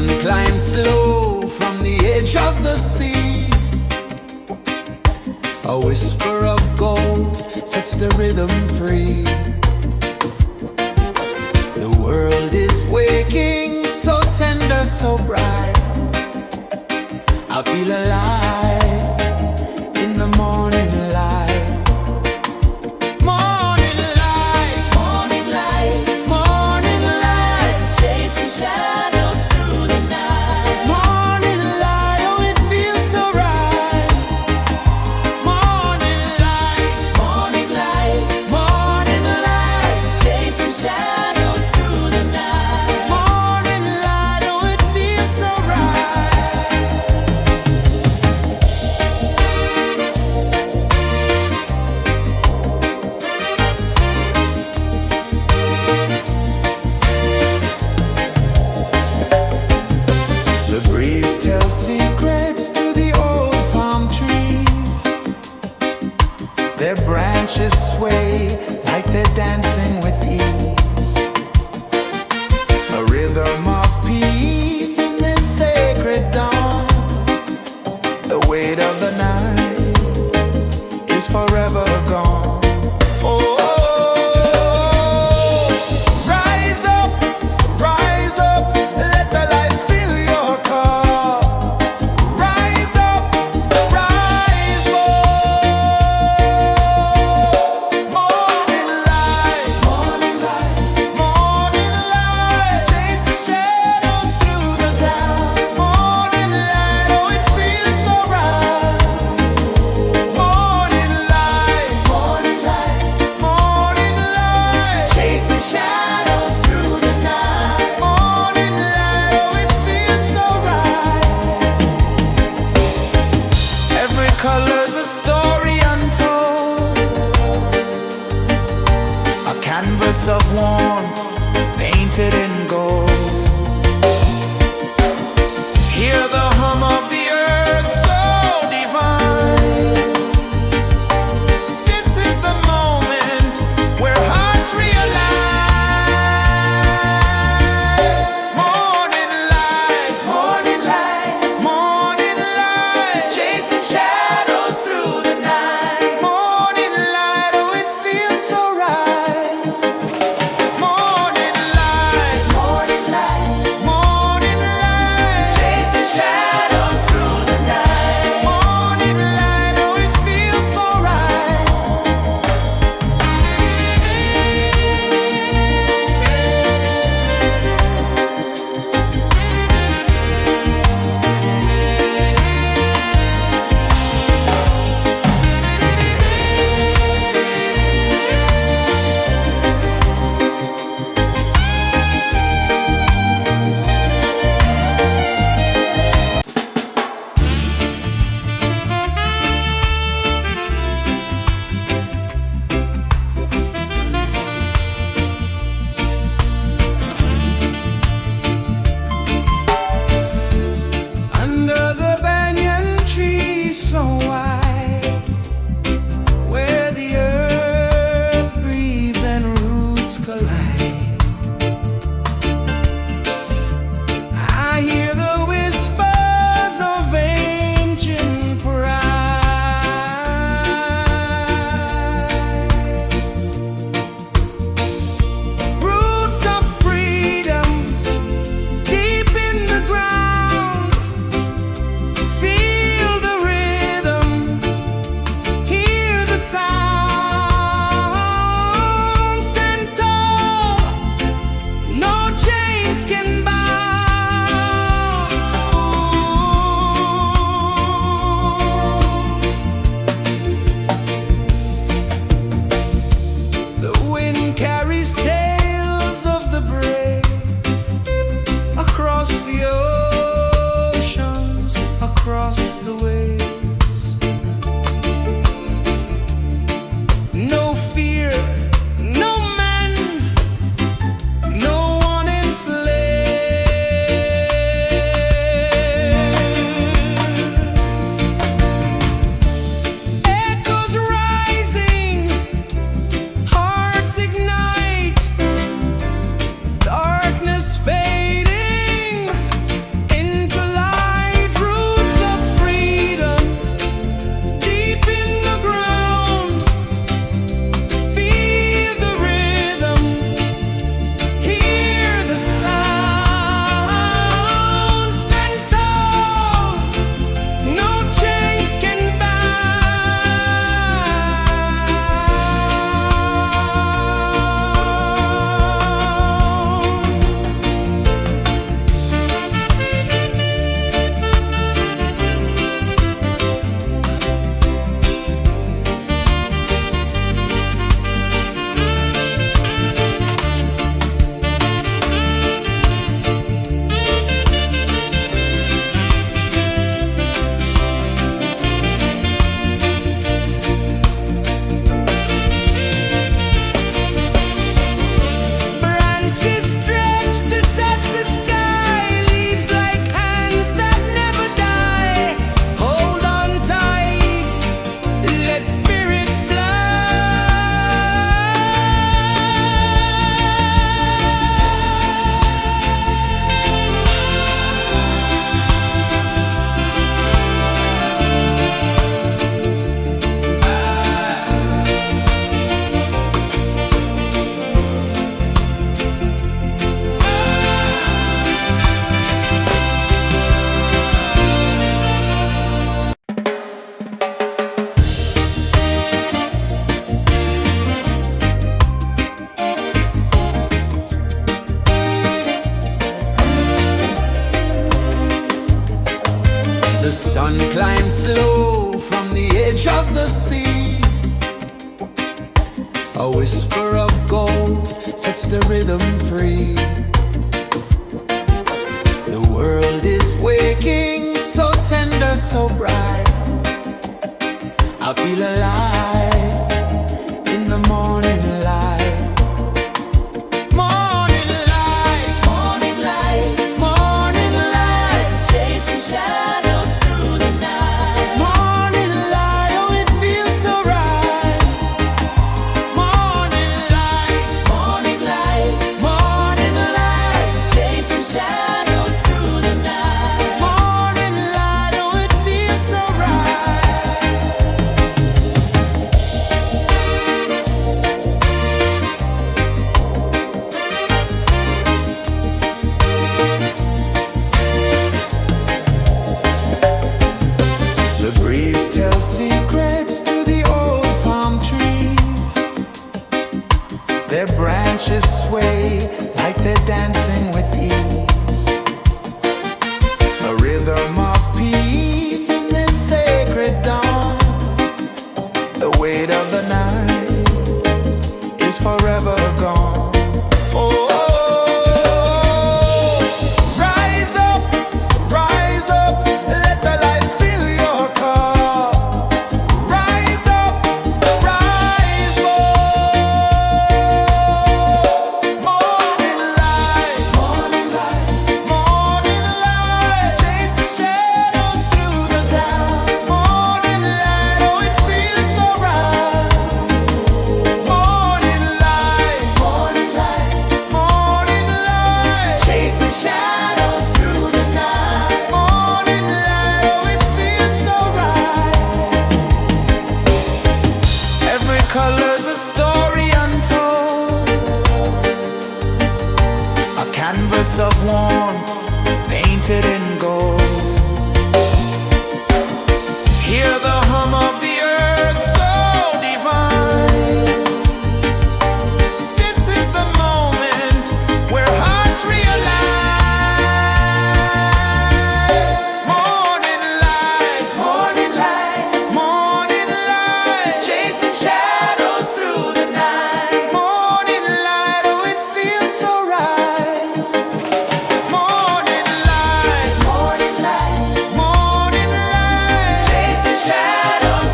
Sun climbs slow from the edge of the sea. A whisper of gold sets the rhythm free. The world is waking, so tender, so bright. I feel alive in the morning light. Morning light, Morning light, morning light, chasing shadows through the night. morning light, oh it feels so right. Morning light, Morning light, morning light, chasing shadows through the night. morning light, oh it feels so right. The breeze tells secrets to the old palm trees. Their branches sway like they're dancing with ease. A rhythm of peace in this sacred dawn. The weight of the night is forever gone. Oh, rise up, let the light fill your cup. Rise up, rise up. Morning light, Morning light, morning light, chasing shadows through the cloud. Morning light, oh it feels so right. Morning light, morning light, morning light, chasing shadows through the night. morning light, oh it feels so right. Every color's a story untold, a canvas of warmth painted in gold. Hear the hum of the earth so divine. This is the moment where hearts realign. Morning light, Morning light, morning light, chasing shadows through the night. morning light, oh it feels so right. Morning light, Morning edge of the sea. A whisper of gold sets the rhythm free. The world is waking, so tender, so bright. I feel alive in the morning light. Morning light, Morning light, morning light, chasing shadows through the night. morning light, oh it feels so right. Morning light, Morning light, morning light, chasing shadows through the night. morning light, oh it feels so right. The breeze tells secrets to the old palm trees. Their branches sway like they're dancing with ease. A rhythm of peace in this sacred dawn. The weight of the night is forever gone. Oh, rise up, let the light fill your cup. Rise up, rise up. Morning light, morning light, morning light, chasing shadows through the cloud. Morning light, oh it feels so right. Morning light, morning light, morning light, chasing shadows through the night. Morning light, oh it feels so right. Every color's a story untold, a canvas of warmth painted in gold. Hear the hum of the earth so divine. This is the moment where hearts realign. Morning light, morning light, morning light, chasing shadows through the night. Morning light, oh it feels so right. Morning light, Morning light, morning light, chasing shadows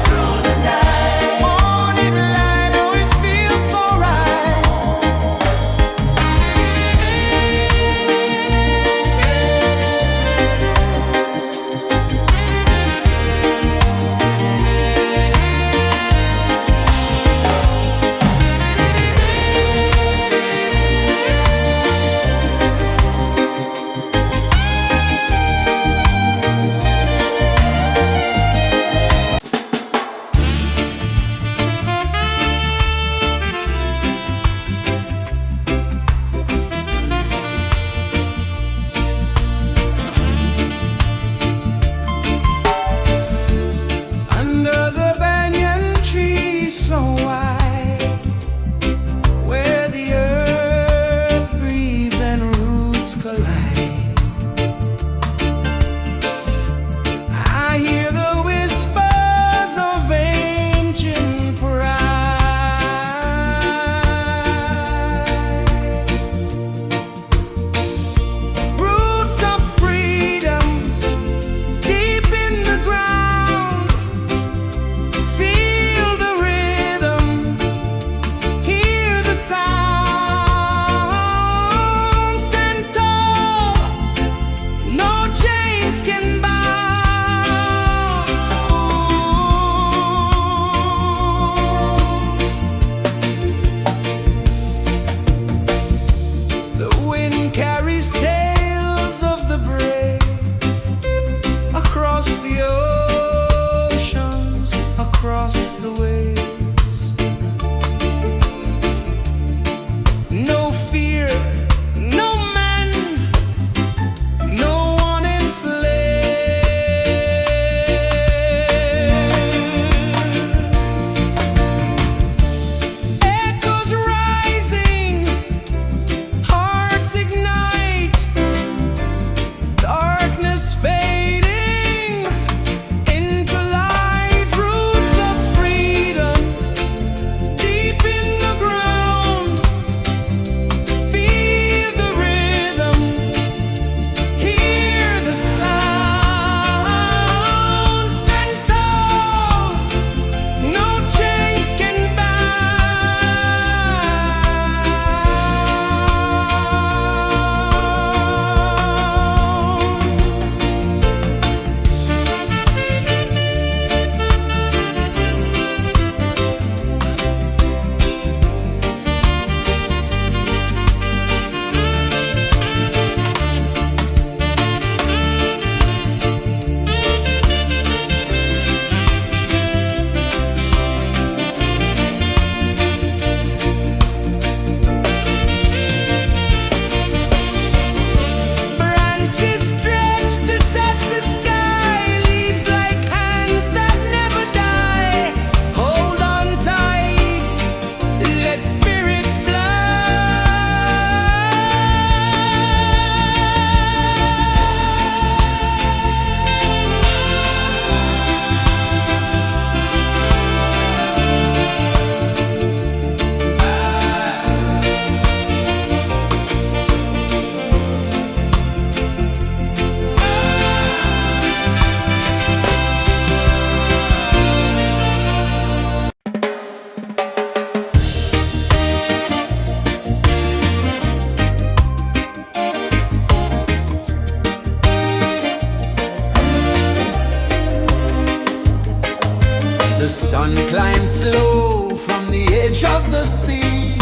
The sun climbs slow from the edge of the sea.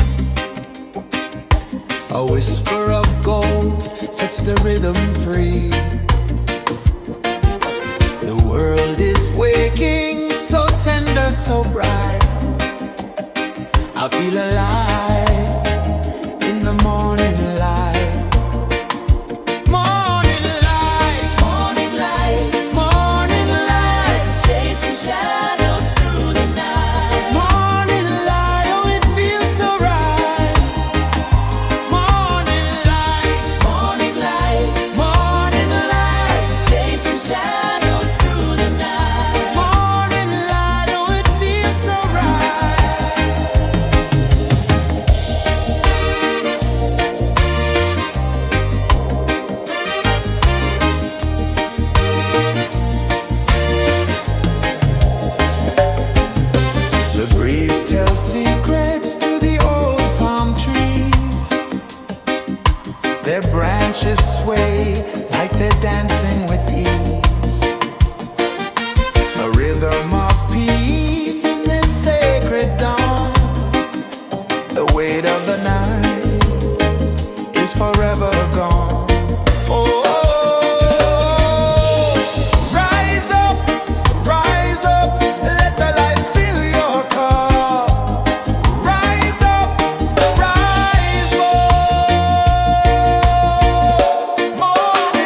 A whisper of gold sets the rhythm free. The world is waking, so tender, so bright. I feel alive in the morning light. Morning light, Morning light, morning light, chasing shadows through the night. morning light, oh it feels so right. Morning light, Morning light, morning light, chasing shadows through the night. morning light, oh it feels so right. The breeze tells secrets to the old palm trees. Their branches sway like they're dancing with ease. A rhythm of peace in this sacred dawn. The weight of the night is forever gone. Oh, rise up, let the light fill your cup. Rise up, rise more.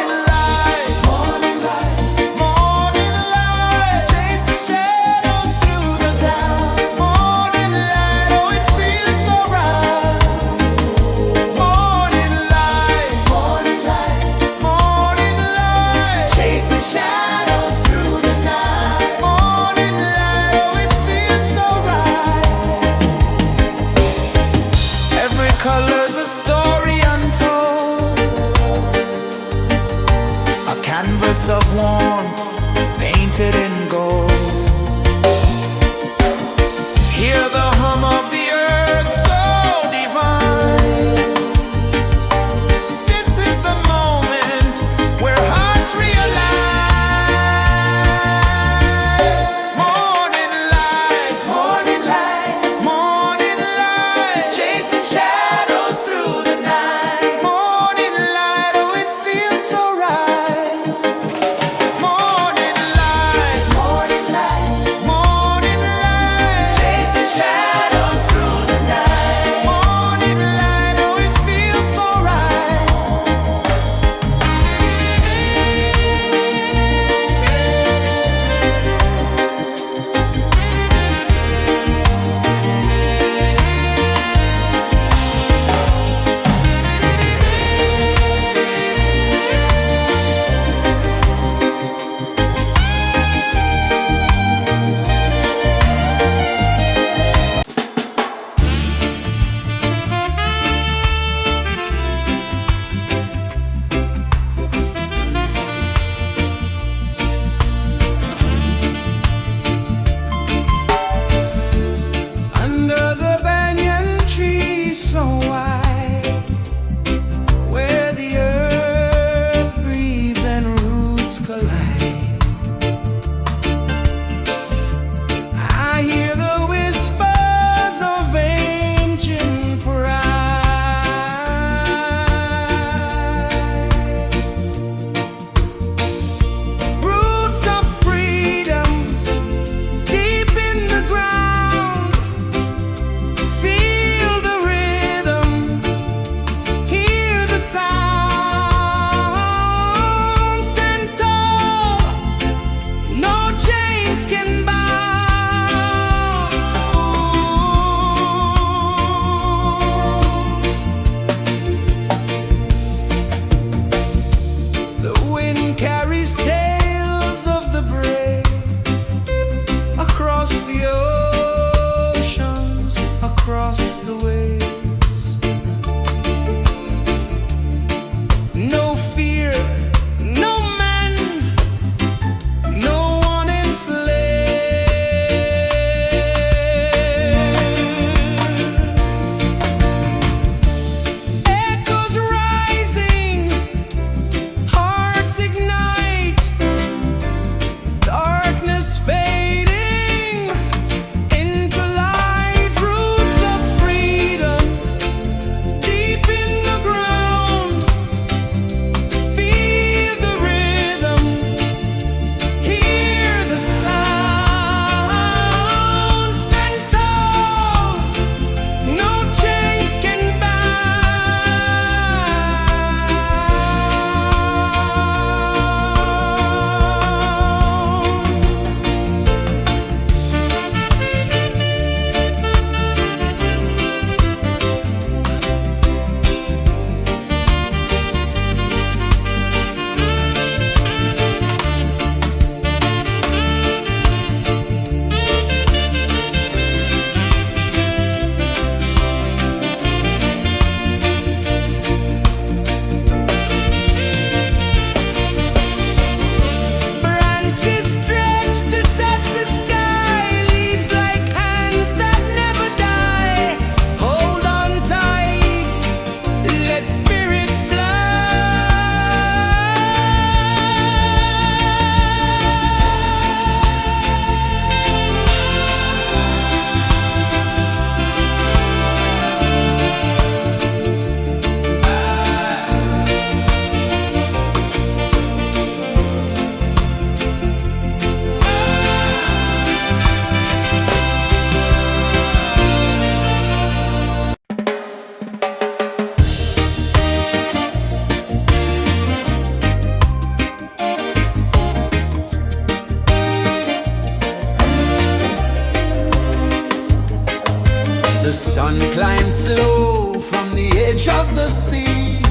The sun climbs slow from the edge of the sea.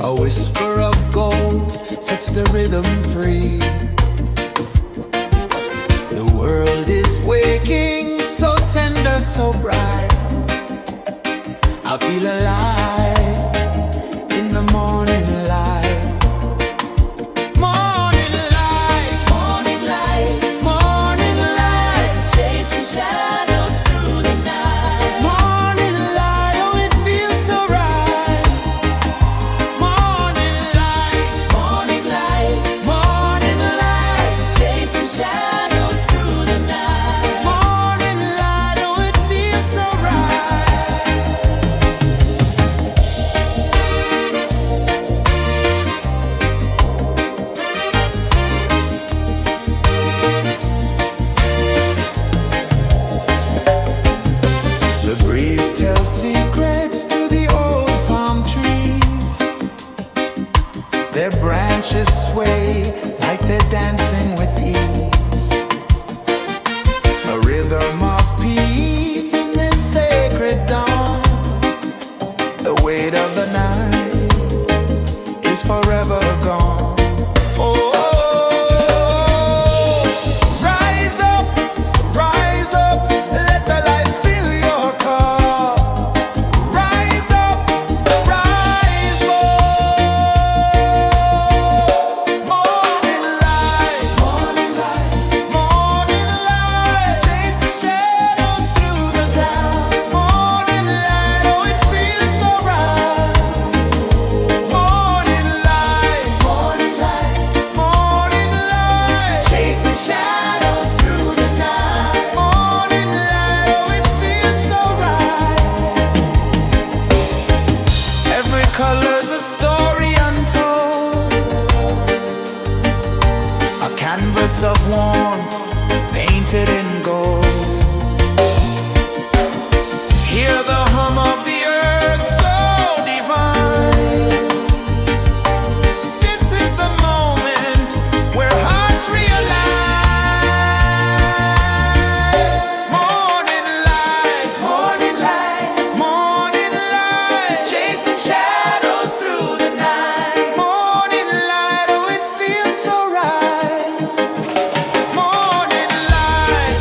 A whisper of gold sets the rhythm free. The world is waking, so tender, so bright. I feel alive in the morning light. Morning light, Morning light, morning light, chasing shadows through the night. morning light, oh it feels so right. Morning light, Morning light, morning light, chasing shadows through the night. morning light, oh it feels so right. The breeze tells secrets to the old palm trees. Their branches sway like they're dancing with ease. A rhythm of peace in this sacred dawn. The weight of the night is forever gone. Oh, rise up, let the light fill your cup. Rise up, rise up. Morning light, morning light, morning light, chasing shadows through the cloud. Morning light, oh it feels so right. Morning light, morning light, morning light, chasing shadows through the night. Morning light, oh it feels so right. Every color's a story untold, a canvas of warmth painted in gold. Hear the hum of the earth so divine. This is the moment where hearts realign. Morning light, morning light, morning light, chasing shadows through the night. Morning light, oh it feels so right. Morning light,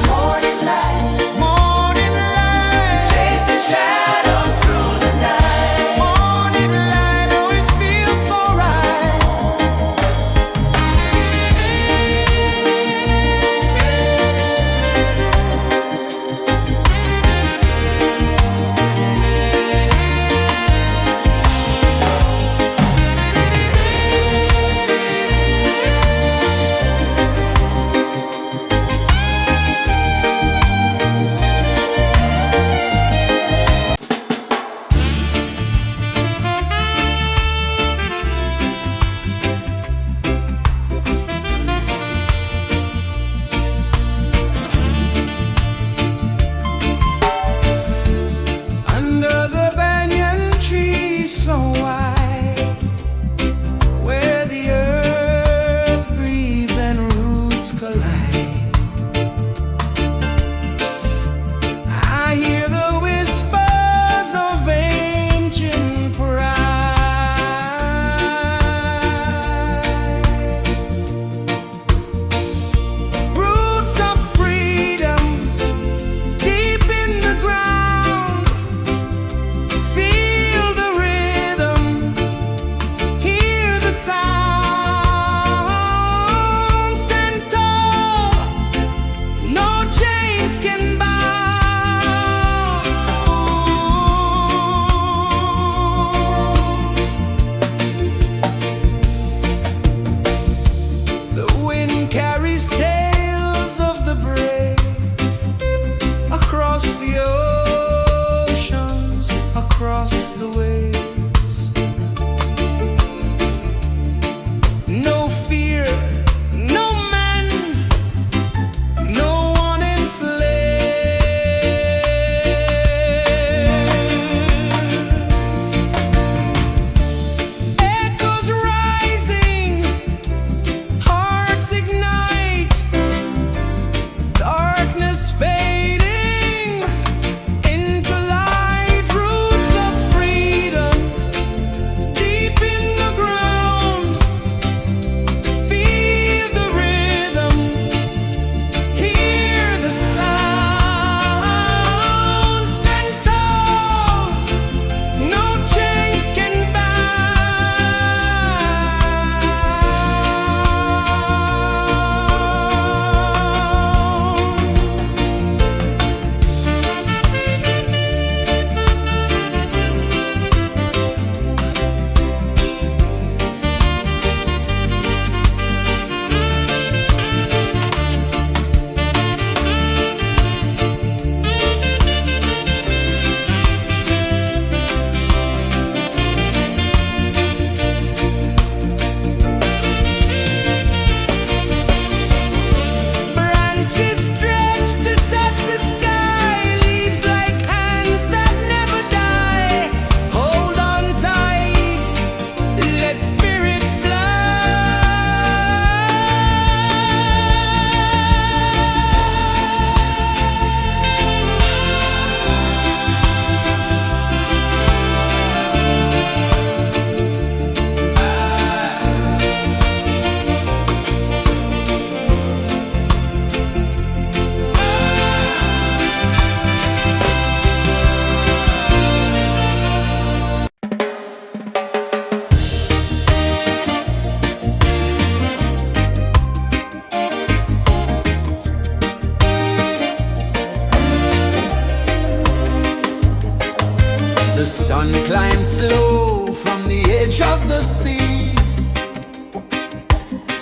One climbs slow from the edge of the sea.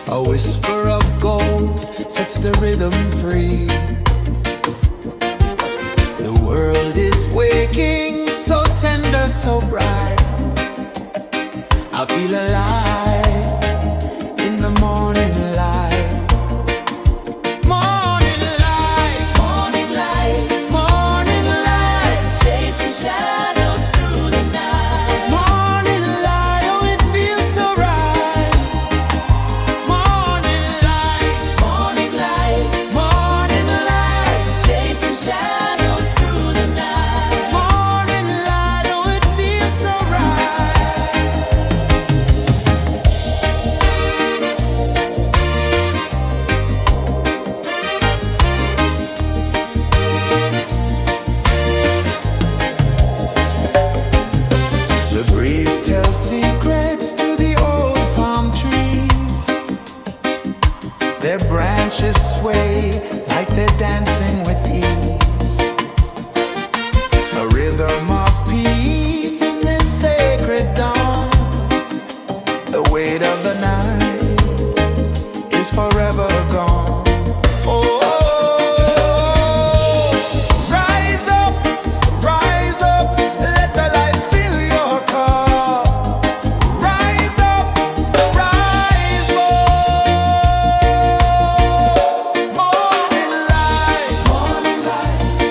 A whisper of gold sets the rhythm free. The world is waking, so tender, so bright. I feel alive in the morning light. Morning light, Morning light, morning light, chasing shadows through the night. morning light, oh it feels so right. Morning light, Morning light, morning light, chasing shadows through the night. morning light, oh it feels so right. The breeze tells secrets to the old palm trees. Their branches sway like they're dancing with ease. A rhythm of peace in this sacred dawn. The weight of the night is forever gone. Oh, rise up, let the light fill your cup. Rise up, rise up. Morning light,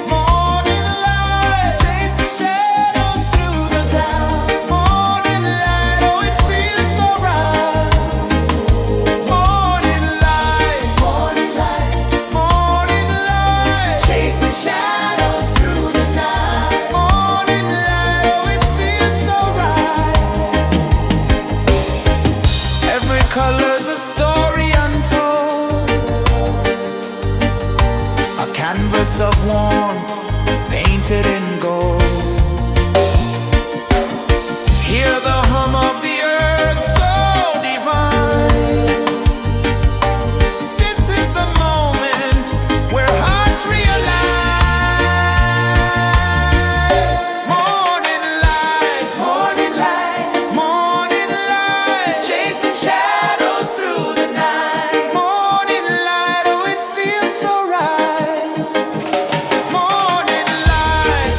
morning light, chasing shadows through the cloud. Morning light, oh it feels so right. Morning light, chasing shadows through the night. Morning light, oh it feels so right. Every color's a story untold, a canvas of warmth painted in gold. Hear the hum of the earth so divine. This is the moment where hearts realize. Morning light, morning light, chasing shadows through the night. Morning light, oh it feels so right. Morning light,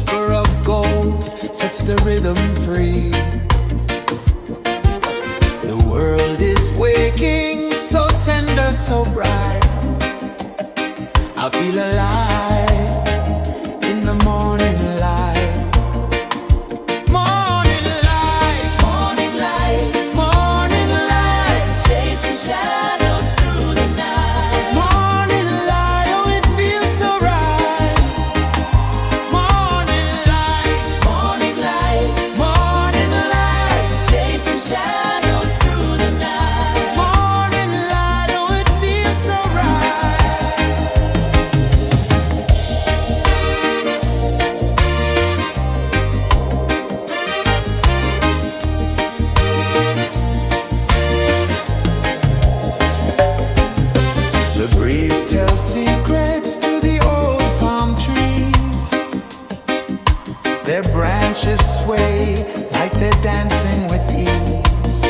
whisper of gold sets the rhythm free. The world is waking, so tender, so bright. I feel alive in the morning light. Morning light, Morning light, morning light, chasing shadows through the night. morning light. Oh, it feels so right. Morning light, Morning light, morning light, chasing shadows through the night. morning light. Oh, it feels so right. The breeze tells secrets to the old palm trees. Their branches sway like they're dancing with ease.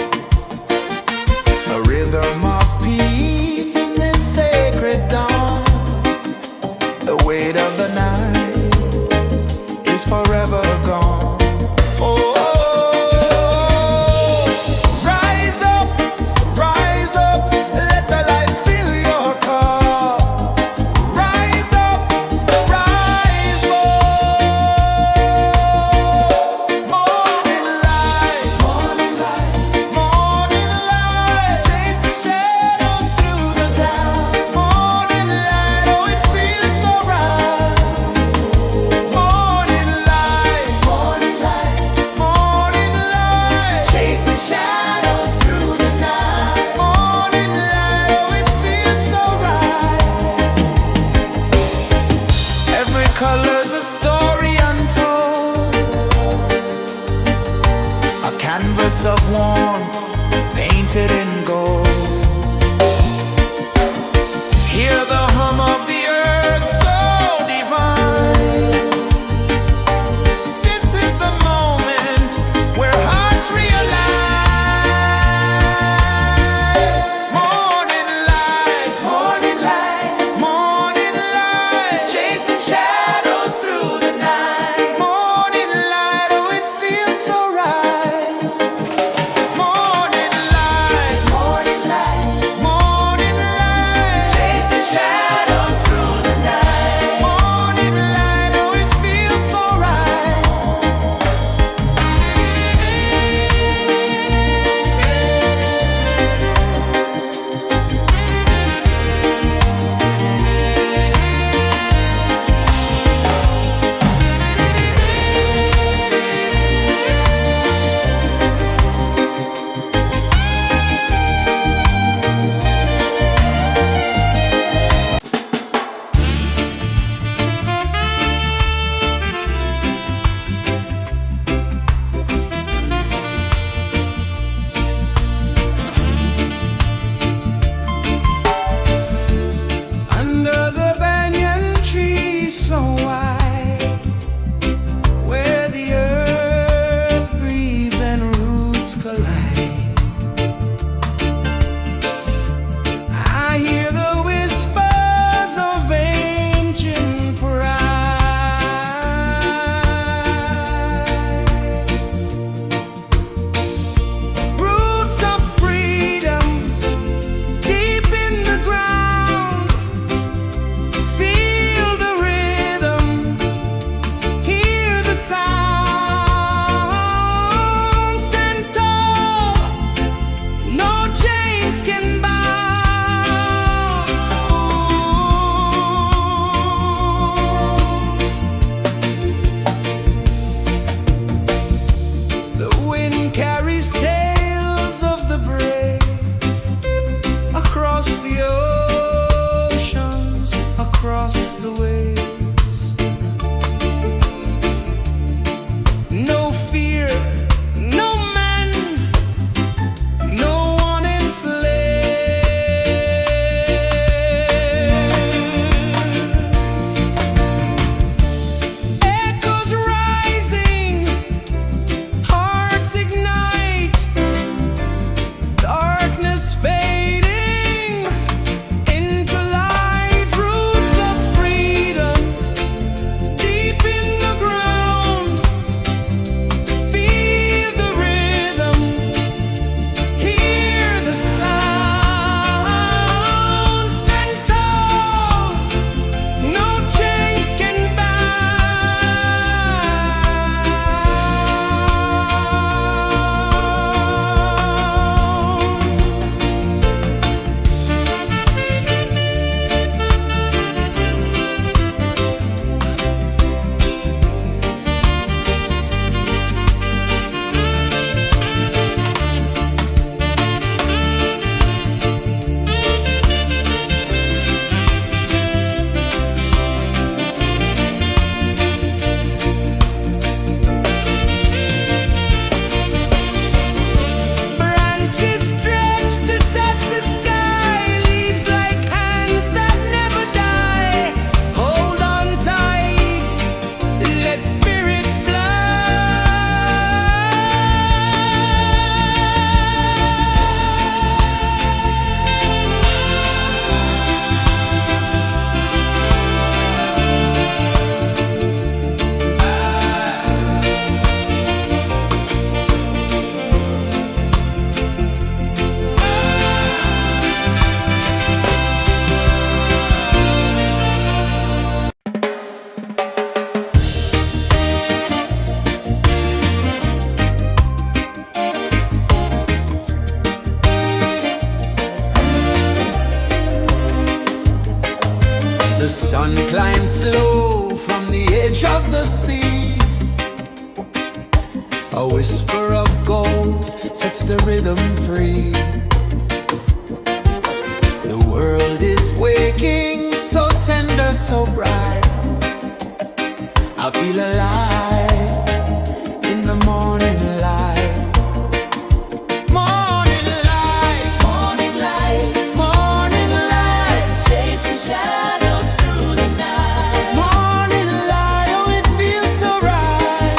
A rhythm of peace in this sacred dawn. The weight of the night is forever gone. Oh, rise up, let the light fill your cup. Rise up, rise more. Morning light, morning light, chasing shadows through the cloud. Morning light, oh, it feels so right. Morning light, morning light, morning light. A whisper of gold sets the rhythm free. The world is waking, so tender, so bright. I feel alive in the morning light. Morning light, Morning light, morning light, chasing shadows through the night. morning light, oh it feels so right.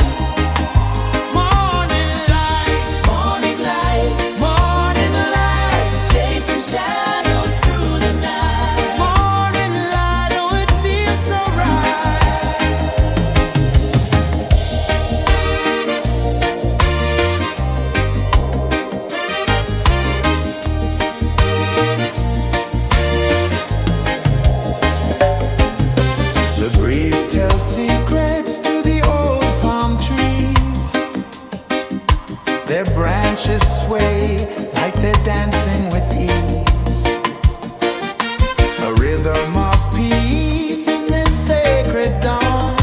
Morning light, Morning light, morning light, chasing shadows through the night. morning light, oh it feels so right. The breeze tells secrets to the old palm trees. Their branches sway like they're dancing with ease. A rhythm of peace in this sacred dawn.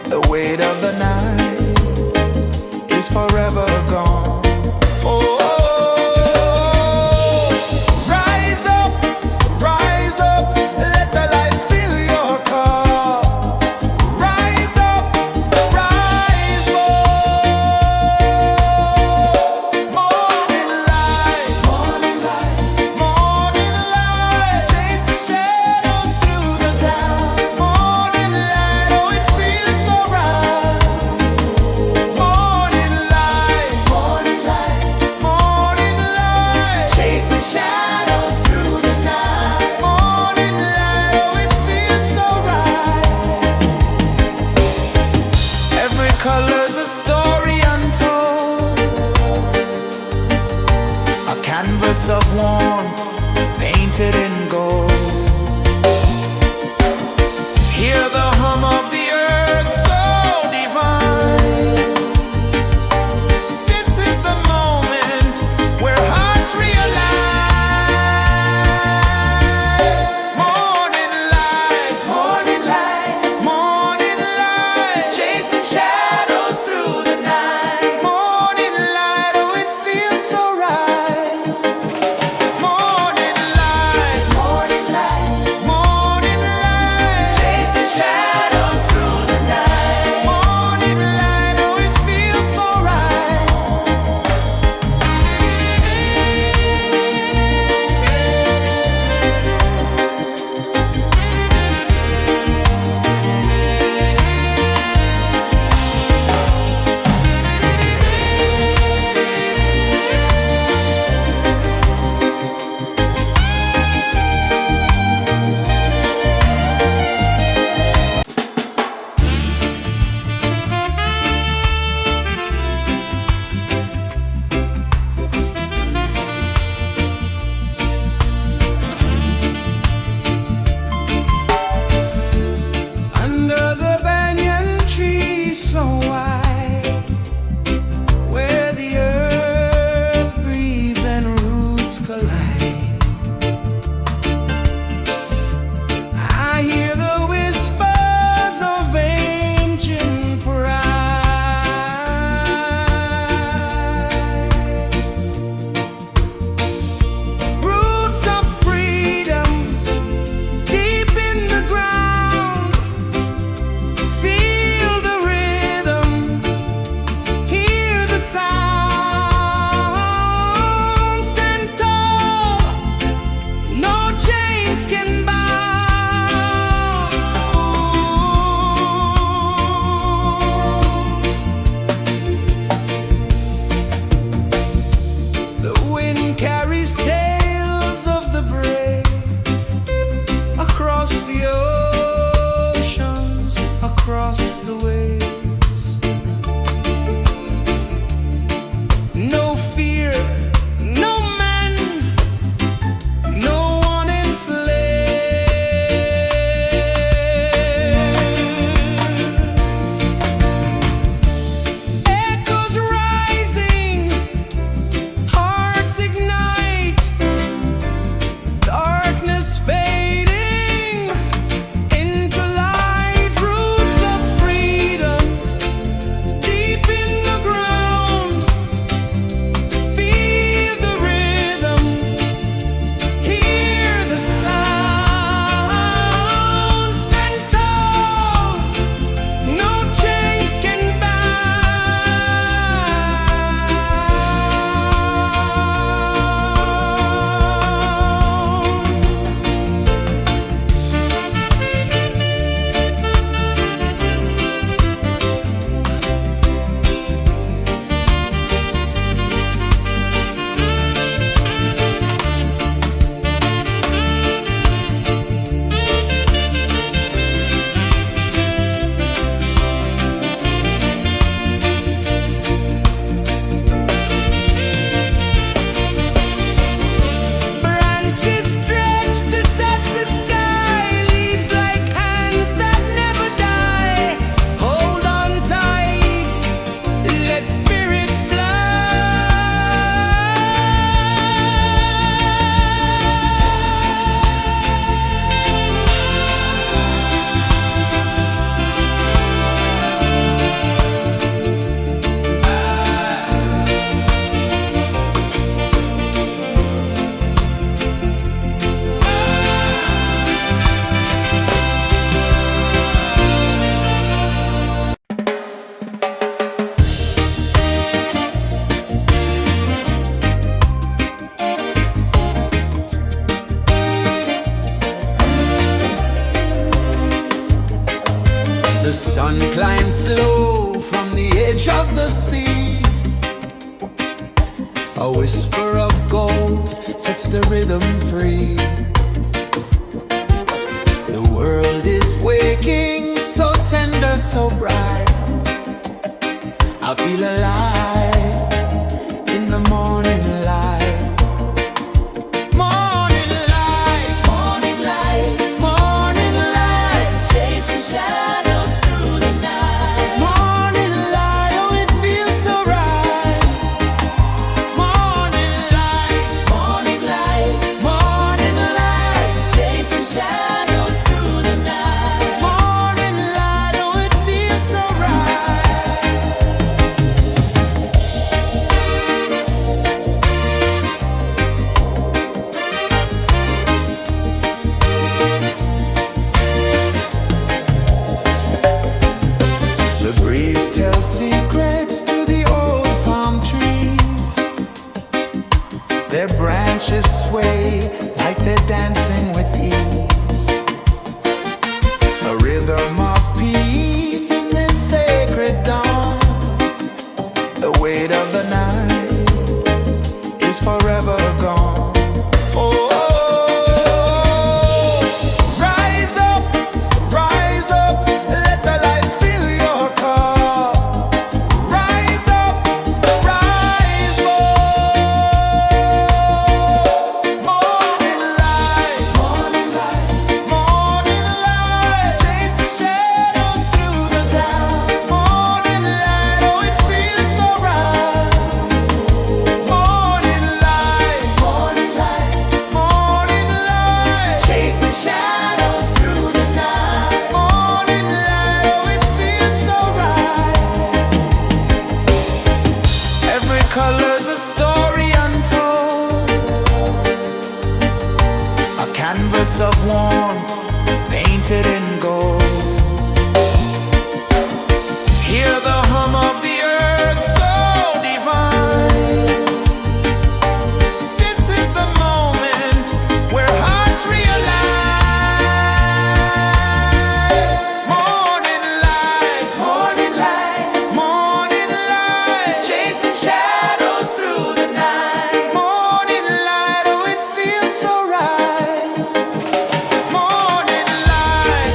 The weight of the night is forever gone. Oh, rise up, let the light fill your cup. Rise up, rise up. Morning light, morning light, chasing shadows through the cloud. Morning light, oh it feels so right. Morning light, morning light, chasing shadows through the night. Morning light, oh it feels so right. Every color's a story untold, a canvas of warmth painted in gold. Hear the hum of the earth so divine. This is the moment where hearts realign. Morning light, morning light, chasing shadows through the night. Morning light, oh it feels so right. Morning light, whisper of gold sets the rhythm free. The world is waking, so tender, so bright. I feel alive in the morning light. Morning light, Morning light, morning light, chasing shadows through the night. morning light, oh it feels so right. Morning light, Morning light, morning light, chasing shadows through the night. morning light, oh it feels so right. The breeze tells secrets to the old palm trees. Their branches sway like they're dancing with ease. A rhythm of peace in this sacred dawn. The weight of the night is forever gone. Oh, rise up, let the light fill your cup. Rise up, rise up. Morning light, morning light, morning light, chasing shadows through the cloud. Morning light, oh it feels so right. Morning light, morning light, morning light, chasing shadows through the night. Morning light, oh it feels so right. Every color's a story untold, a canvas of warmth painted in gold. Hear the hum of the earth so divine. This is the moment where hearts realign. Morning light, morning light, morning light, chasing shadows through the night. Morning light, oh it feels so right. Morning light,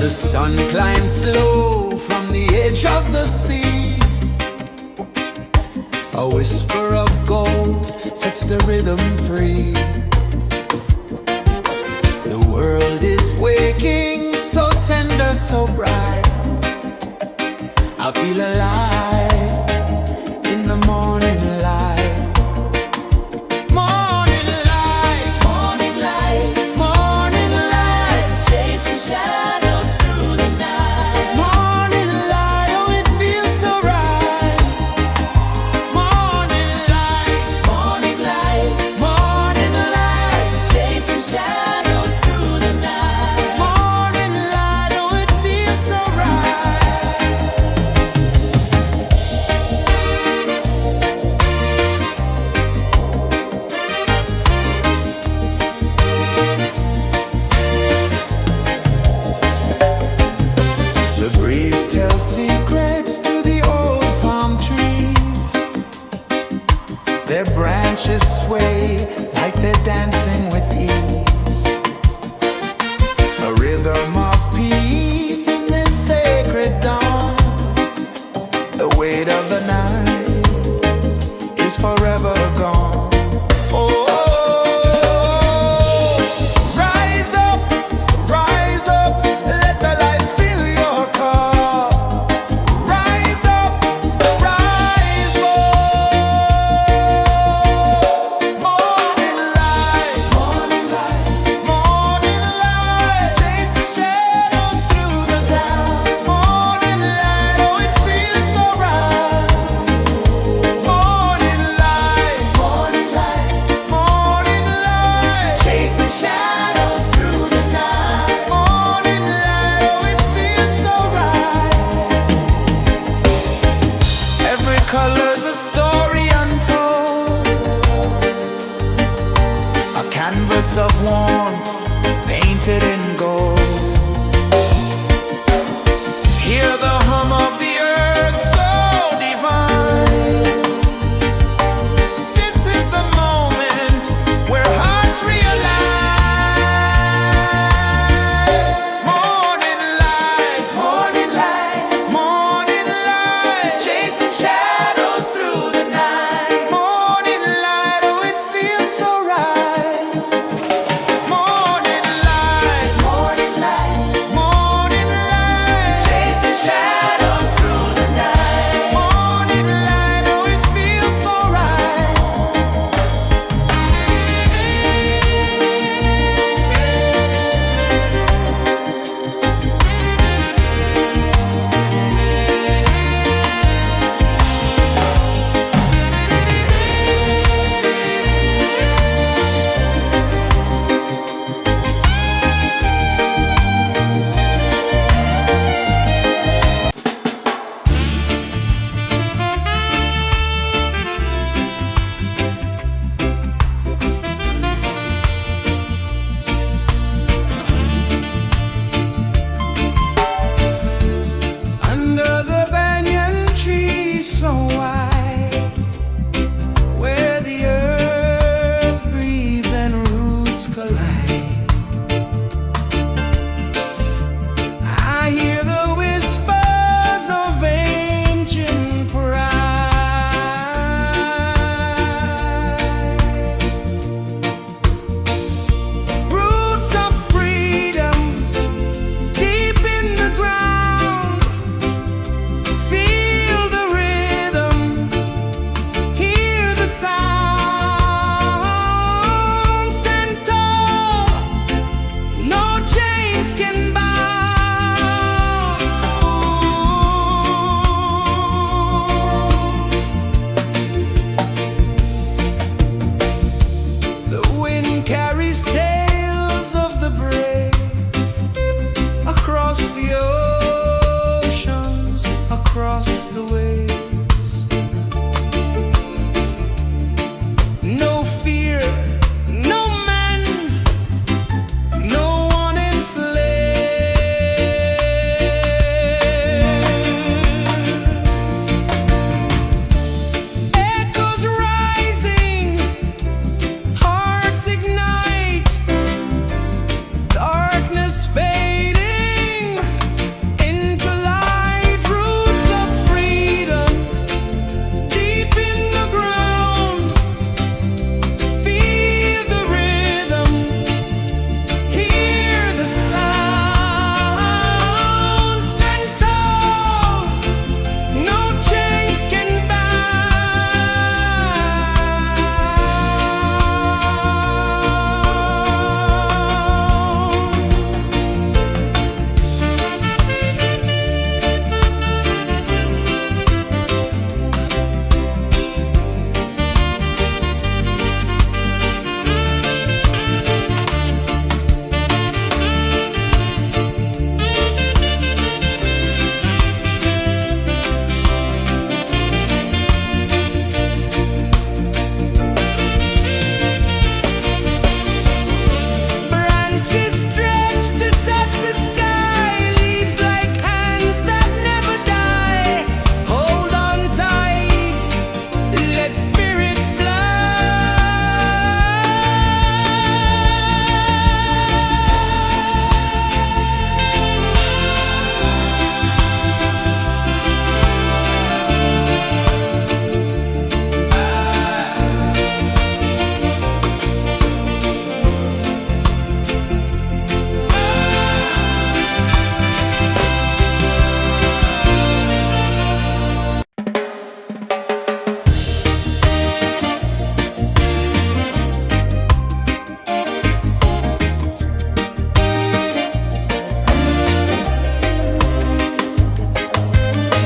The sun climbs slow from the edge of the sea. A whisper of gold sets the rhythm free. The world is waking, so tender, so bright. I feel alive in the morning light. Morning light, Morning light, morning light, chasing shadows through the night. morning light, oh it feels so right. Morning light, Morning light, morning light, chasing shadows through the night. morning light, oh it feels so right.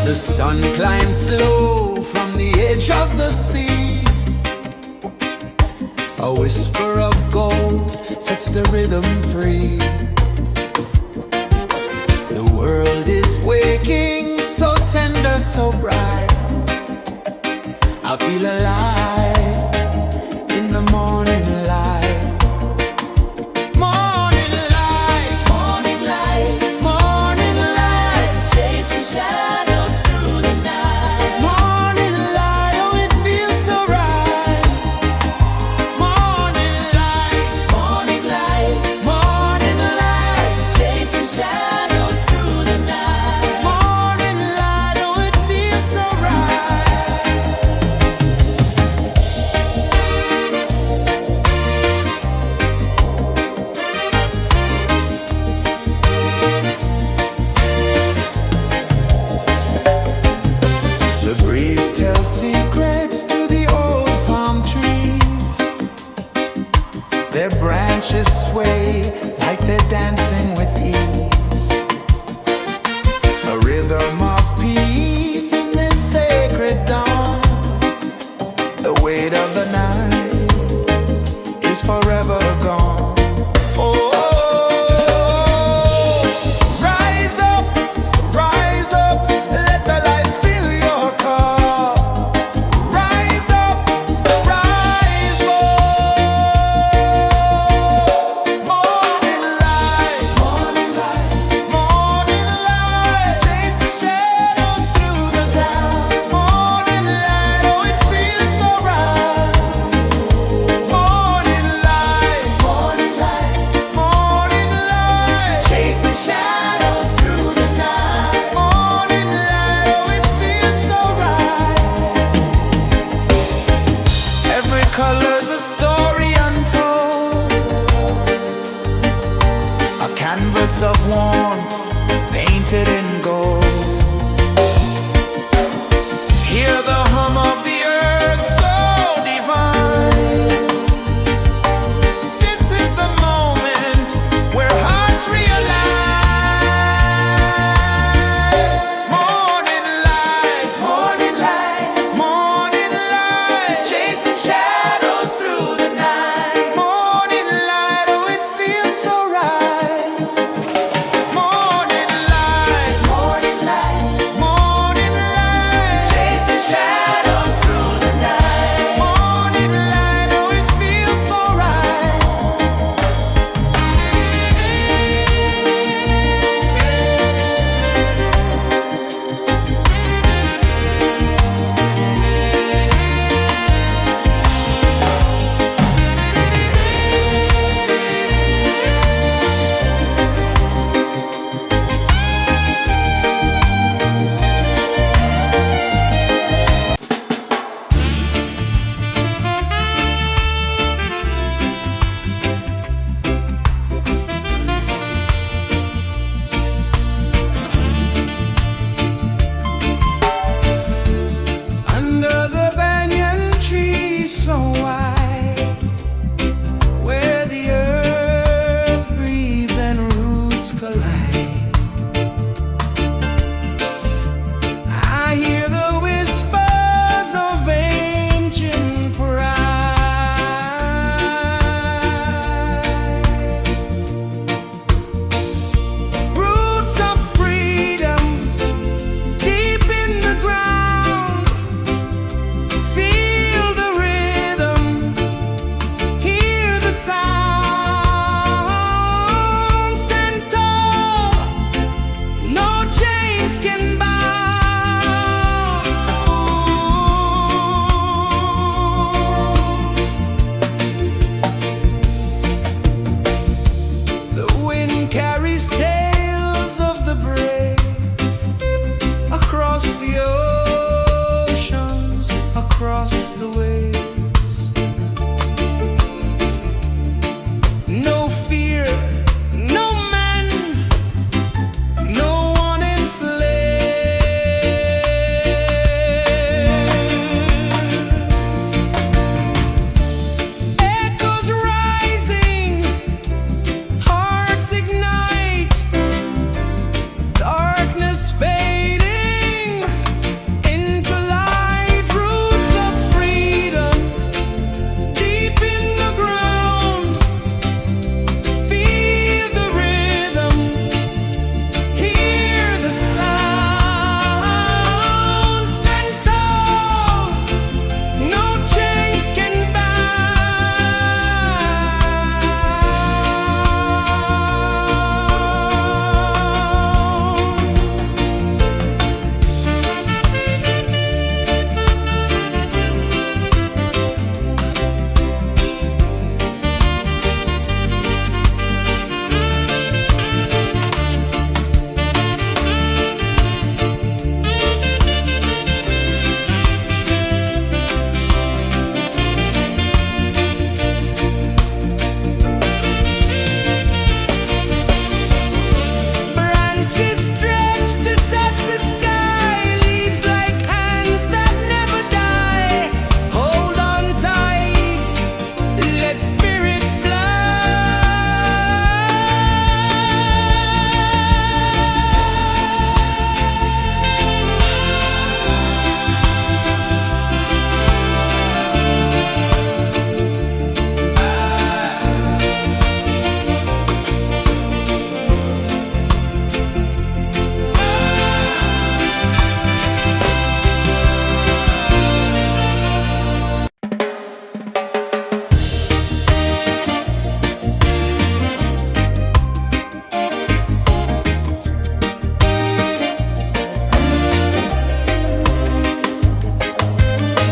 The sun climbs slow from the edge of the sea. A whisper of gold sets the rhythm free. The world is waking, so tender, so bright. I feel alive in the morning light. Morning light, Morning light, morning light, chasing shadows through the night. morning light, oh it feels so right. Morning light, Morning light, morning light, chasing shadows through the night. morning light, oh it feels so right.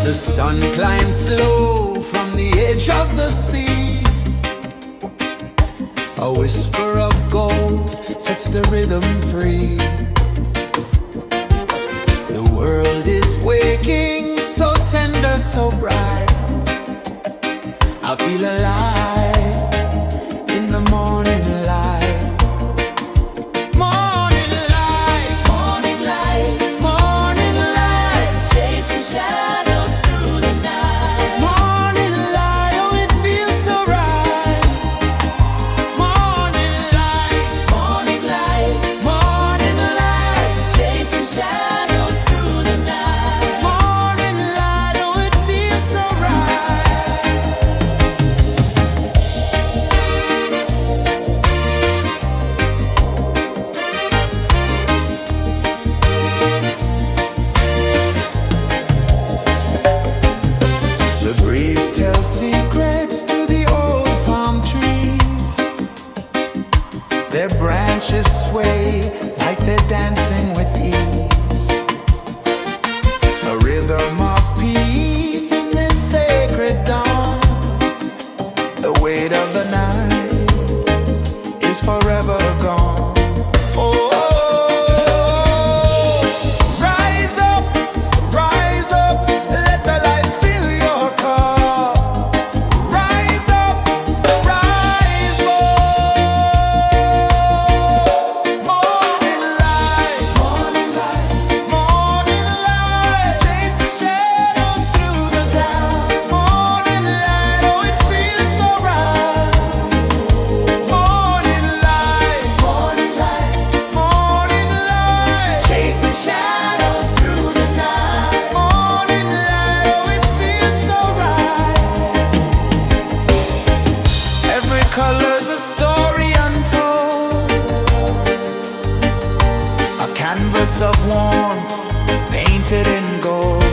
The sun climbs slow from the edge of the sea. A whisper of gold sets the rhythm free. The world is waking, so tender, so bright. I feel alive in the morning light. Morning light, Morning light, morning light, chasing shadows through the night. morning light, oh it feels so right. Morning light, Morning light, morning light, chasing shadows through the night. morning light, oh it feels so right. The breeze tells secrets to the old palm trees. Their branches sway like they're dancing with ease. A rhythm of peace in this sacred dawn. The weight of the night is forever gone. Oh, rise up, let the light fill your cup. Rise up, rise up. Morning light, morning light, morning light, chasing shadows through the cloud. Morning light, oh it feels so right. Morning light, morning light, morning light, chasing shadows through the night. Morning light, oh it feels so right. Every color's a story untold, a canvas of warmth painted in gold.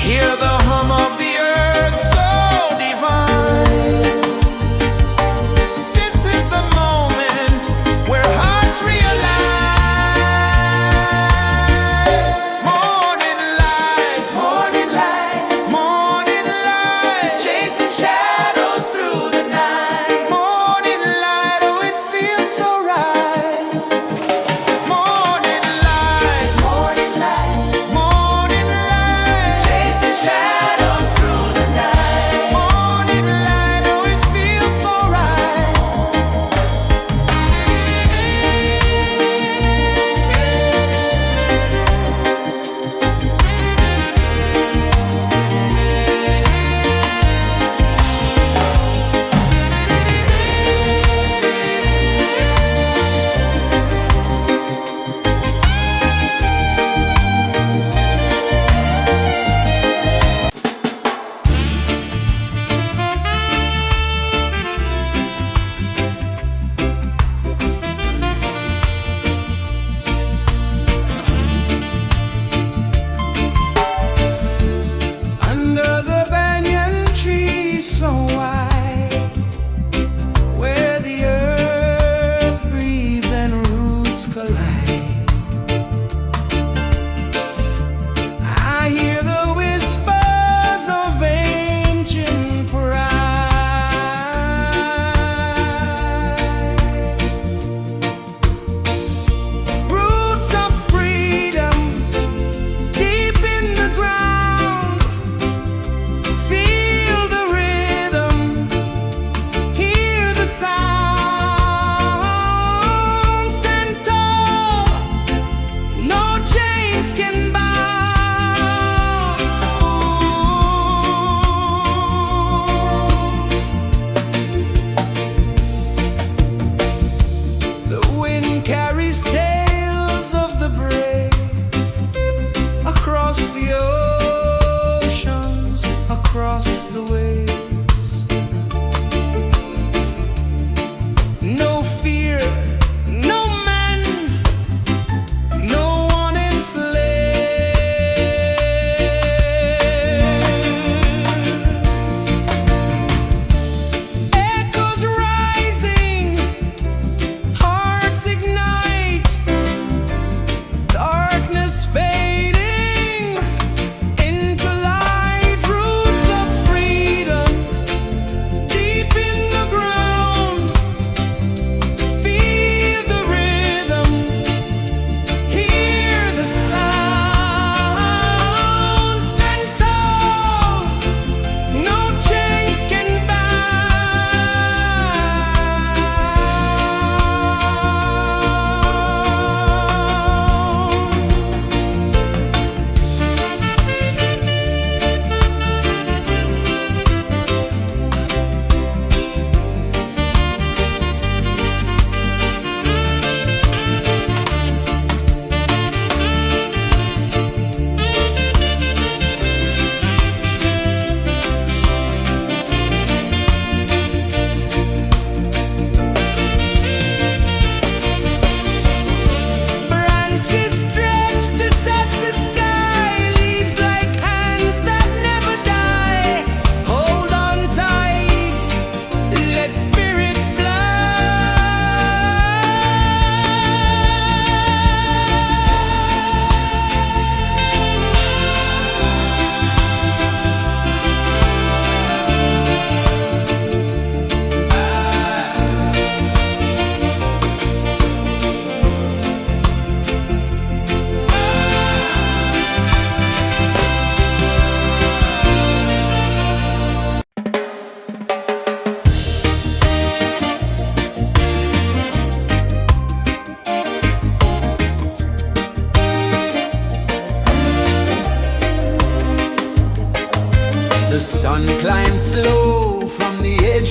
Hear the hum of the earth so divine. This is the moment where hearts realign. Morning light, morning light, morning light, chasing shadows through the night. Morning light, oh it feels so right. Morning light, morning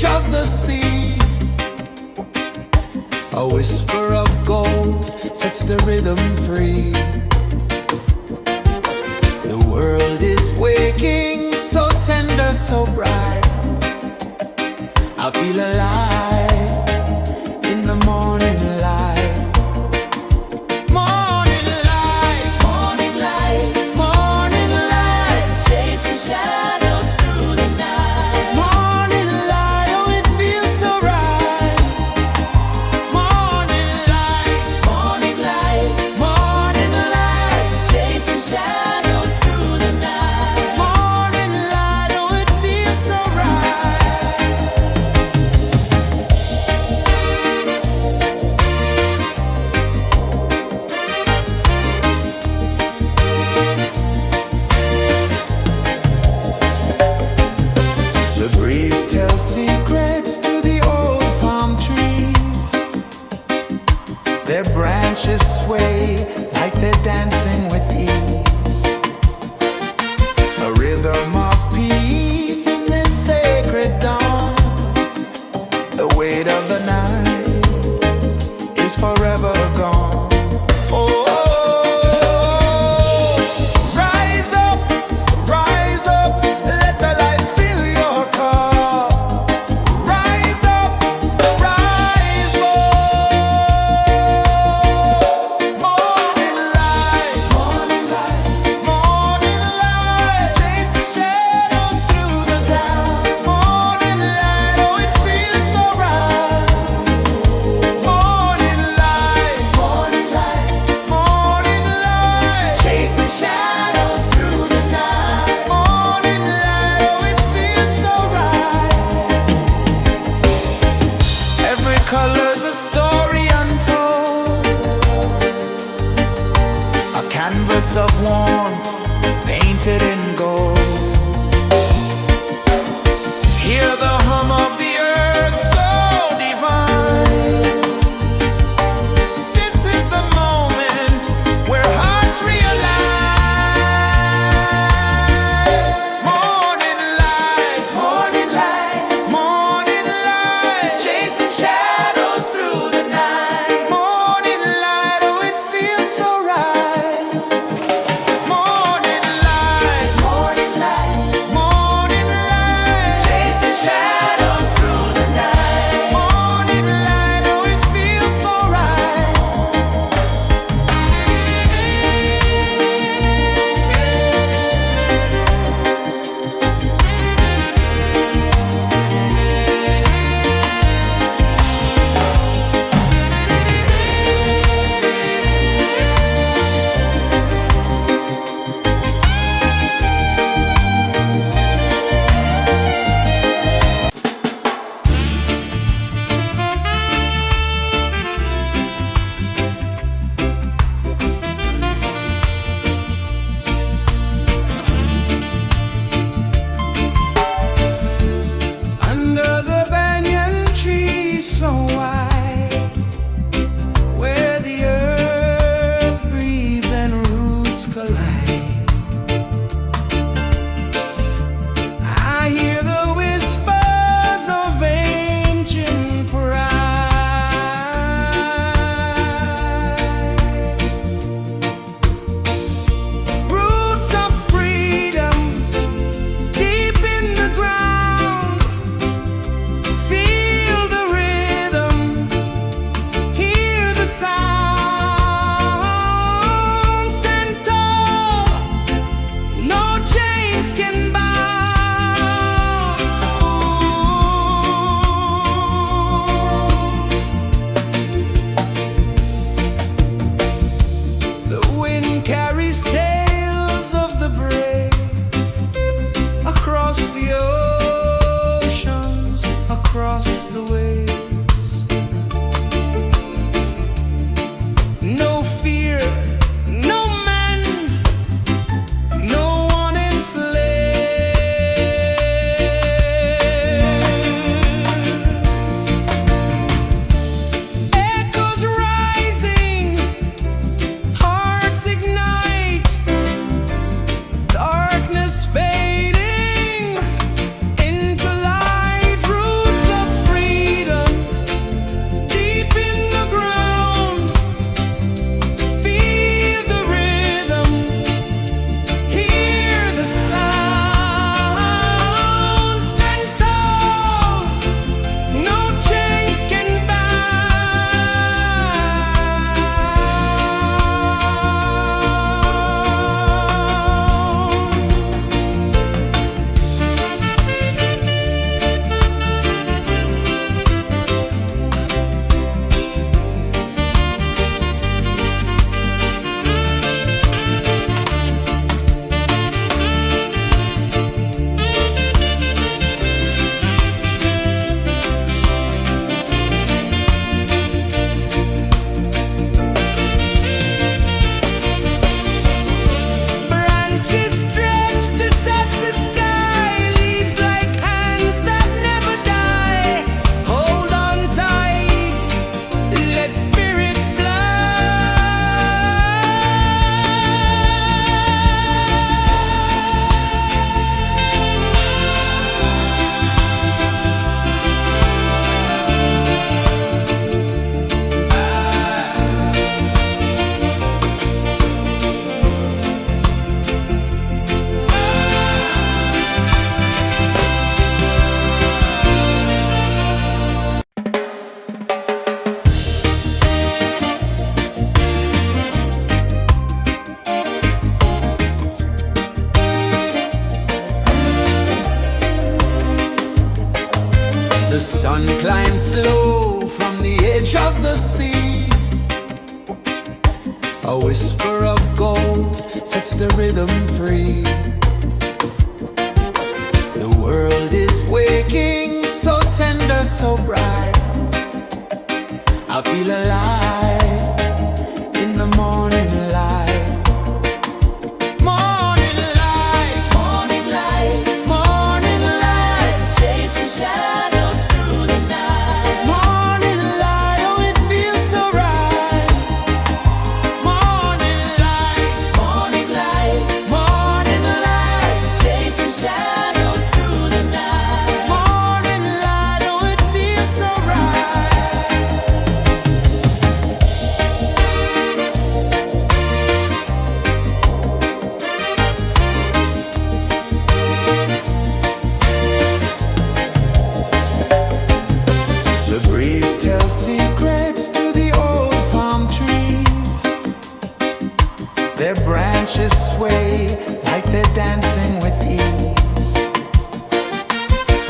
edge of the sea. A whisper of gold sets the rhythm free. The world is waking, so tender, so bright. I feel alive in the morning light. Morning light, Morning light, morning light, chasing shadows through the night. morning light, oh it feels so right. Morning light, Morning light, morning light, chasing shadows through the night. morning light, oh it feels so right. The breeze tells secrets to the old palm trees. Their branches sway like they're dancing with ease. A rhythm of peace in this sacred dawn. The weight of the night is forever gone. Oh, rise up, let the light fill your cup. Rise up, rise up. Morning light, morning light, morning light, chasing shadows through the cloud. Morning light, oh it feels so right. Morning light, morning light, morning light, chasing shadows through the night. Morning light, oh it feels so right. Every color's a story untold, a canvas of warmth painted in gold. Hear the hum of the earth so divine. This is the moment where hearts realign. Morning light, morning light, morning light, chasing shadows through the night. Morning light, oh it feels so right. Morning A whisper of gold sets the rhythm free. The world is waking, so tender, so bright. I feel alive in the morning light. Morning light, Morning light, morning light, chasing shadows through the night. morning light, oh it feels so right. Morning light, Morning light, morning light, chasing shadows through the night. morning light, oh it feels so right. The breeze tells secrets to the old palm trees. Their branches sway like they're dancing with ease.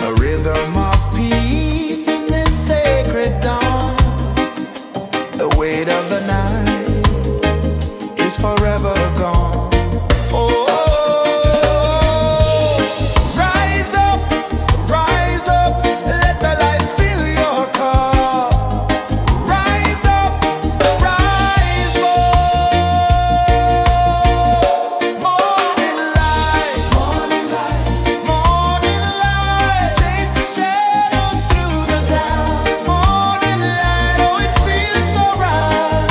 A rhythm of peace in this sacred dawn. The weight of the night is forever gone. Oh, rise up, let the light fill your cup. Rise up, rise more. Morning light, morning light, morning light, chasing shadows through the cloud. Morning light, oh it feels so right.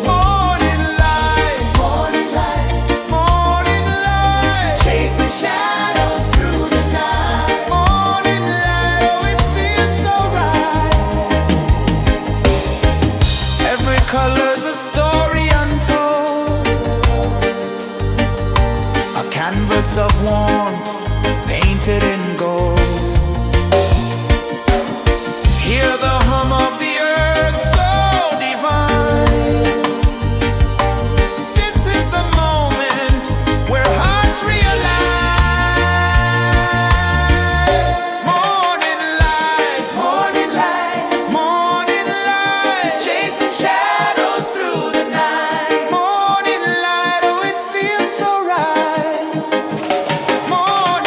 Morning light, morning light, morning light, chasing shadows through the night. Morning light, oh it feels so right. Every color's a story untold, a canvas of warmth painted in gold. Hear the hum of the earth so divine. This is the moment where hearts realign. Morning light, morning light, morning light, chasing shadows through the night. Morning light, oh it feels so right. Morning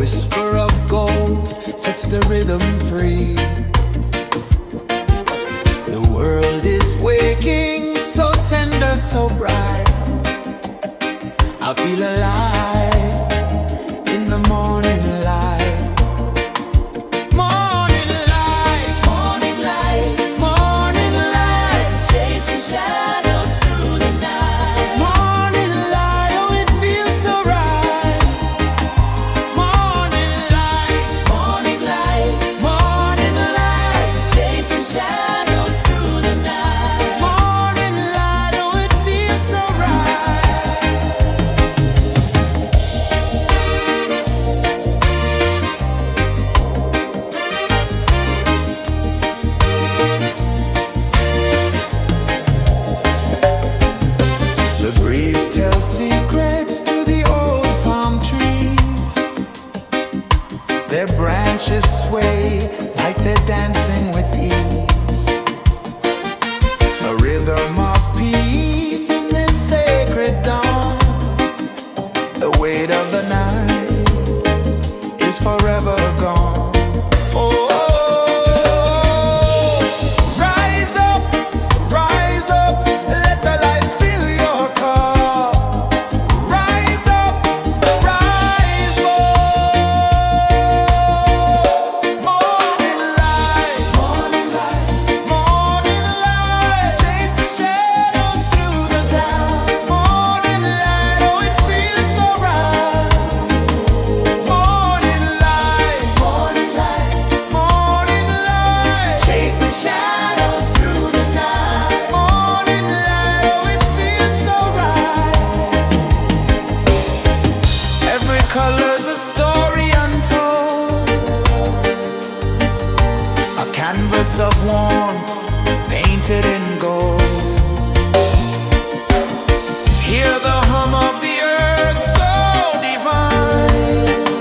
whisper of gold sets the rhythm free. The world is waking, so tender, so bright. I feel alive in the morning light. Morning light, Morning light, morning light, chasing shadows through the night. morning light, oh it feels so right. Morning light, Morning light, morning light, chasing shadows through the night. morning light, oh it feels so right. The breeze tells secrets to the old palm trees. Their branches sway like they're dancing with ease. A rhythm of peace in this sacred dawn. The weight of the night is forever gone. Oh, rise up, let the light fill your cup. Rise up, rise up. Morning light, morning light, chasing shadows through the cloud. Morning light, oh it feels so right. Morning light, morning light, chasing shadows through the night. Morning light, oh it feels so right. Every color's a story untold, a canvas of warmth painted in gold. Hear the hum of the earth so divine.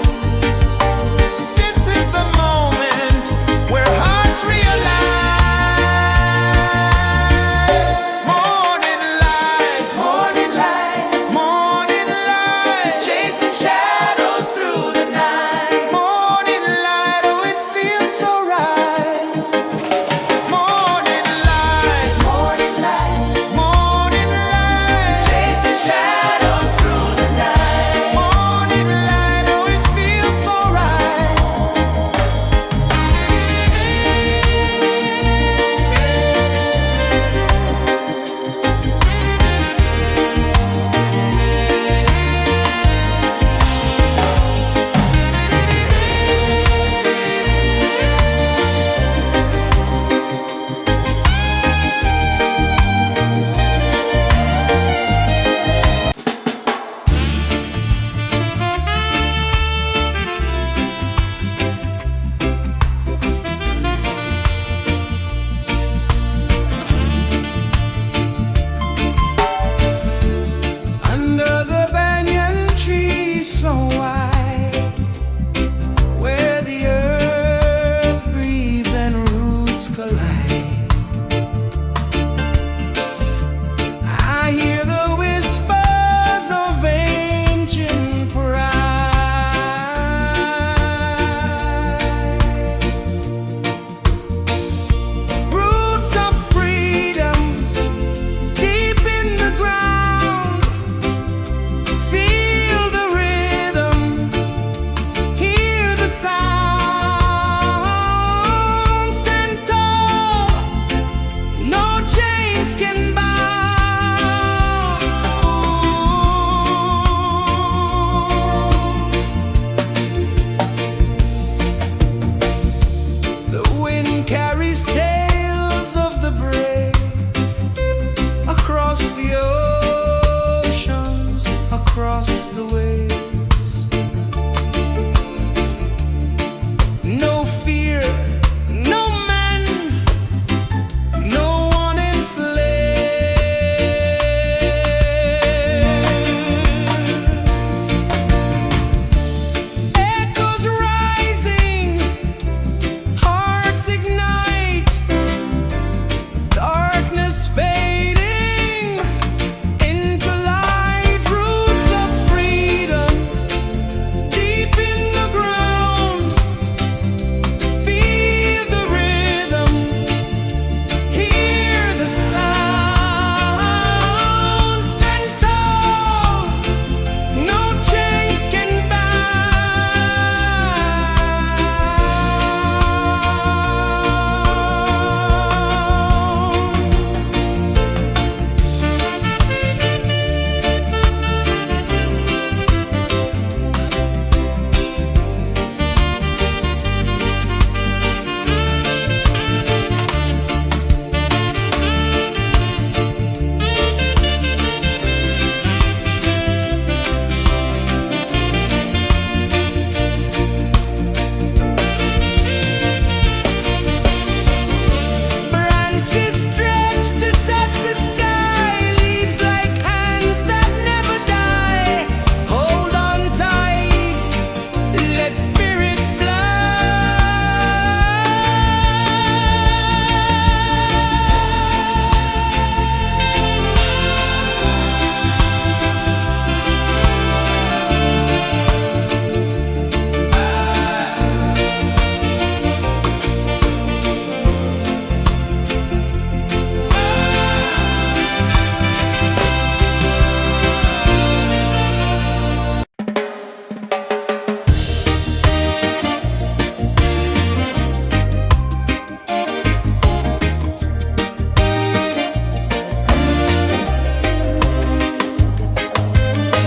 This is the moment where hearts realign. Morning light, morning light, chasing shadows through the night. Morning light, oh it feels so right. Morning light,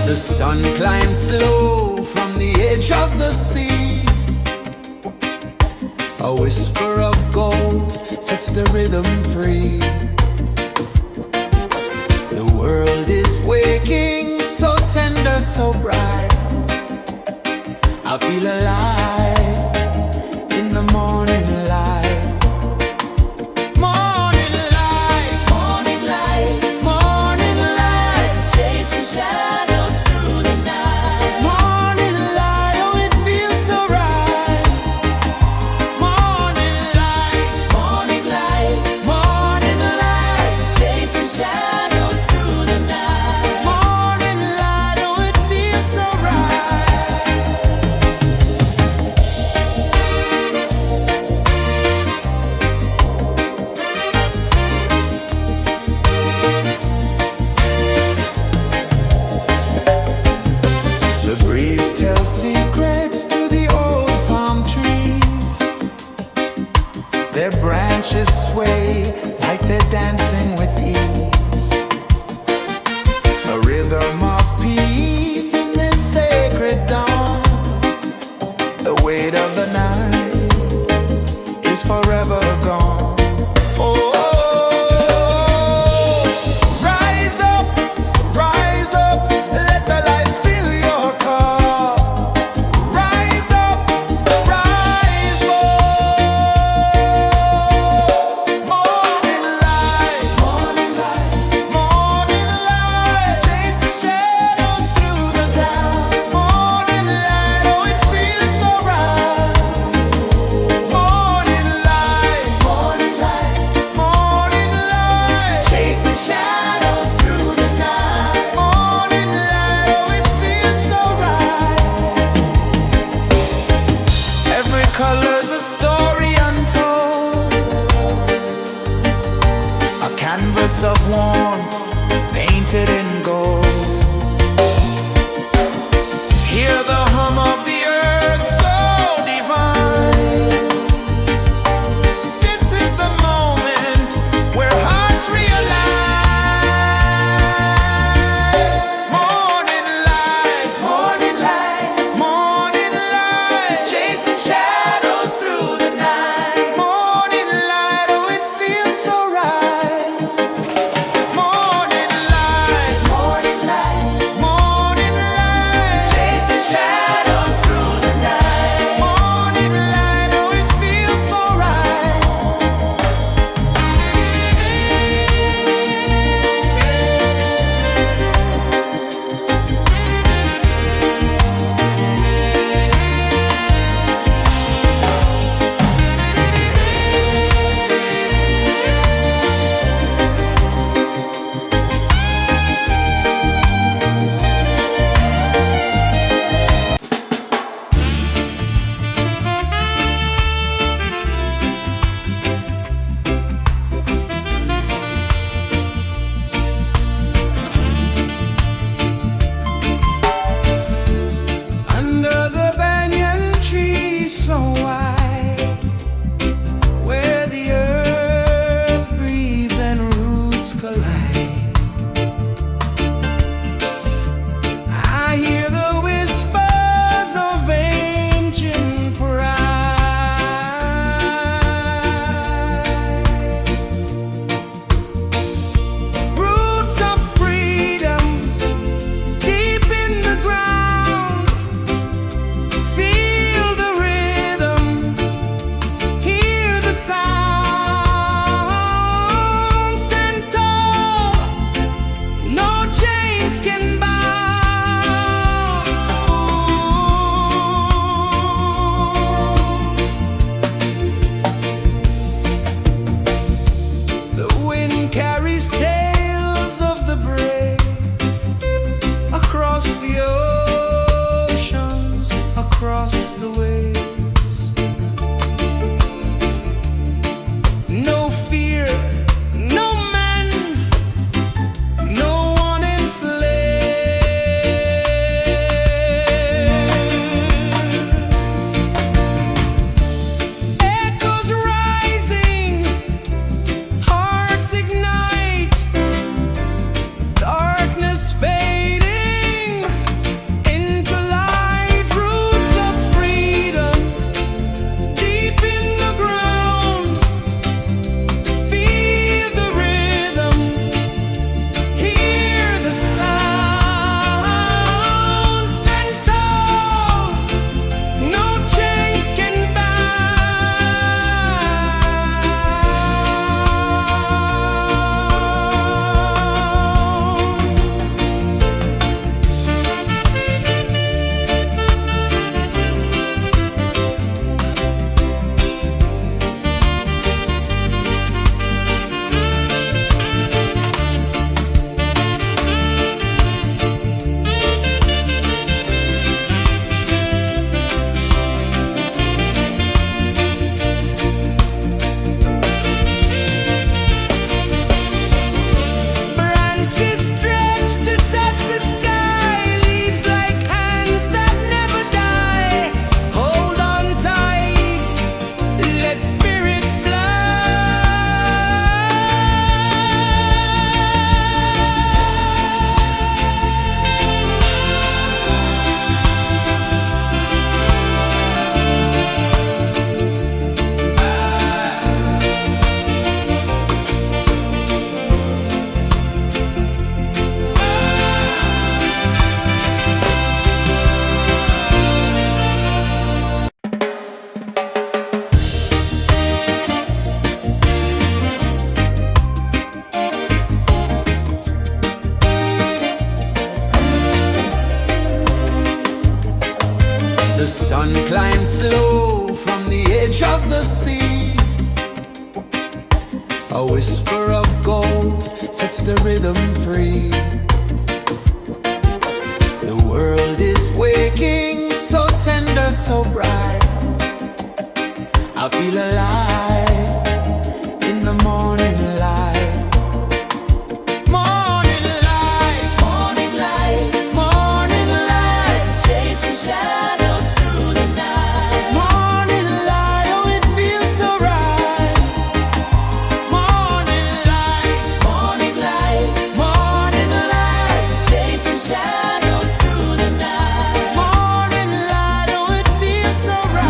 The sun climbs slow from the edge of the sea. A whisper of gold sets the rhythm free. The world is waking, so tender, so bright. I feel alive in the morning light. Morning light, Morning light, morning light, chasing shadows through the night. morning light, oh it feels so right. Morning light, Morning light, morning light. sun climbs slow from the edge of the sea. A whisper of gold sets the rhythm free. The world is waking, so tender, so bright. I feel alive in the morning light. Morning light, Morning light, morning light, chasing shadows through the night. morning light, oh it feels so right. Morning light, Morning light, morning light, chasing shadows through the night. morning light, oh it feels so right.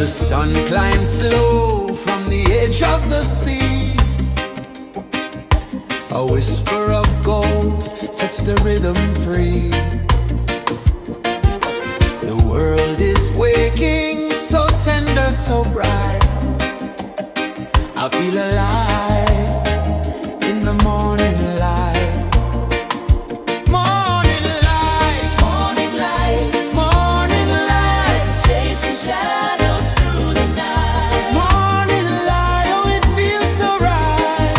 The sun climbs slow from the edge of the sea. A whisper of gold sets the rhythm free. The world is waking, so tender, so bright. I feel alive in the morning light. Morning light, Morning light, morning light, chasing shadows through the night. morning light, oh it feels so right.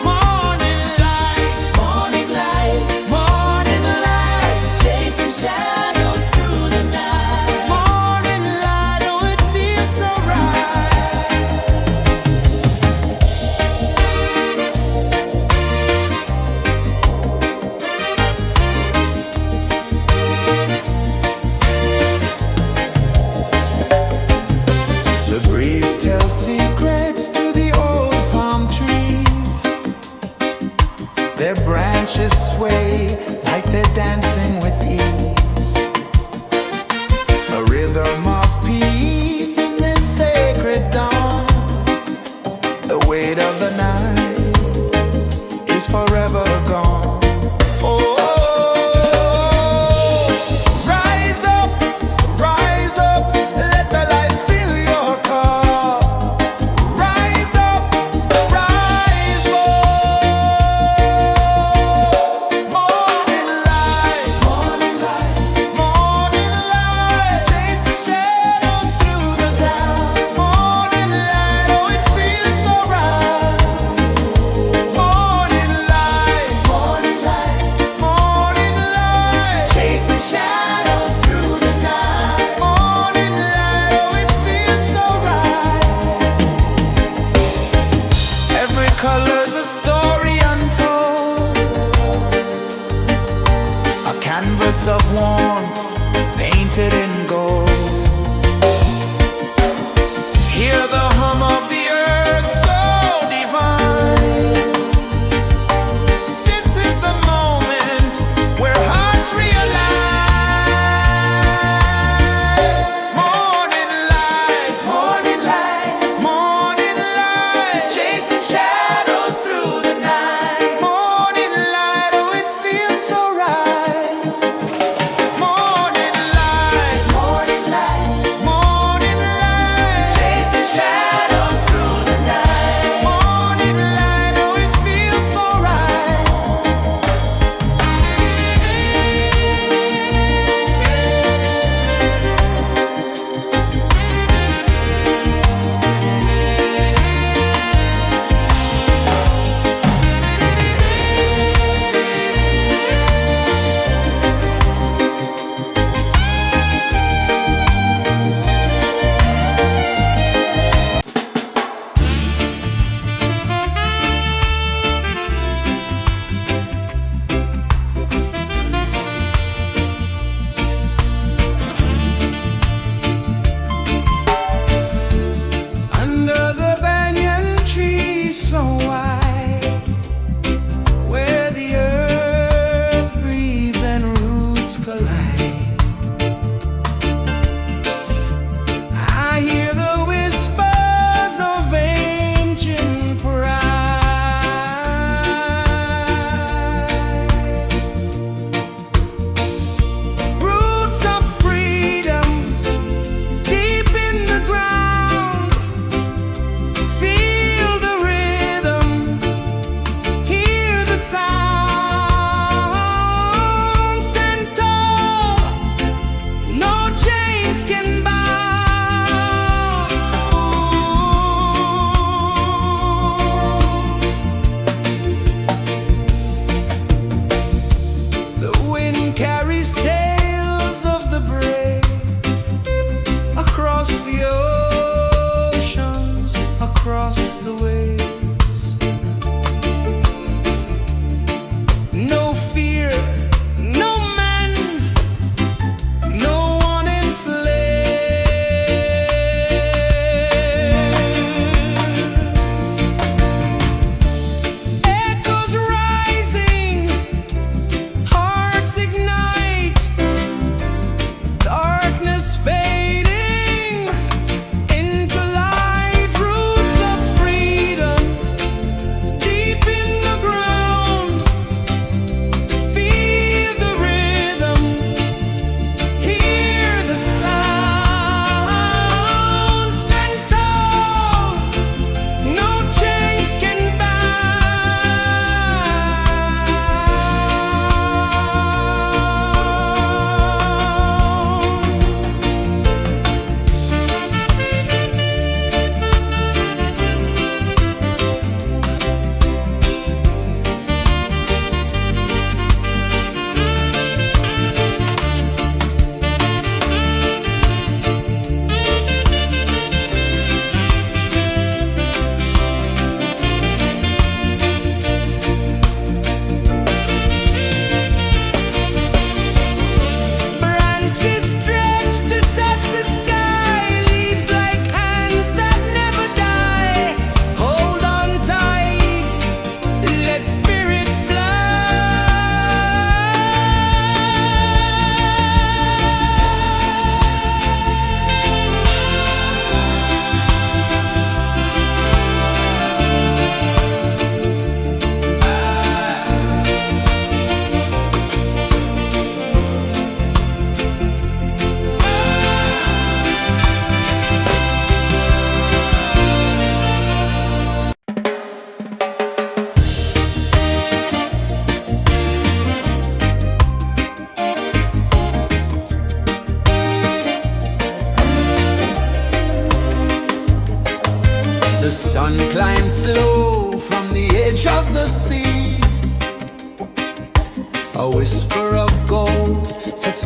Morning light, Morning light, morning light, chasing shadows through the night. morning light, oh it feels so right. The breeze tells secrets to the old palm trees. Their branches sway like they're dancing with ease. A rhythm of peace in this sacred dawn. The weight of the night is forever gone. Oh, rise up, let the light fill your cup. Rise up, rise up. Morning light, morning light, morning light, chasing shadows through the cloud. Morning light, oh it feels so right. Morning light, morning light, morning light, chasing shadows through the night. Morning light, oh it feels so right. Every color's a story untold, a canvas of warmth painted in gold. Hear the hum of the earth so divine. This is the moment where hearts realign. Morning light, morning light, morning light, chasing shadows through the night. Morning light, oh it feels so right. Morning light, morning light, morning light, chasing shadows through the night. Morning light, oh it feels so right.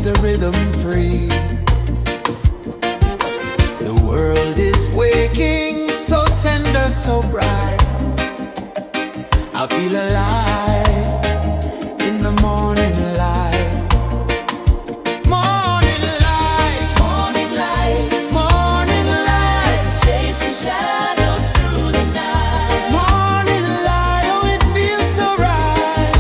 the rhythm free. The world is waking, so tender, so bright. I feel alive in the morning light. Morning light, Morning light, morning light, chasing shadows through the night. morning light, oh it feels so right.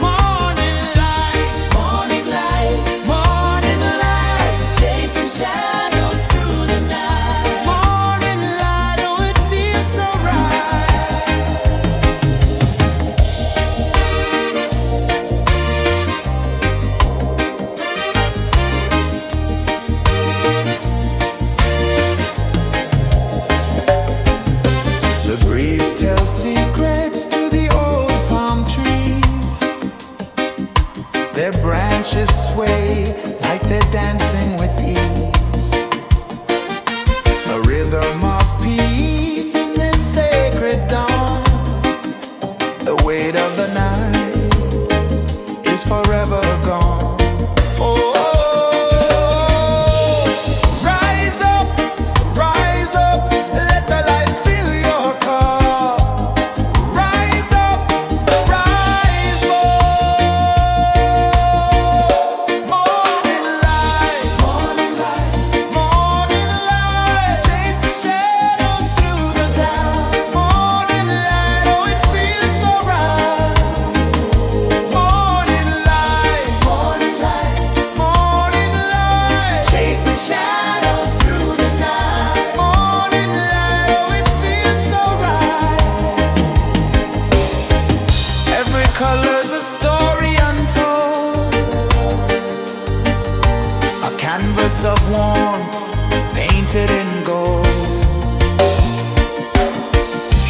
Morning light, Morning light, morning light, chasing shadows through the night. morning light, oh it feels so right. The breeze tells secrets to the old palm trees. Their branches sway like they're dancing with ease. A rhythm of peace in this sacred dawn. The weight of the night is forever gone. Oh, rise up, let the light fill your car. Rise up, rise more. Morning light, morning light, morning light, chasing shadows through the cloud. Morning light, oh it feels so right. Morning light, morning light, morning light, chasing shadows through the night. Morning light, oh it feels so right. Every color's a story untold, a canvas of warmth painted in gold.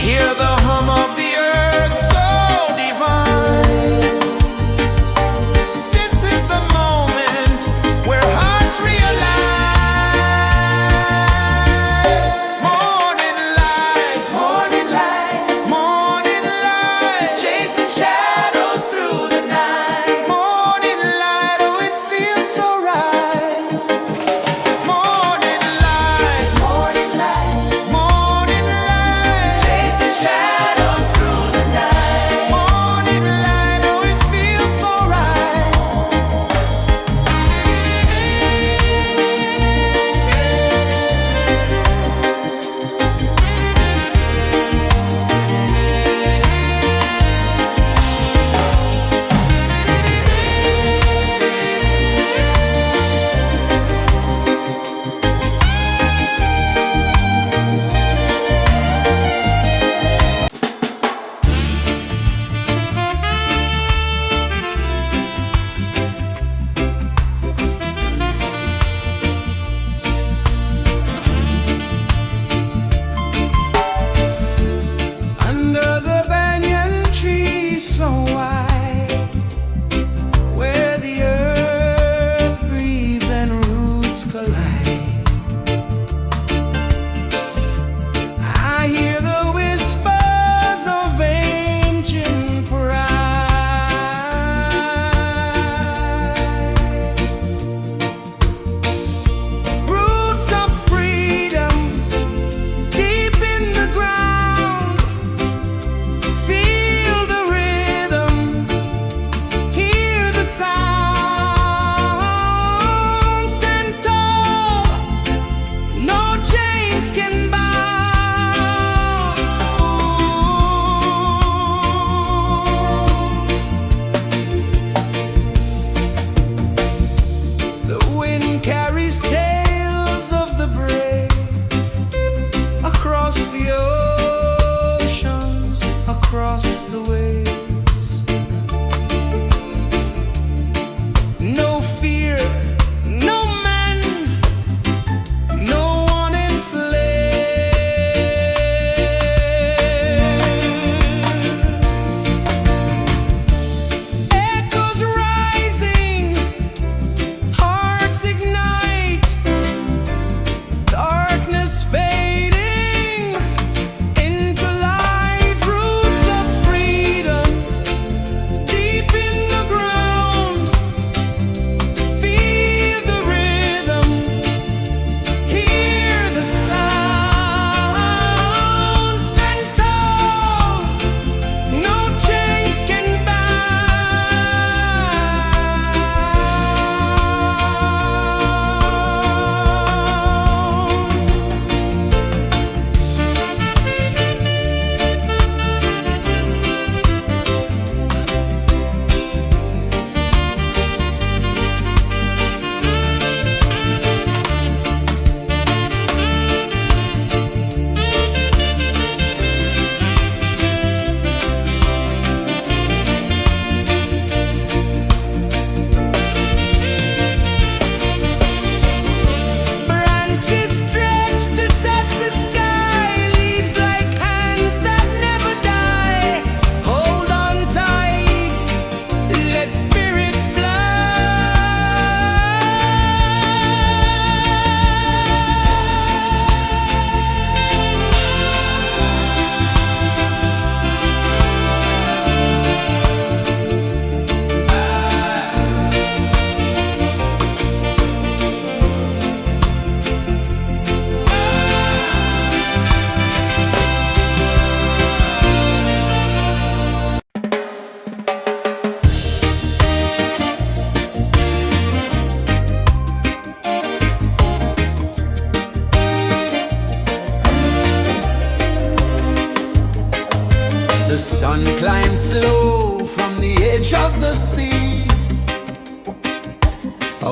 Hear the hum of the earth so divine. This is the moment where hearts realign. Morning light, morning light, morning light, chasing shadows through the night. Morning light, oh it feels so right. Morning light,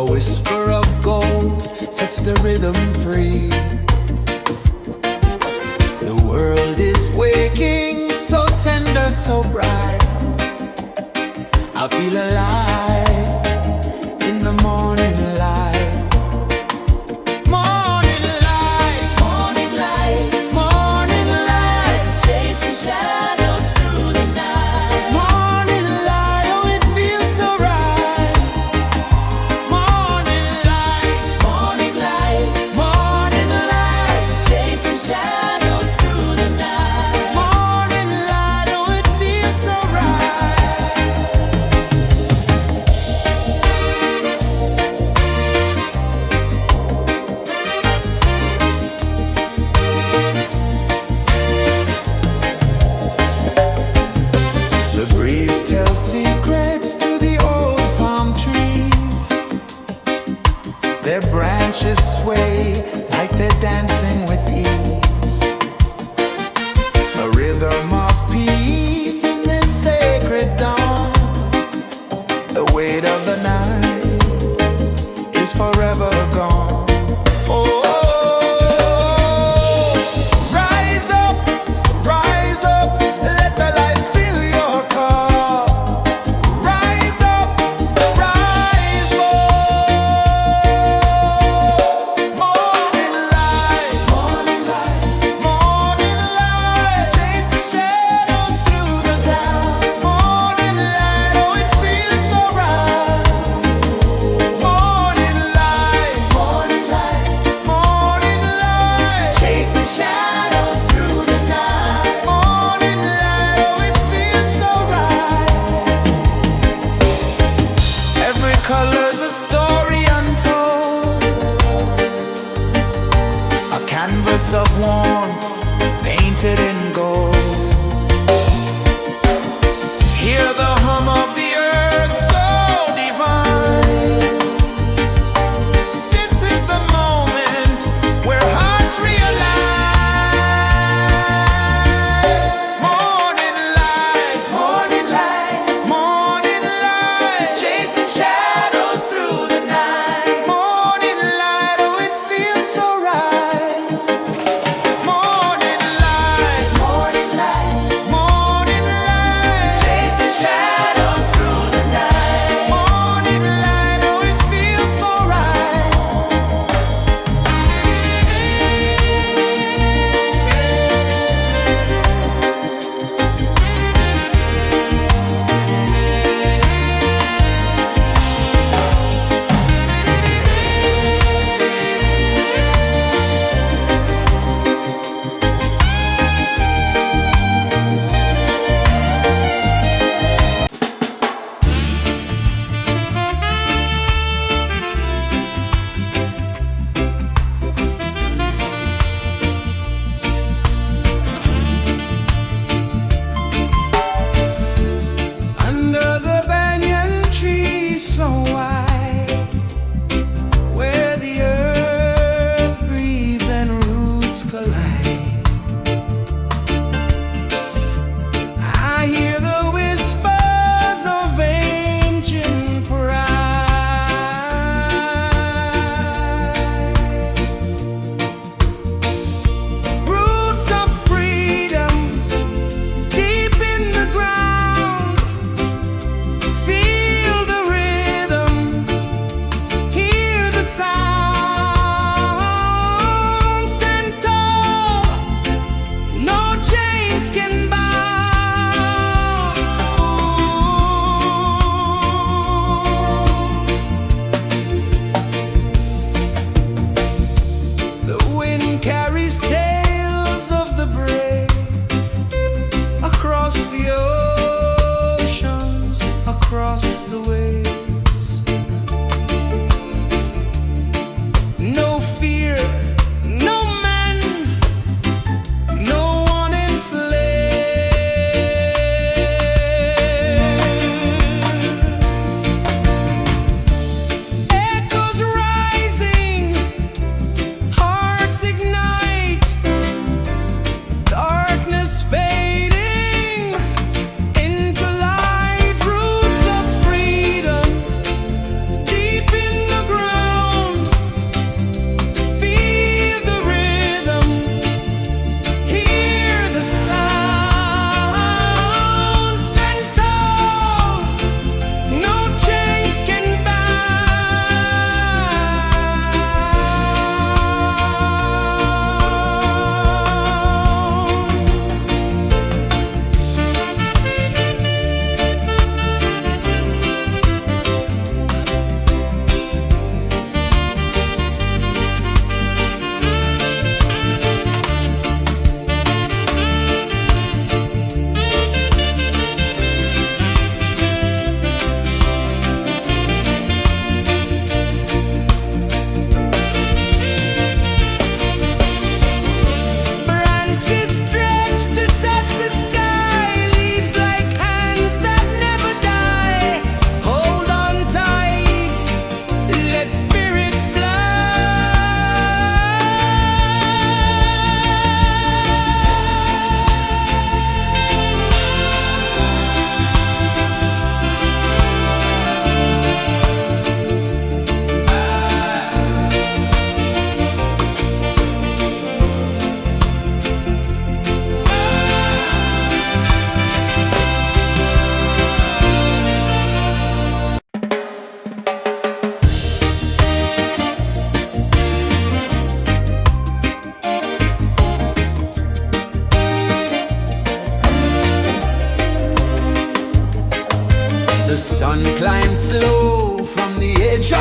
A whisper of gold sets the rhythm free. The world is waking, so tender, so bright. I feel alive in the morning light. Morning light, Morning light, morning light, chasing shadows through the night. morning light, oh it feels so right. Morning light, Morning light, morning light, chasing shadows through the night. morning light, oh it feels so right. The breeze tells secrets to the old palm trees. Their branches sway like they're dancing with ease. A rhythm of peace in this sacred dawn. The weight of the night is forever gone. Oh, rise up, let the light fill your car. Rise up, rise up. Morning light, morning light, morning light, chasing shadows through the cloud. Morning light, oh it feels so right. Morning light, morning light, morning light, chasing shadows through the night. Morning light, oh it feels so right. Every color's a story untold, a canvas of warmth painted in gold. Hear the hum of the earth so divine. This is the moment where hearts realign. Morning light, morning light, morning light, chasing shadows through the night. Morning light, oh it feels so right. Morning light,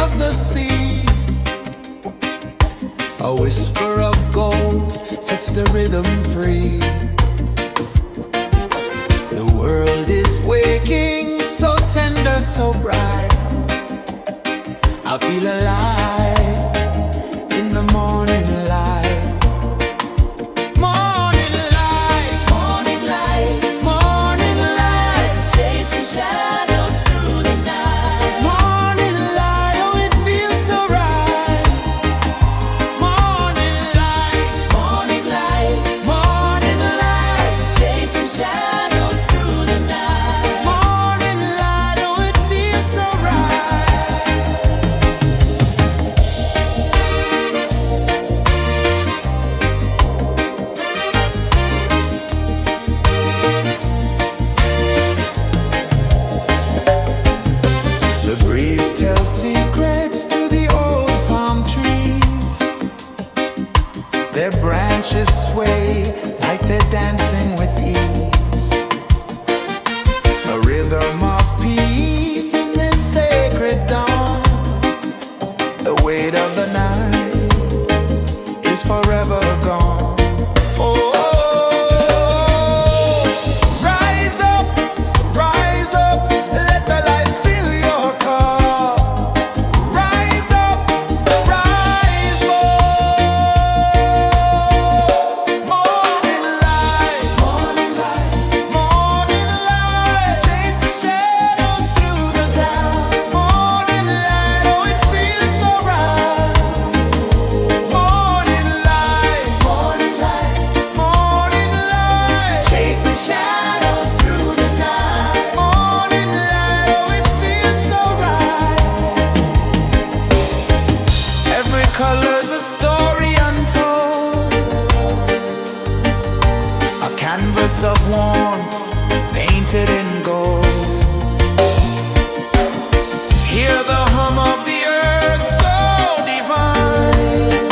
of the sea. A whisper of gold sets the rhythm free. The world is waking, so tender, so bright. I feel alive in the morning light. Morning light, Morning light, morning light, chasing shadows through the night. morning light, oh it feels so right. Morning light, Morning light, morning light, chasing shadows through the night. morning light, oh it feels so right. The breeze tells secrets to the old palm trees. Their branches sway like they're dancing with ease. A rhythm of peace in this sacred dawn. The weight of the night is forever gone. Oh, rise up, let the light fill your cup. Rise up, rise up. Morning light, morning light, morning light, chasing shadows through the cloud. Morning light, oh it feels so right. Morning light, morning light, morning light, chasing shadows through the night. Morning light, oh it feels so right. Every color's a story untold, a canvas of warmth painted in gold. Hear the hum of the earth so divine.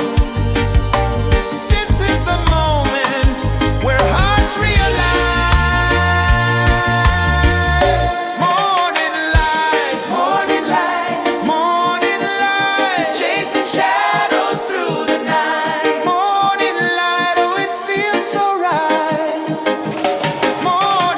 This is the moment where hearts realign. Morning light, morning light, morning light, chasing shadows through the night. Morning light, oh it feels so right. Morning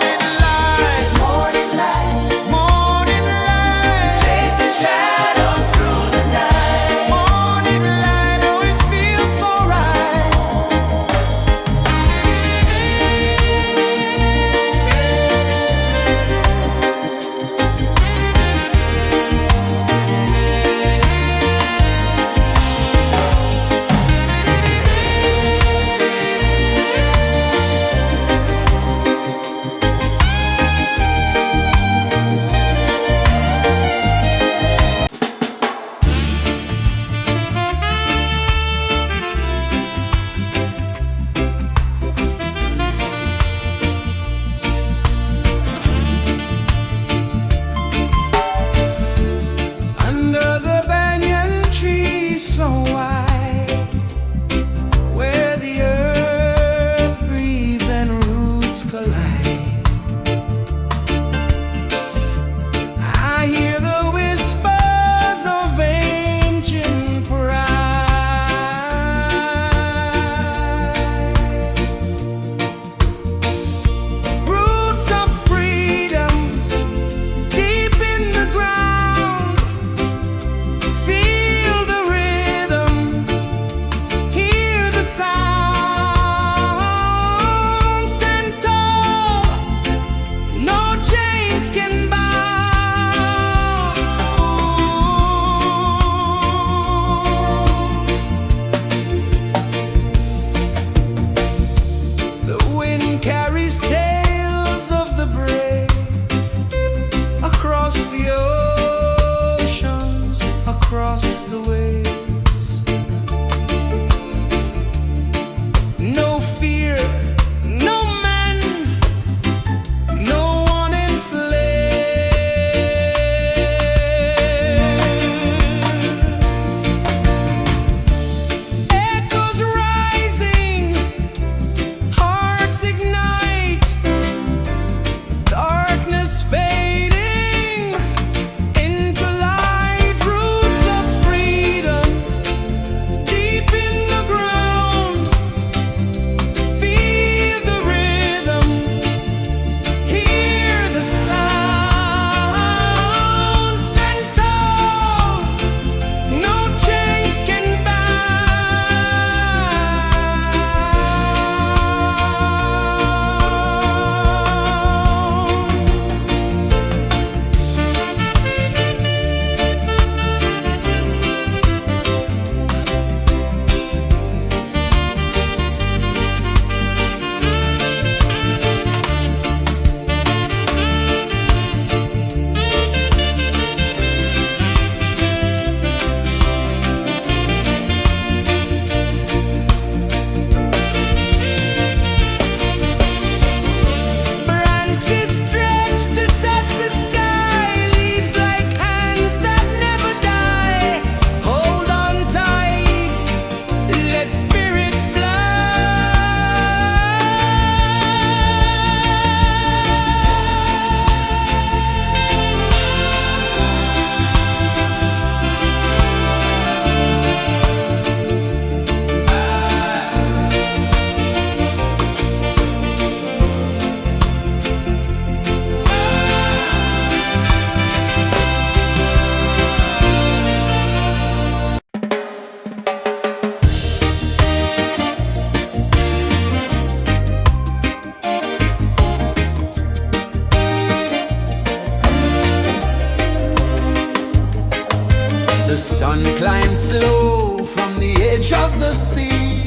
The sun climbs slow from the edge of the sea.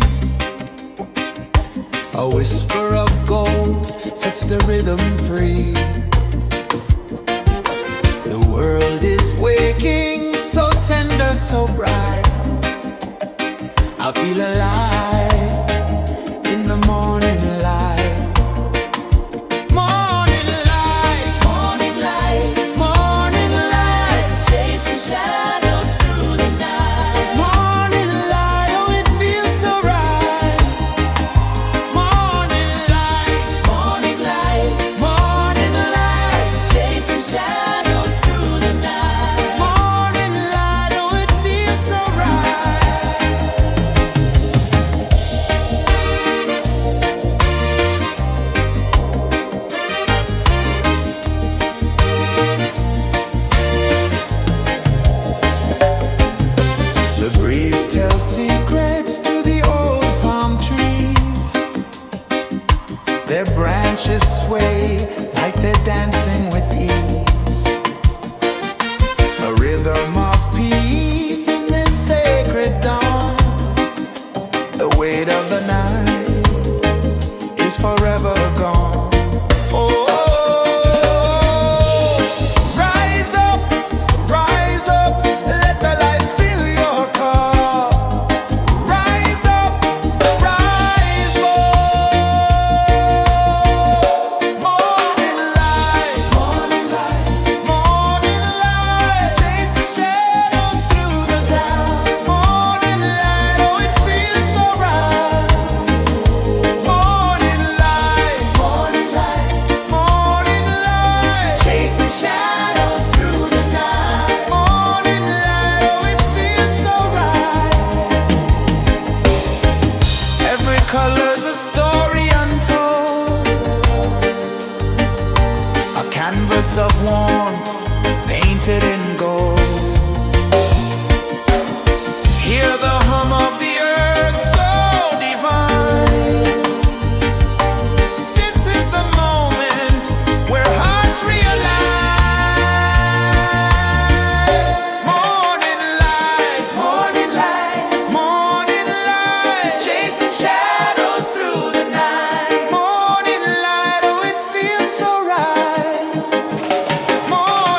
A whisper of gold sets the rhythm free. The world is waking, so tender, so bright. I feel alive in the morning light. Morning light, Morning light, morning light, chasing shadows through the night. morning light, oh it feels so right. Morning light, Morning light, morning light, chasing shadows through the night. morning light, oh it feels so right. The breeze tells secrets to the old palm trees. Their branches sway like they're dancing with ease. A rhythm of peace in this sacred dawn. The weight of the night is forever gone. Oh, rise up, let the light fill your cup. Rise up, rise up. Morning light, morning light, morning light, chasing shadows through the cloud. Morning light, oh it feels so right. Morning light, morning light, morning light, chasing shadows through the night. Morning light, oh it feels so right. Every color's a story untold, a canvas of warmth painted in gold. Hear the hum of the earth so divine. This is the moment where hearts realign. Morning light, morning light, morning light, chasing shadows through the night. Morning light, oh it feels so right. Morning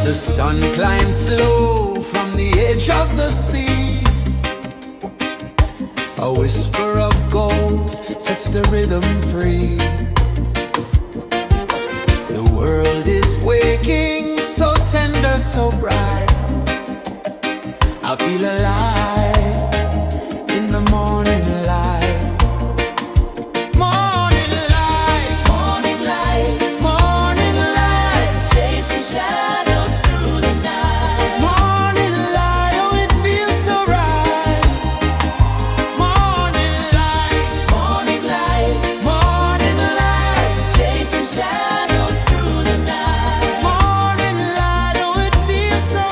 The sun climbs slow from the edge of the sea. A whisper of gold sets the rhythm free. The world is waking, so tender, so bright. I feel alive in the morning light. Morning light, Morning light, morning light, chasing shadows through the night. morning light, oh it feels so right. Morning light, Morning light, morning light, chasing shadows through the night. morning light, oh it feels so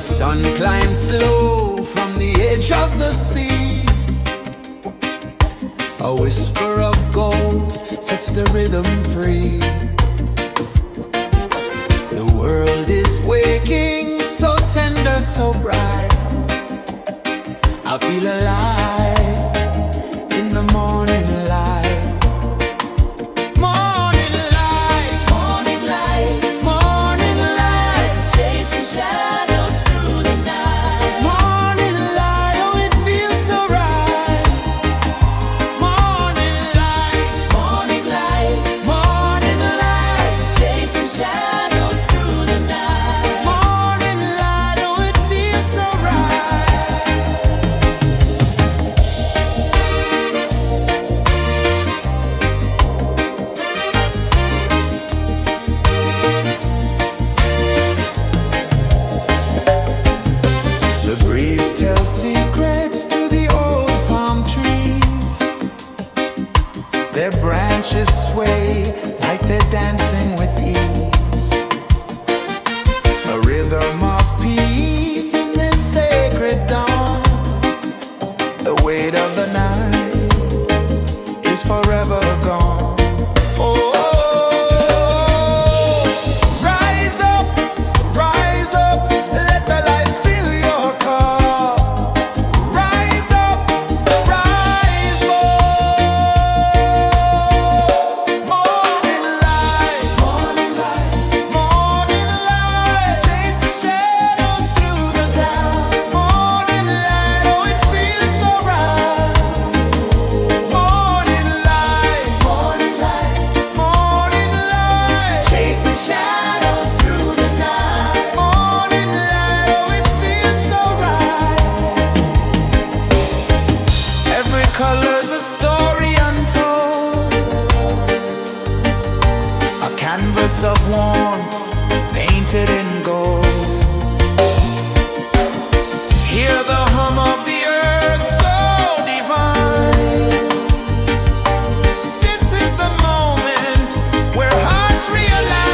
sun climbs slow from the edge of the sea. A whisper of gold sets the rhythm free. The world is waking, so tender, so bright. I feel alive in the morning light. Morning light, Morning light, morning light, chasing shadows through the night. morning light, oh it feels so right. Morning light, Morning light, morning light, chasing shadows through the night. morning light, oh it feels so right. The breeze tells secrets to the old palm trees. Their branches sway like they're dancing with ease. A rhythm of peace in this sacred dawn. The weight of the night is forever gone. Oh, rise up, let the light fill your cup. Rise up, rise up. Morning light, morning light, morning light, chasing shadows through the cloud. Morning light, oh it feels so right. Morning light, morning light, morning light, chasing shadows through the night. Morning light, oh it feels so right. Every color's a story untold, a canvas of warmth painted in gold. Hear the hum of the earth so divine. This is the moment where hearts realign.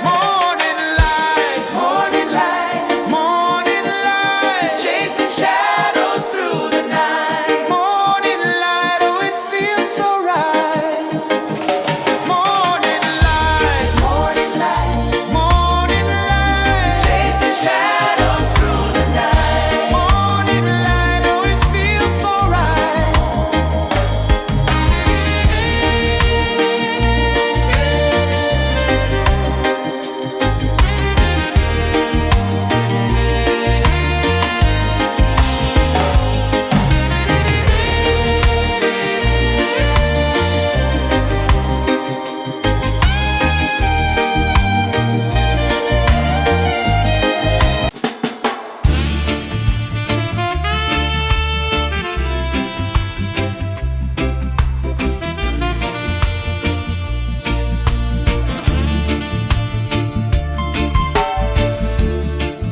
Morning light, morning light, morning light, chasing shadows through the night. Morning light, oh it feels so right. Morning light, morning light, morning light, chasing shadows through the night. Morning light, oh it feels so right.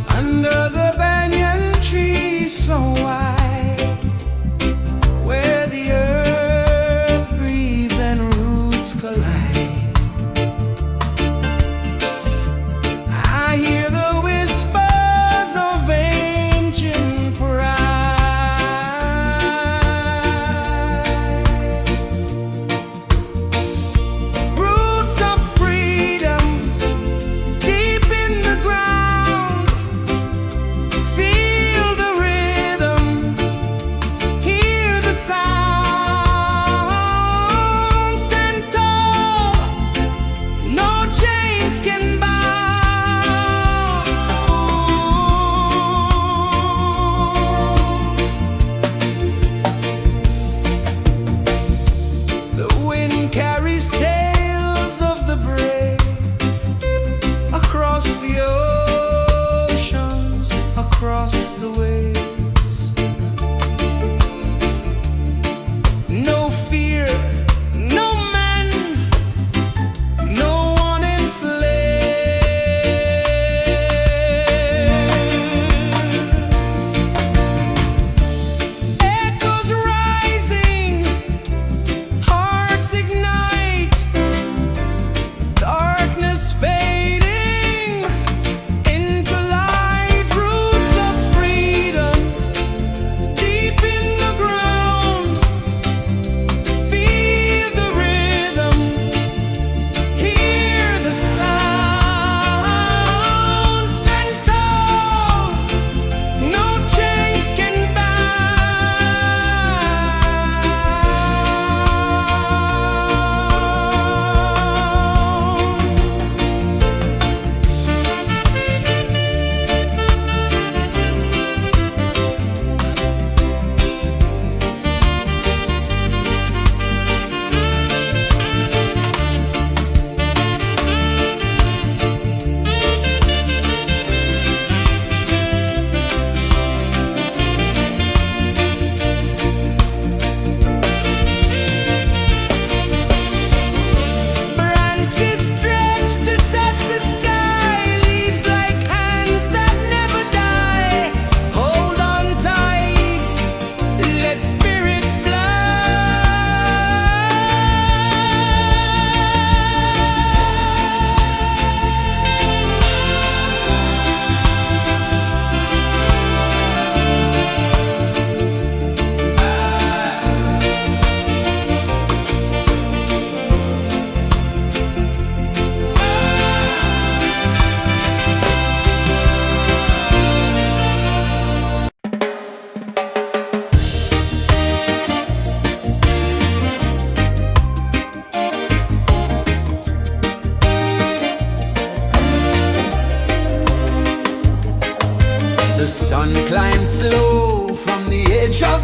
Under the banyan tree so wide, where the earth breathes and roots collide, I hear the whispers of ancient pride. Roots of freedom deep in the ground. Feel the rhythm, hear the sound. Stand tall, no chains can bound. The wind carries tales of the brave across the oceans, across the waves. No fear, no man, no one enslaves. Echoes rising, hearts ignite.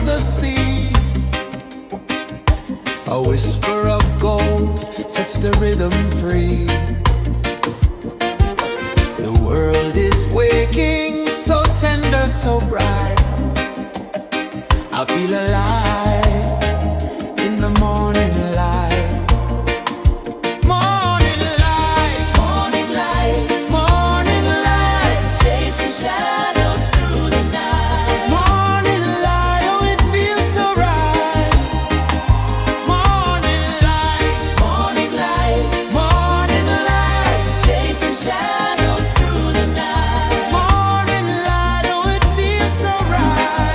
the sea. A whisper of gold sets the rhythm free. The world is waking, so tender, so bright. I feel alive in the morning light. Morning light, Morning light, morning light, chasing shadows through the night. morning light, oh it feels so right. Morning light, Morning light, morning light, chasing shadows through the night. morning light, oh it feels so right.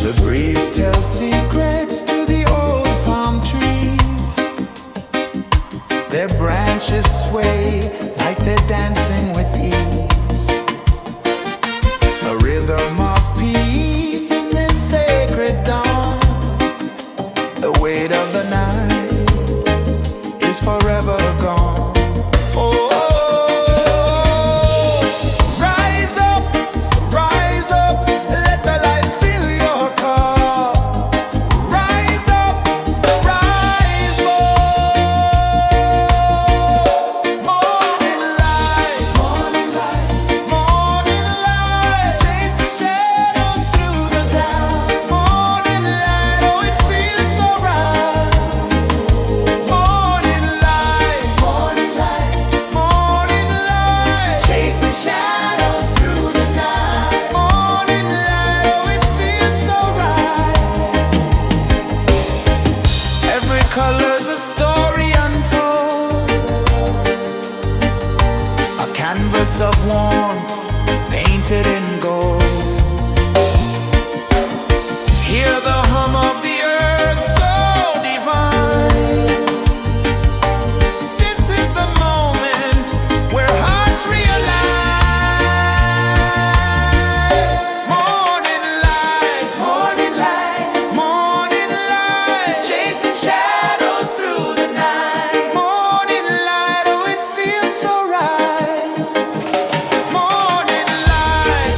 The breeze tells secrets to the old palm trees. Their branches sway like they're dancing with ease. A rhythm of peace in this sacred dawn. The weight of the night is forever gone. Oh, rise up, let the light fill your cup. Rise up, rise up. Morning light, morning light, morning light, chasing shadows through the cloud. Morning light, oh it feels so right. Morning light, morning light, morning light, chasing shadows through the night. Morning light, oh it feels so right. Every color's a story untold, a canvas of warmth painted in gold. Hear the hum of the earth so divine. This is the moment where hearts realign. Morning light, morning light, morning light, chasing shadows through the night. Morning light, oh it feels so right. Morning light,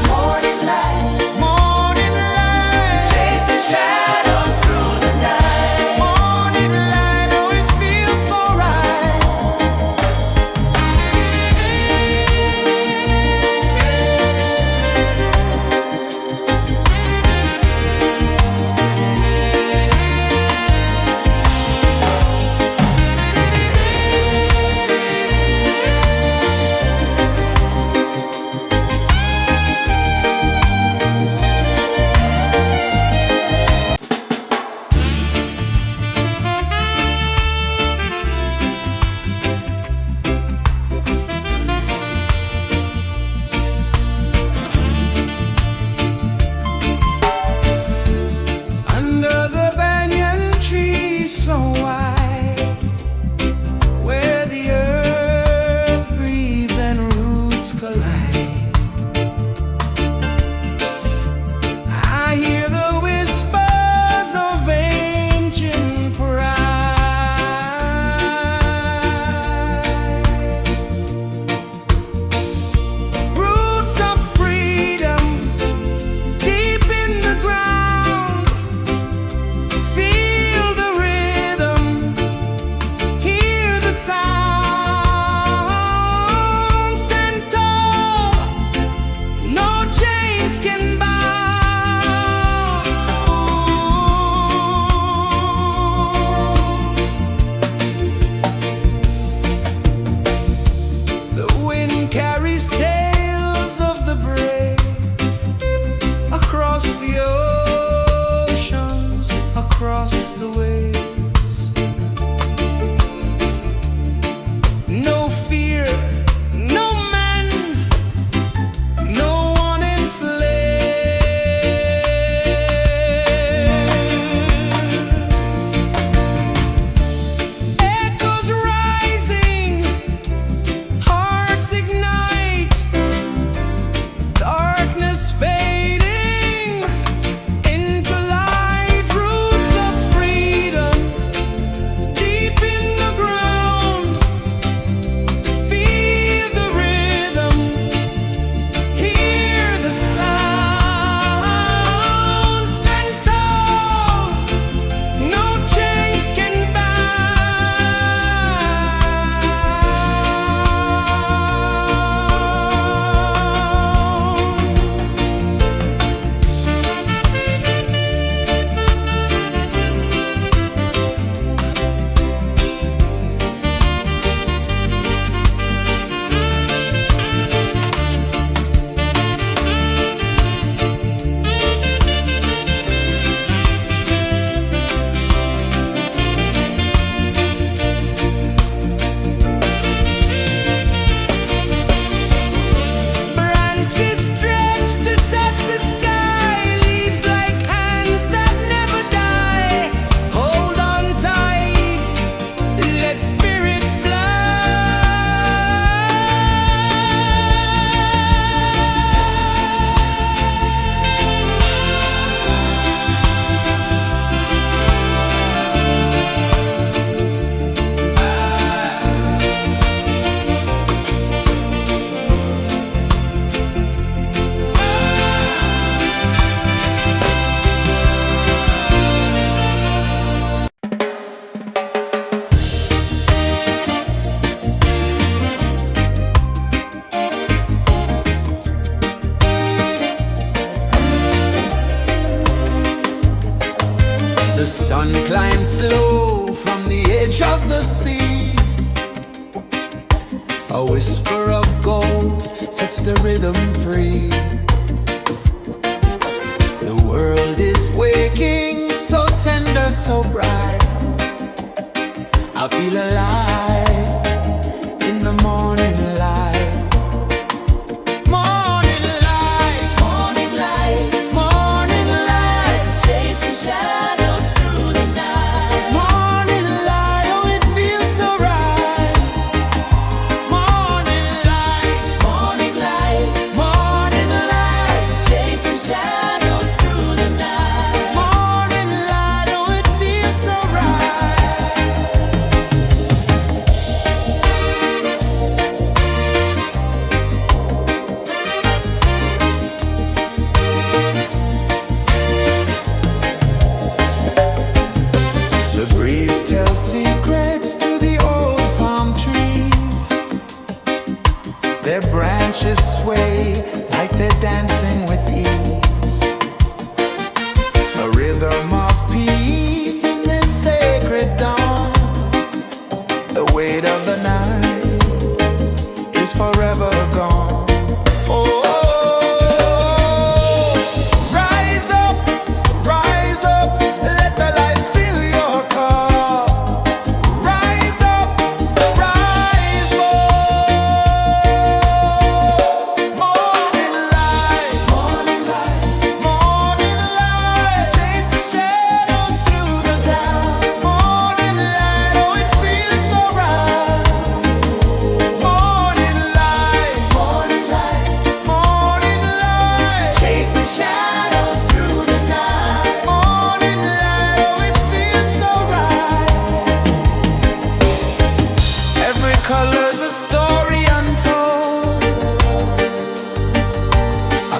A whisper of gold sets the rhythm free. The world is waking, so tender, so bright. I feel alive in the morning light. Morning light, Morning light, morning light, chasing shadows through the night. morning light. Oh, it feels so right. Morning light, Morning light, morning light, chasing shadows through the night. morning light. Oh, it feels so right. The breeze tells secrets to the old palm trees. Their branches sway like they're dancing with ease. A rhythm of peace in this sacred dawn. The weight of the night is forever gone. Oh, rise up, let the light fill your cup. Rise up, rise up. Morning light, morning light, morning light, chasing shadows through the cloud. Morning light, oh, it feels so right. Morning light, morning light, morning light, chasing shadows through the night. Morning light, oh, it feels so right. Every color's a story untold,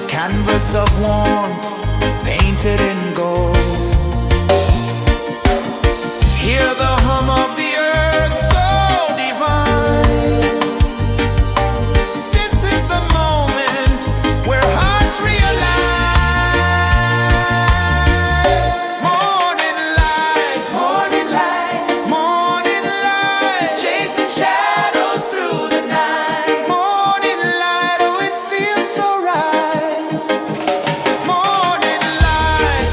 a canvas of warmth painted in gold. Hear the hum of the earth so divine. This is the moment where hearts realign. Morning light, morning light, morning light, chasing shadows through the night. Morning light, oh, it feels so right. Morning light,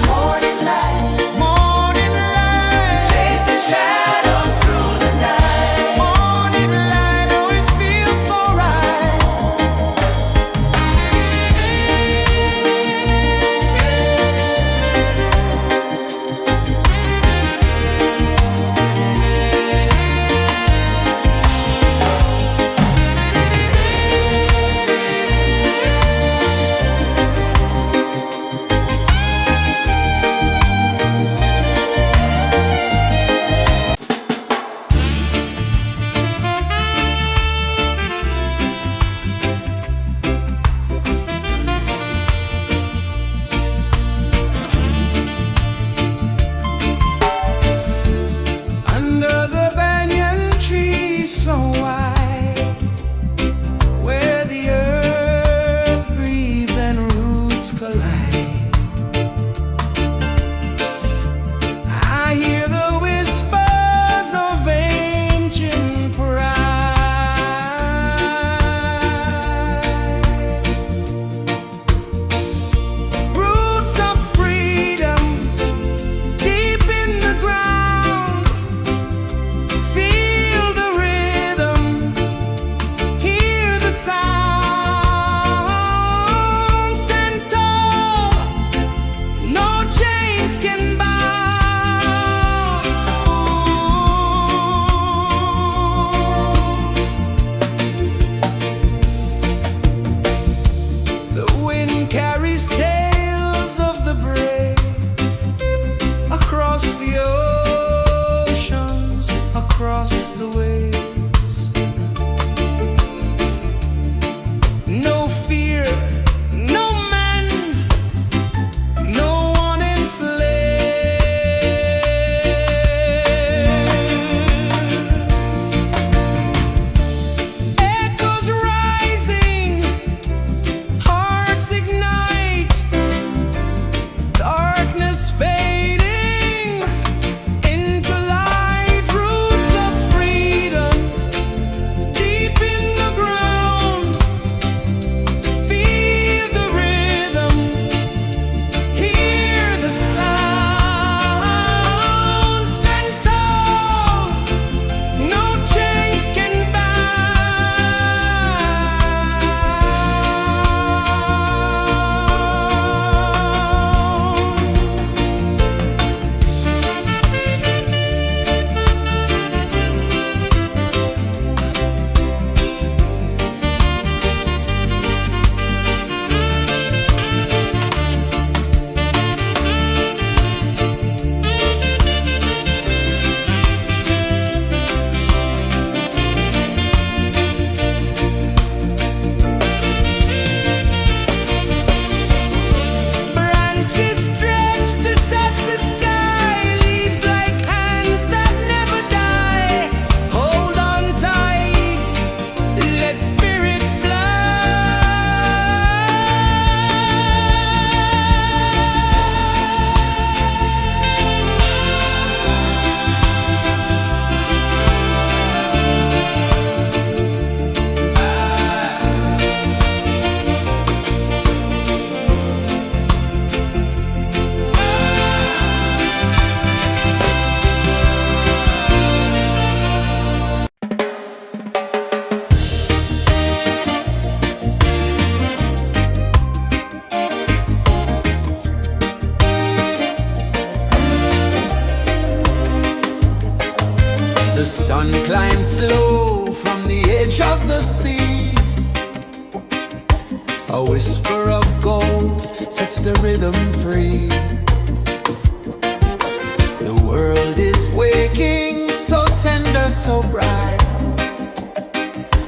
so bright.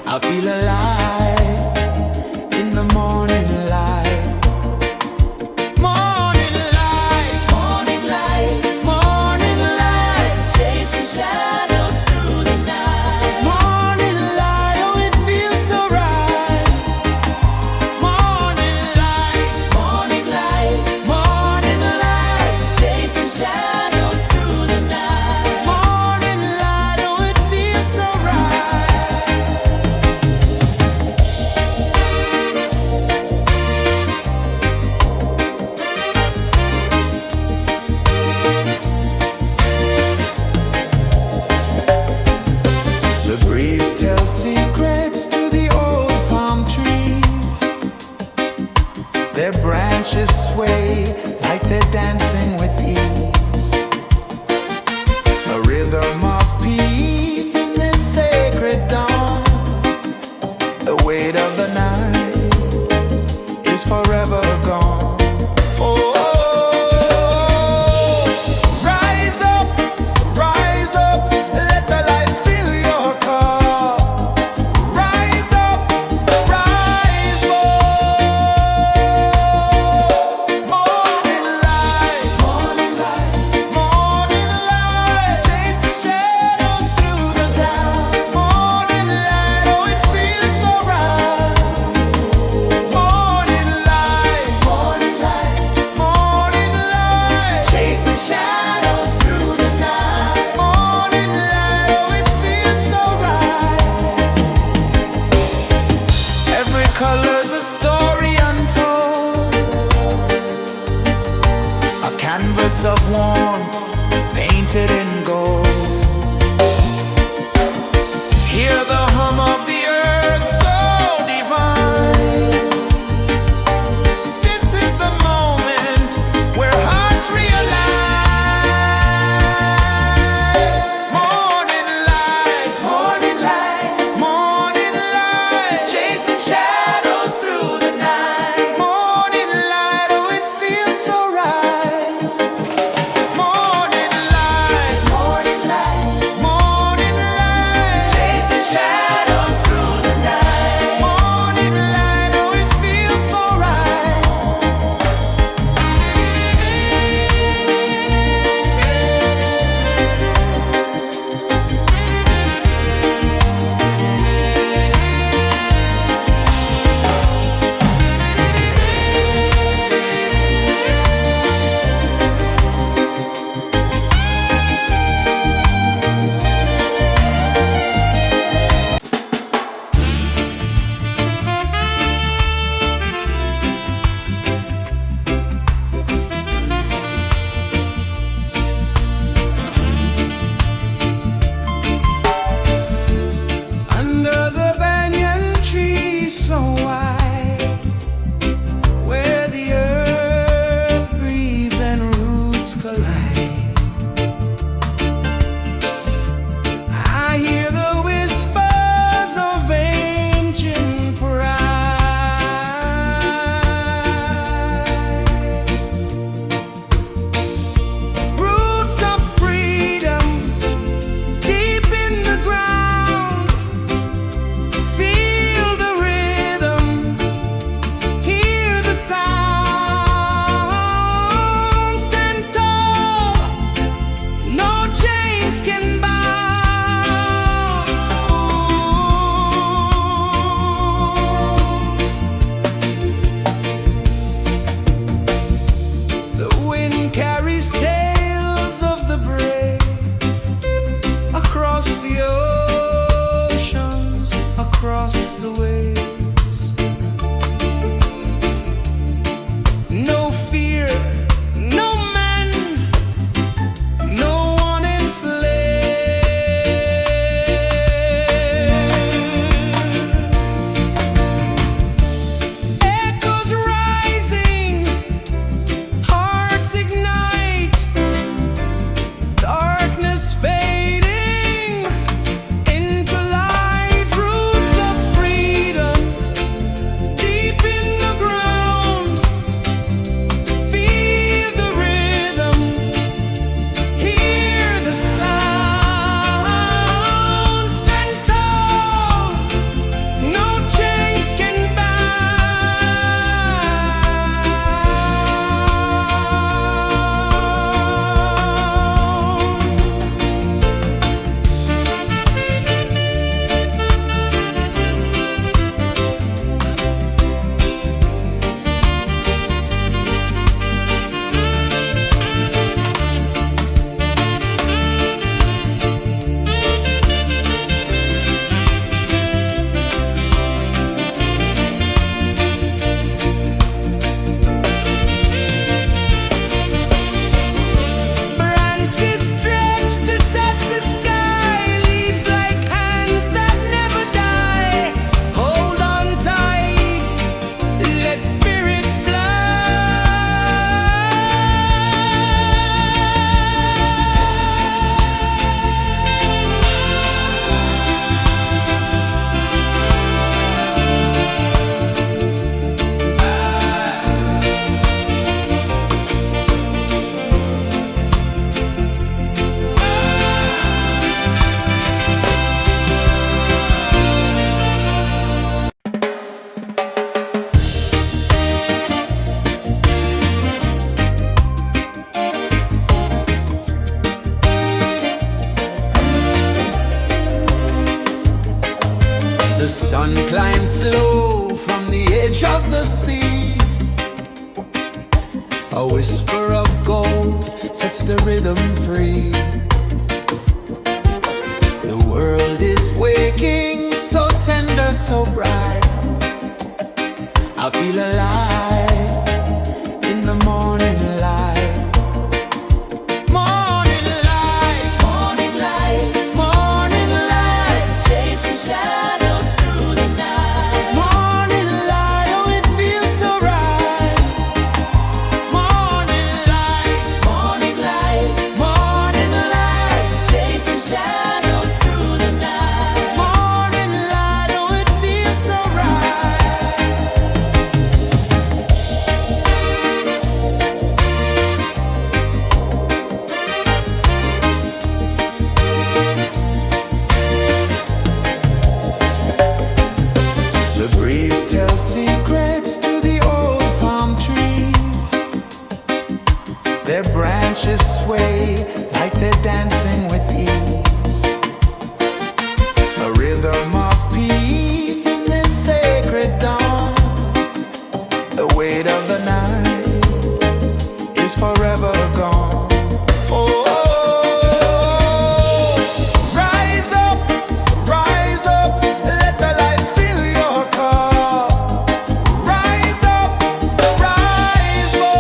I feel alive in the morning light. Morning light, Morning light, morning light, chasing shadows through the night. morning light. Oh, it feels so right. Morning light, Morning light, morning light, chasing shadows through the night. morning light. Oh, it feels so right. The breeze tells secrets to the old palm trees. Their branches sway like they're dancing with ease. A rhythm of peace in this sacred dawn. The weight of the night is forever gone. Oh, rise up, let the light fill your cup. Rise up, rise up. Morning light, morning light, chasing shadows through the cloud. Morning light, oh, it feels so right. Morning light, morning light, chasing shadows through the night. Morning light, oh, it feels so right. Every color's a story untold, a canvas of warmth painted in gold. Hear the hum of the earth so divine. This is the moment where hearts realign. Morning light, morning light, chasing shadows through the night. Morning light, oh, it feels so right. Morning light, chasing shadows. The sun climbs slow from the edge of the sea. A whisper of gold sets the rhythm free. The world is waking, so tender, so bright. I feel alive in the morning light. Morning light, Morning light, morning light, chasing shadows through the night. morning light, oh it feels so right. Morning light, Morning light, morning light, chasing shadows through the night. morning light, oh it feels so right. The breeze tells secrets to the old palm trees. Their branches sway like they're dancing with ease. A rhythm of peace in this sacred dawn. The weight of the night is forever gone. Oh, rise up, let the light fill your cup. Rise up, rise up.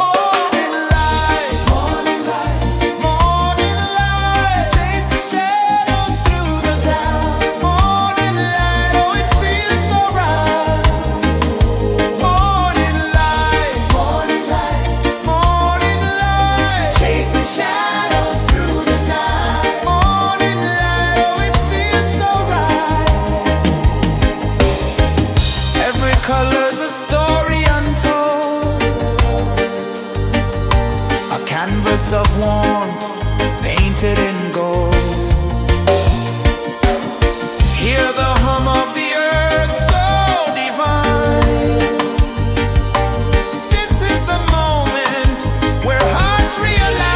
Morning light, morning light, morning light, chasing shadows through the cloud. Morning light, oh it feels so right. Morning light, morning light, morning light, chasing shadows through the night. Morning light, oh it feels so right. Every color's a story untold, a canvas of warmth painted in gold. Hear the hum of the earth so divine. This is the moment where hearts realign.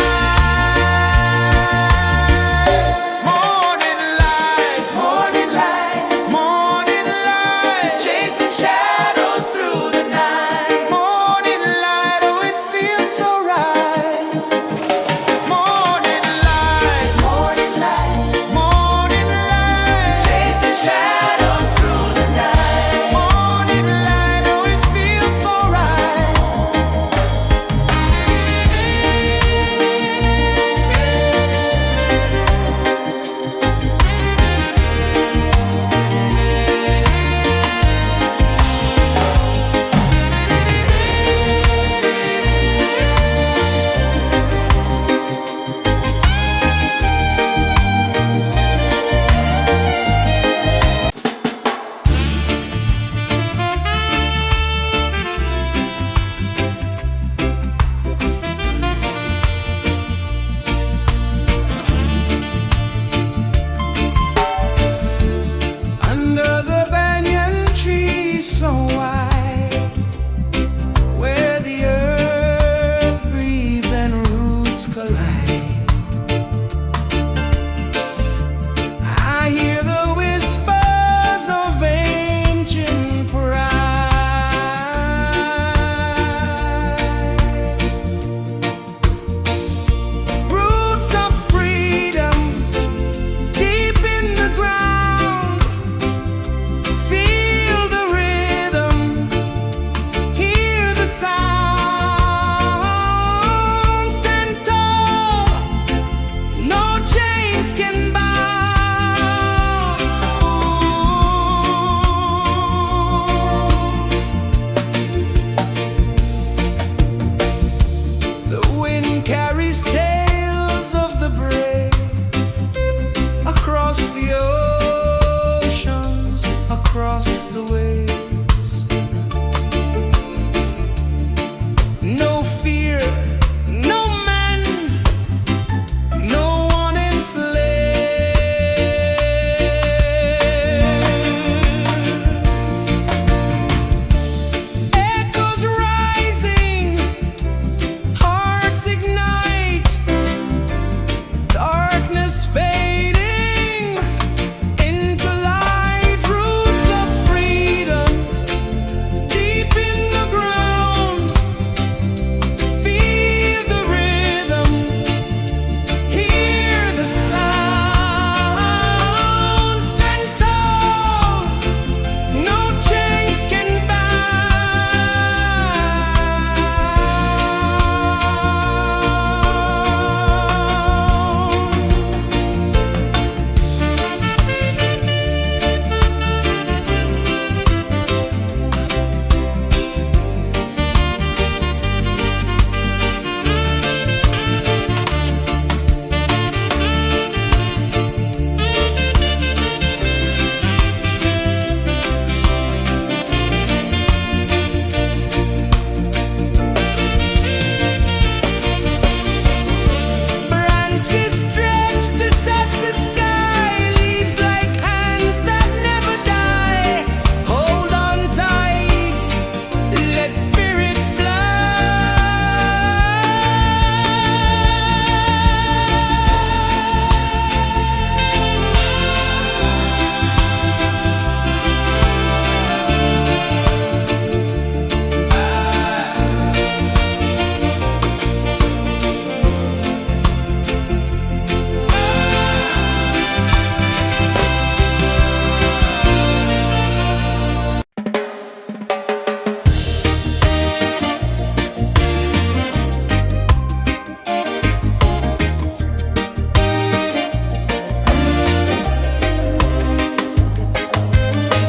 Morning light, morning light, morning light, chasing shadows through the night. Morning light, oh it feels so right. Morning light,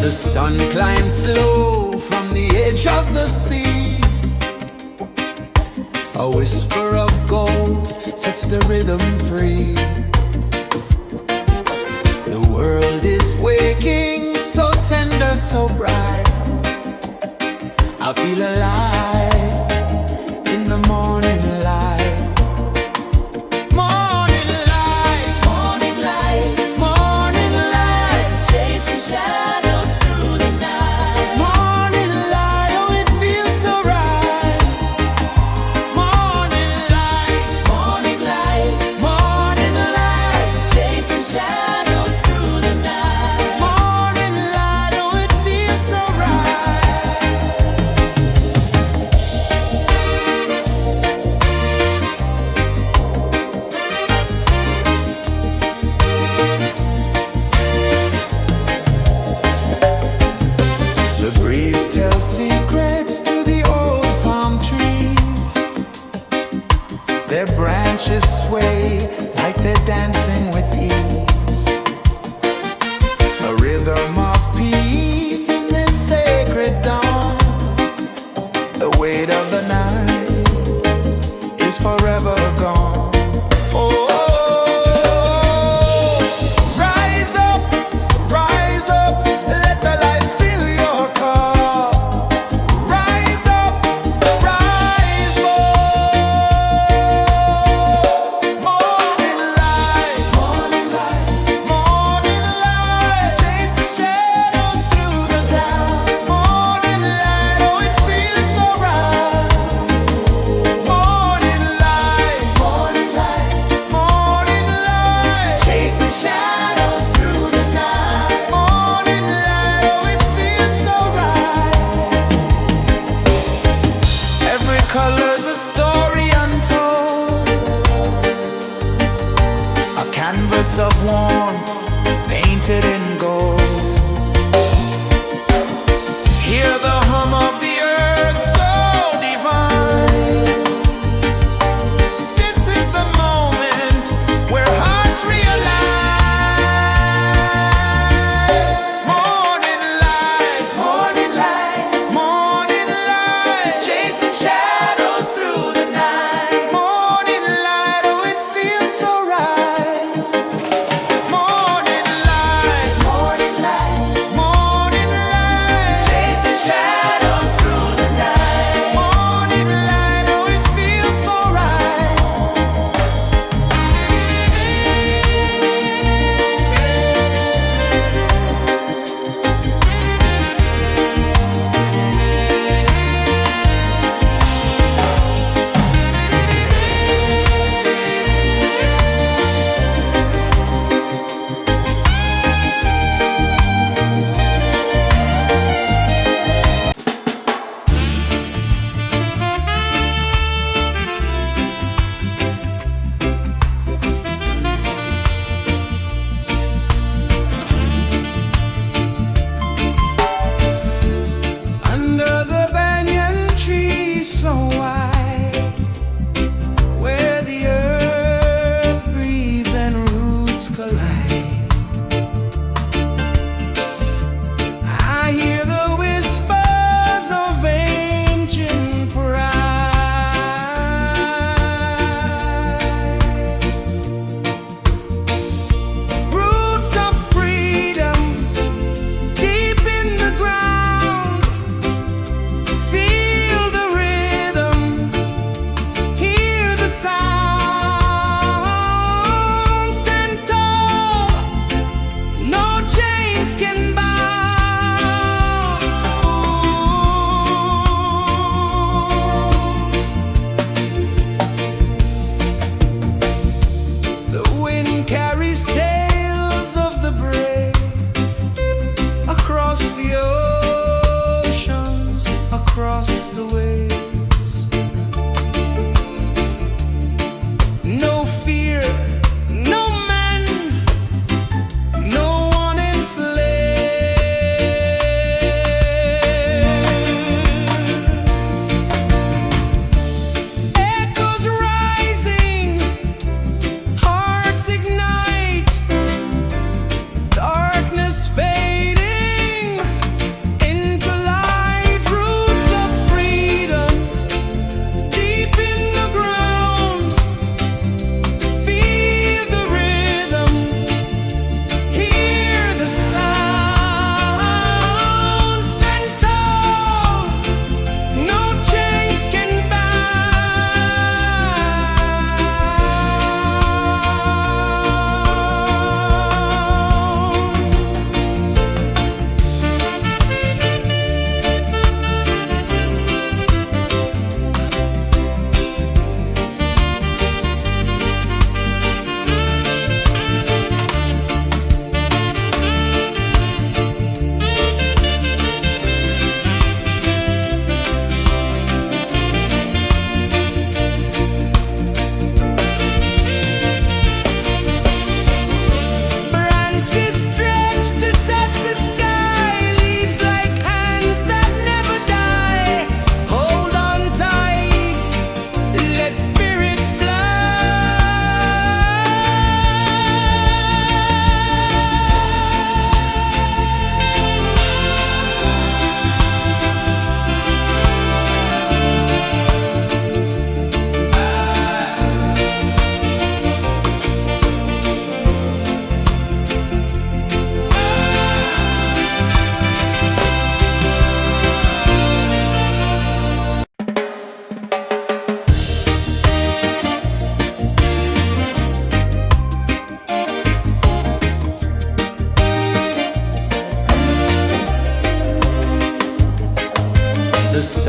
The sun climbs slow from the edge of the sea. A whisper of gold sets the rhythm free. The world is waking, so tender, so bright. I feel alive in the morning light. Morning light, Morning light, morning light, chasing shadows through the night. morning light, oh it feels so right. Morning light, Morning light, morning light, chasing shadows through the night. morning light, oh it feels so right.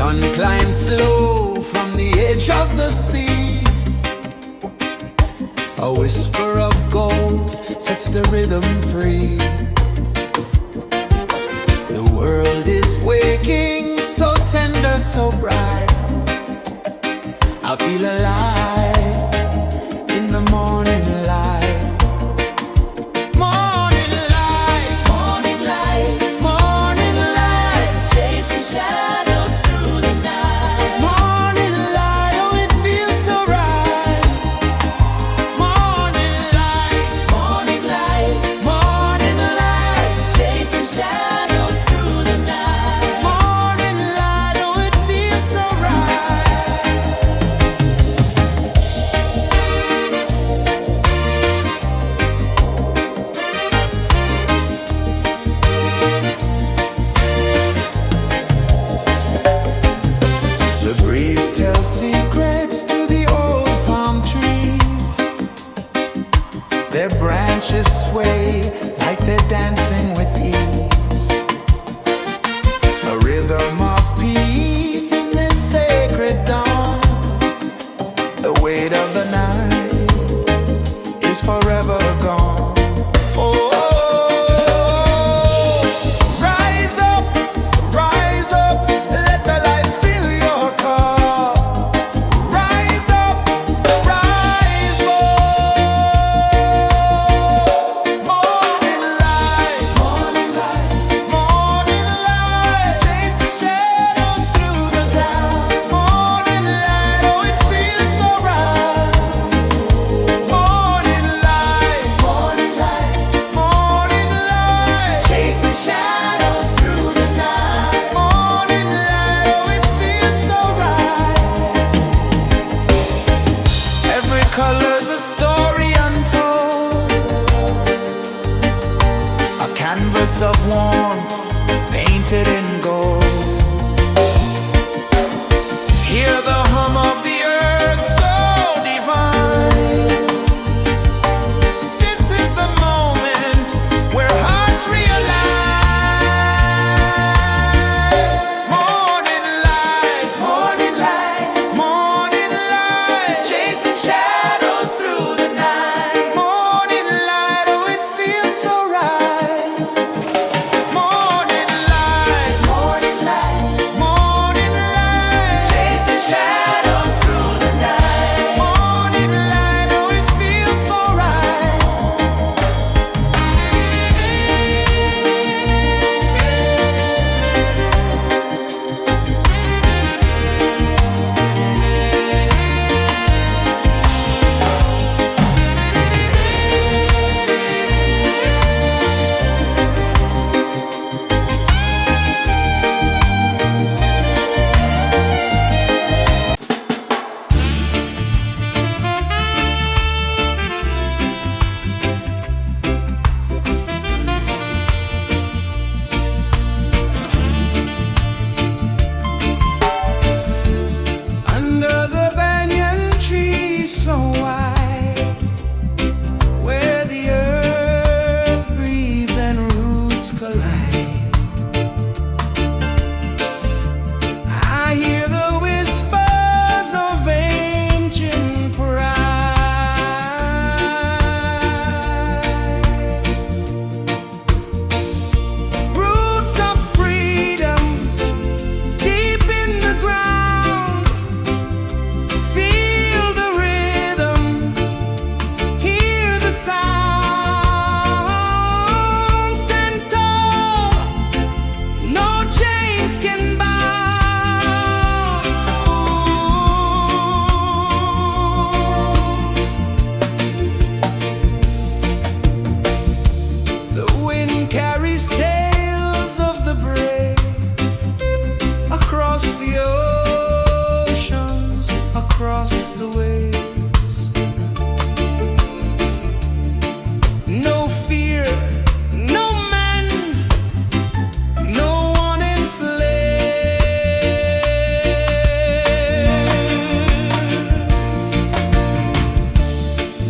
sun climbs slow from the edge of the sea. A whisper of gold sets the rhythm free. The world is waking, so tender, so bright. I feel alive in the morning light. Morning light, Morning light, morning light, chasing shadows through the night. morning light, oh it feels so right. Morning light, Morning light, morning light, chasing shadows through the night. morning light, oh it feels so right. The breeze tells secrets to the old palm trees. Their branches sway like they're dancing with ease. A rhythm of peace in this sacred dawn. The weight of the night is forever gone. Oh, rise up, let the light fill your car. Rise up, rise up. Morning light, morning light, morning light, chasing shadows through the cloud. Morning light, oh it feels so right. Morning light, morning light, morning light, chasing shadows through the night. Morning light, oh it feels so right. Every color's a story untold, a canvas of warmth painted in gold. Hear the hum of the earth so divine. This is the moment where hearts realign. Morning light, morning light, morning light, chasing shadows through the night. Morning light, oh it feels so right. Morning light, morning light, morning light, chasing shadows through the night. Morning light, oh it feels so right. Under the banyan tree so wide, where the earth breathes and roots collide, I hear the whispers of ancient pride. Roots of freedom deep in the ground. Feel the rhythm, hear the sound. Stand tall, no chains can bound. The wind carries tales of the brave across the oceans, across the waves. No fear, no man, no one enslaves.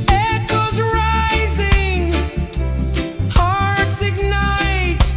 Echoes rising, hearts ignite.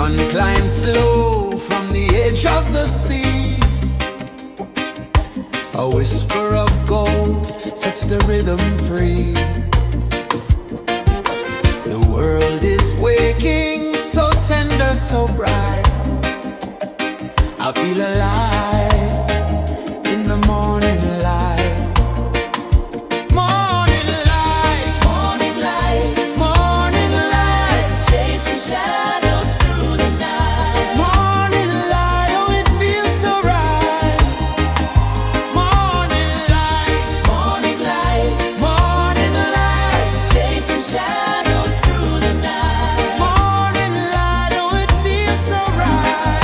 sun climbs slow from the edge of the sea. A whisper of gold sets the rhythm free. The world is waking, so tender, so bright. I feel alive in the morning light. Morning light, Morning light, morning light, chasing shadows through the night. morning light, oh it feels so right. Morning light, Morning light, morning light, chasing shadows through the night. morning light, oh it feels so right.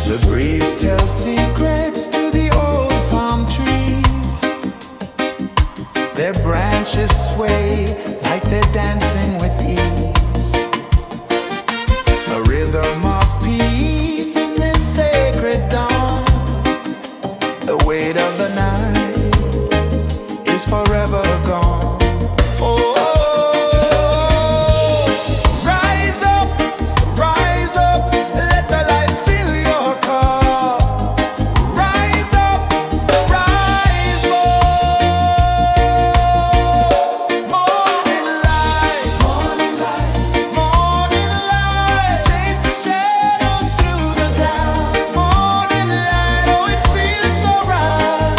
The breeze tells secrets to the old palm trees. Their branches sway like they're dancing with ease. A rhythm of peace in this sacred dawn. The weight of the night is forever gone. Oh, rise up, let the light fill your cup. Rise up, rise up. Morning light, morning light, morning light, chasing shadows through the cloud. Morning light, oh it feels so right.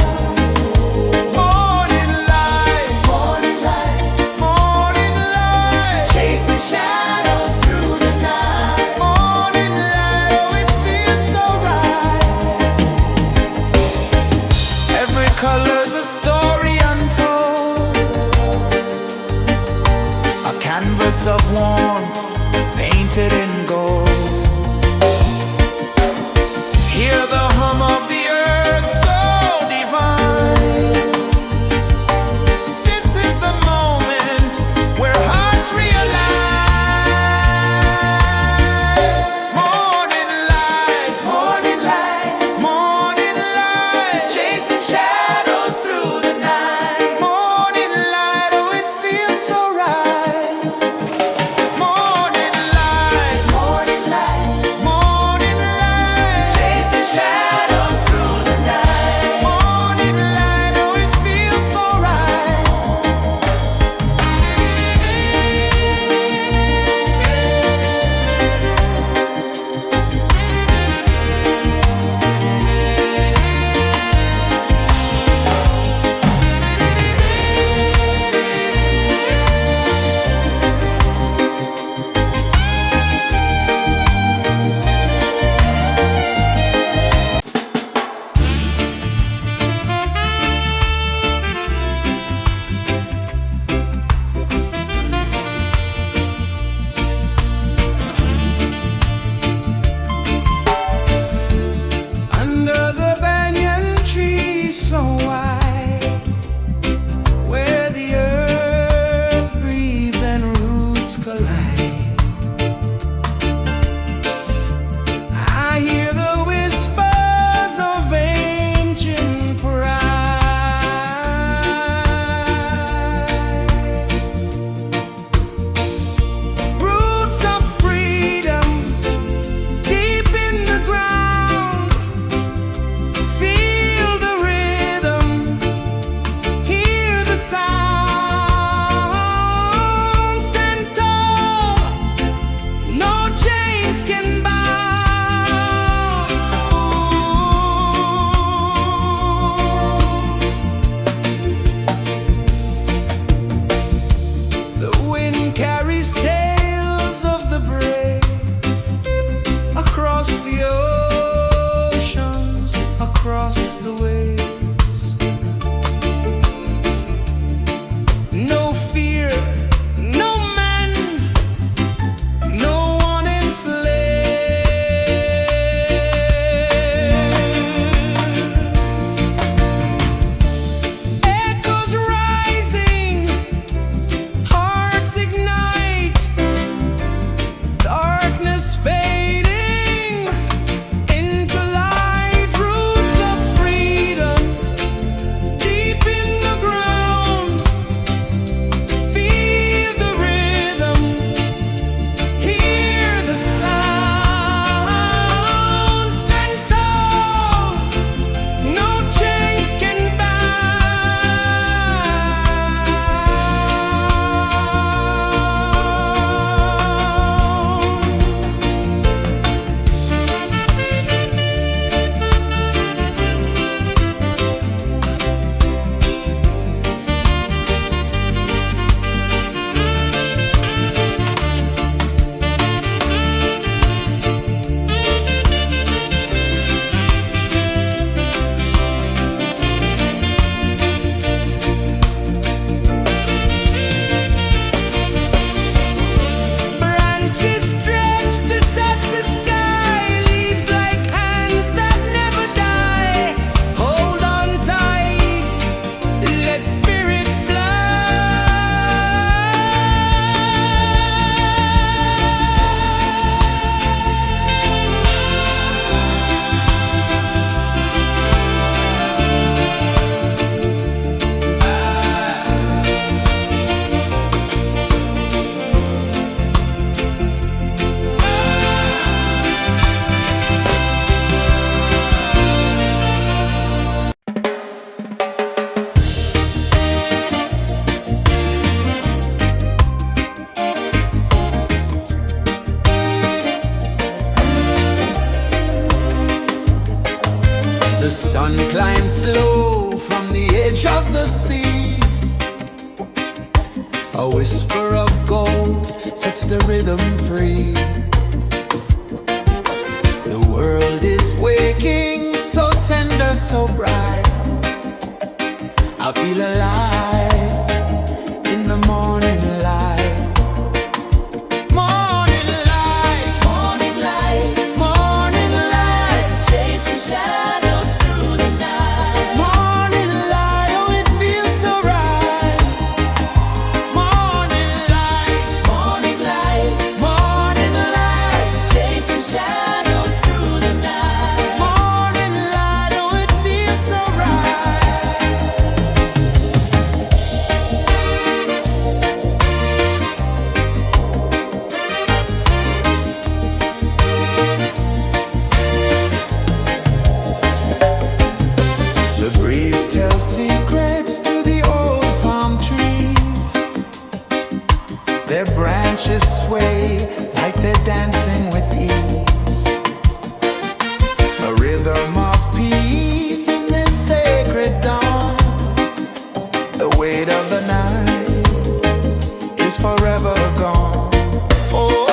Morning light, morning light, morning light, chasing shadows through the night. Morning light, oh it feels so right. Every color's a story untold, a canvas of warmth painted in gold. Hear the hum of the earth so divine. This is the moment where hearts realign. Morning light, morning light, morning light, chasing shadows through the night. Morning light, oh it feels so right. Morning light, A whisper of gold sets the rhythm free. The world is waking, so tender, so bright. I feel alive in the morning light. Morning light, Morning light, morning light, chasing shadows through the night. morning light, oh it feels so right. Morning light, Morning light, morning light, chasing shadows through the night. morning light, oh it feels so right. The breeze tells secrets to the old palm trees. Their branches sway like they're dancing with ease. A rhythm of peace in this sacred dawn. The weight of the night is forever gone. Oh,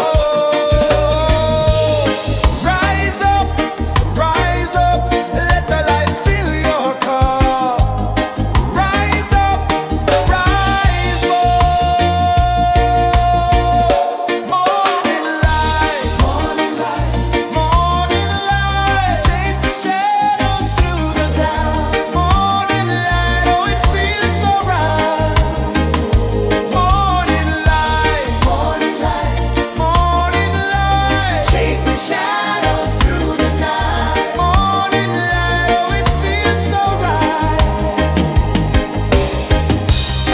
rise up, let the light fill your cup. Rise up, rise more. Morning light, morning light, morning light, chasing shadows through the cloud. Morning light, oh it feels so right. Morning light, morning light, morning light, chasing shadows through the night. Morning light, oh it feels so right.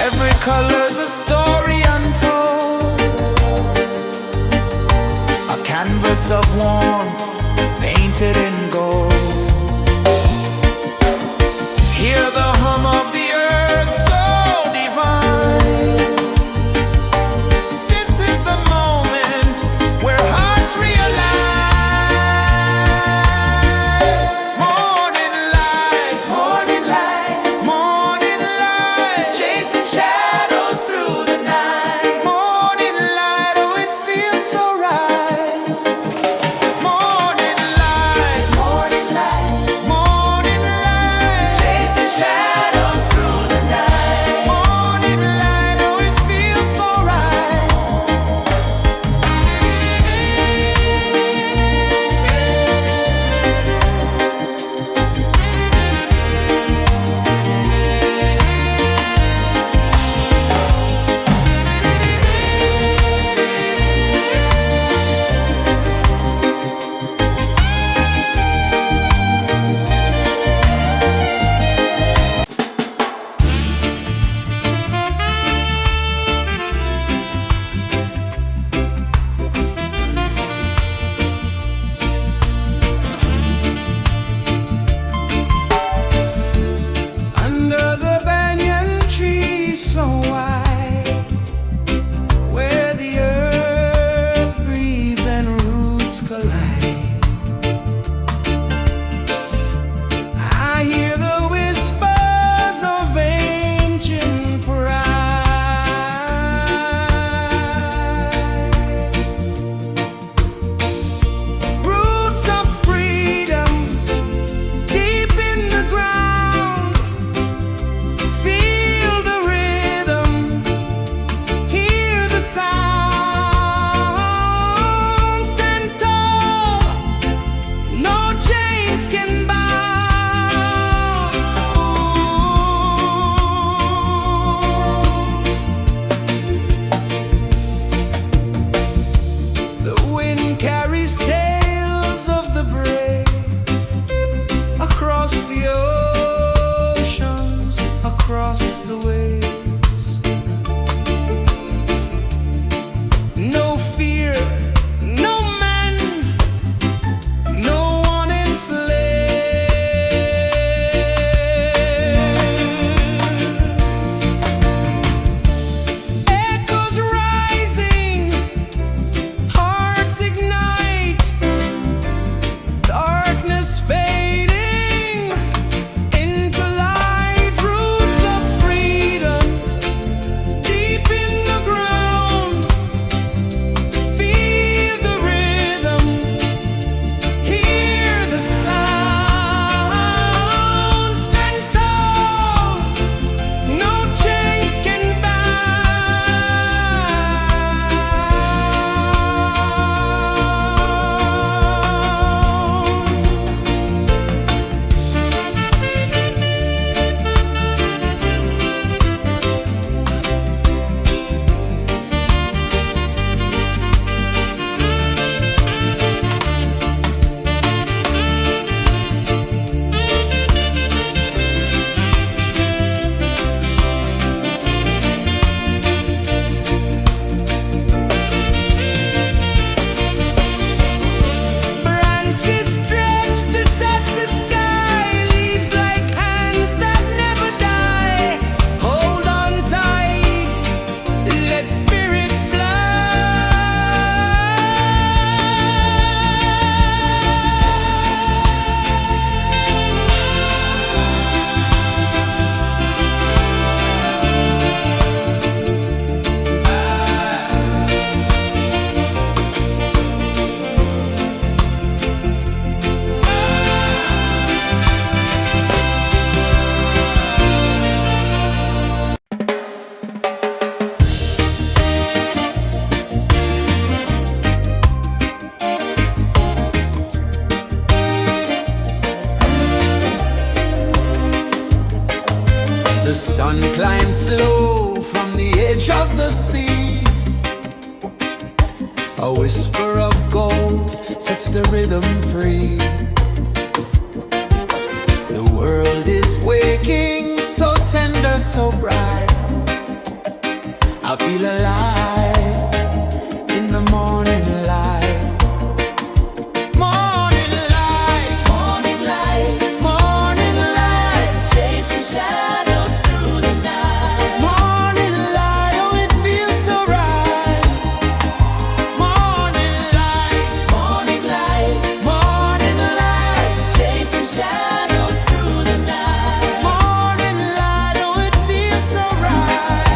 Every color's a story untold, a canvas of warmth painted in gold. Hear the hum of the earth so divine. This is the moment where hearts realign. Morning light, morning light, morning light, chasing shadows through the night. Morning light, oh it feels so right. Morning light, edge of the sea. A whisper of gold sets the rhythm free. The world is waking, so tender, so bright. I feel alive in the morning light. Morning light, Morning light, morning light, chasing shadows through the night. morning light, oh it feels so right. Morning light, Morning light, morning light, chasing shadows through the night. morning light, oh it feels so right.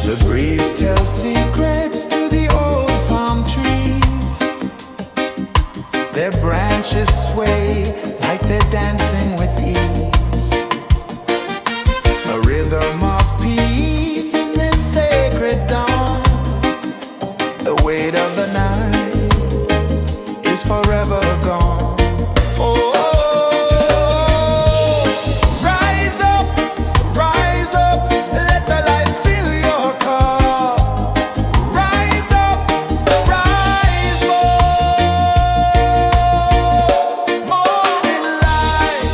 The breeze tells secrets to the old palm trees. Their branches sway like they're dancing with ease. A rhythm of peace in this sacred dawn. The weight of the night is forever gone. Oh, rise up, let the light fill your cup. Rise up, rise more. Morning light,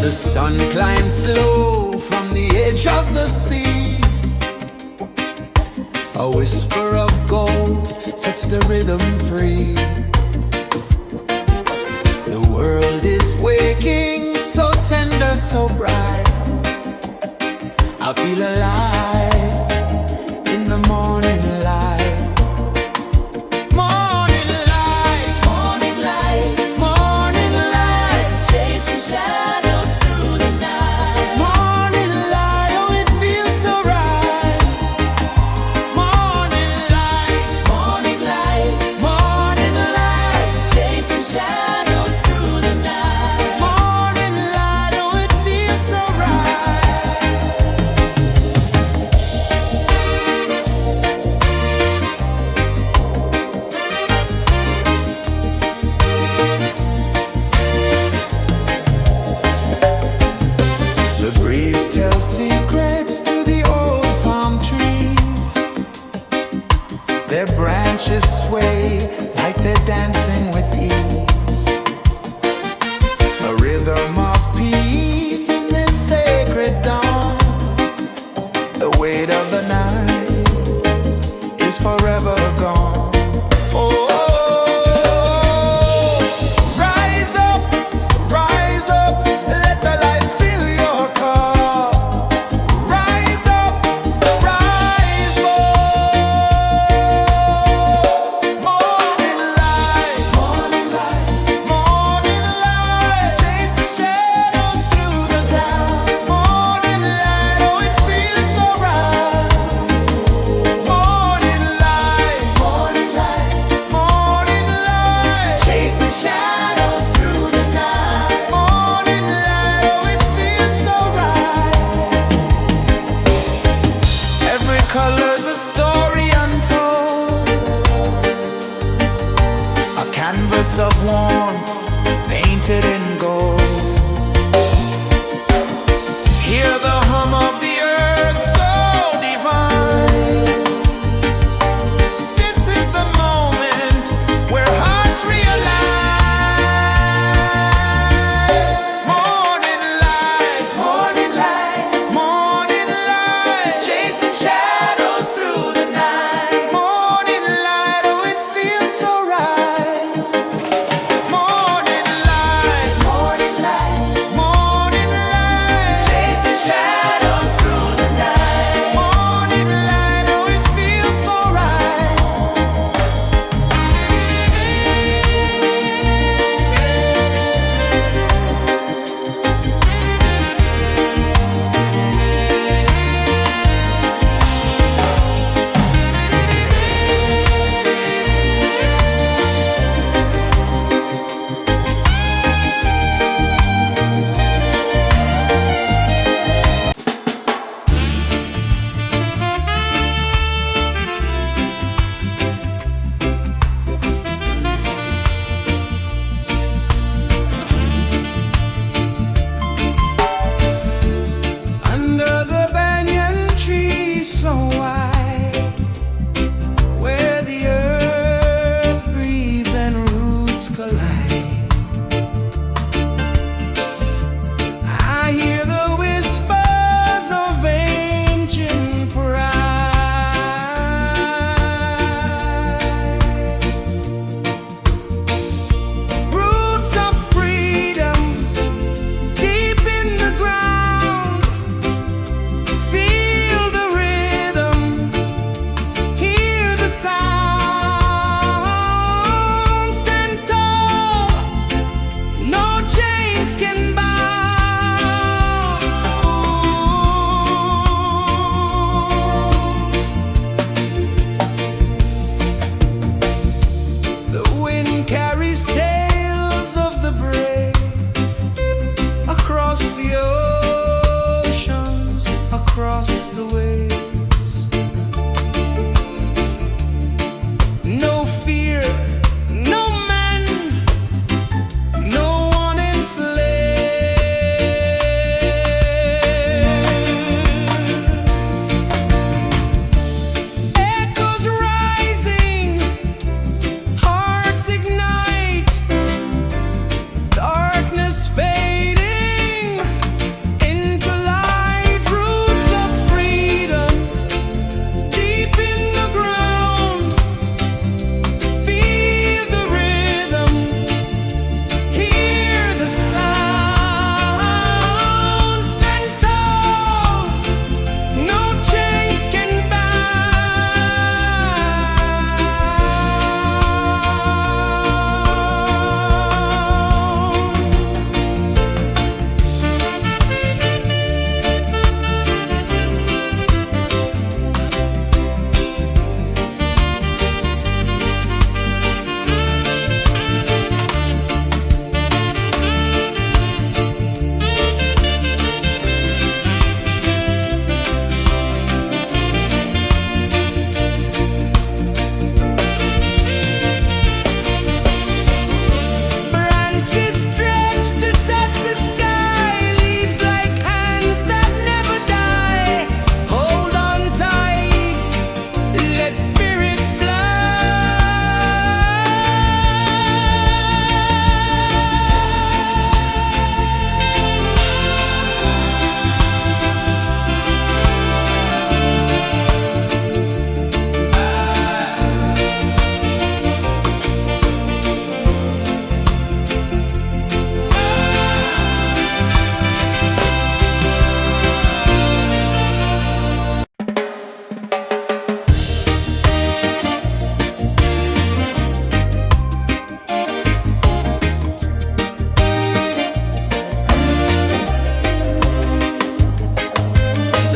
The sun climbs slow from the edge of the sea. A whisper of gold sets the rhythm free. The world is waking, so tender, so bright. I feel alive in the morning light. Morning light, Morning light, morning light, chasing shadows through the night. morning light, oh it feels so right. Morning light, Morning light, morning light, chasing shadows through the night. morning light, oh it feels so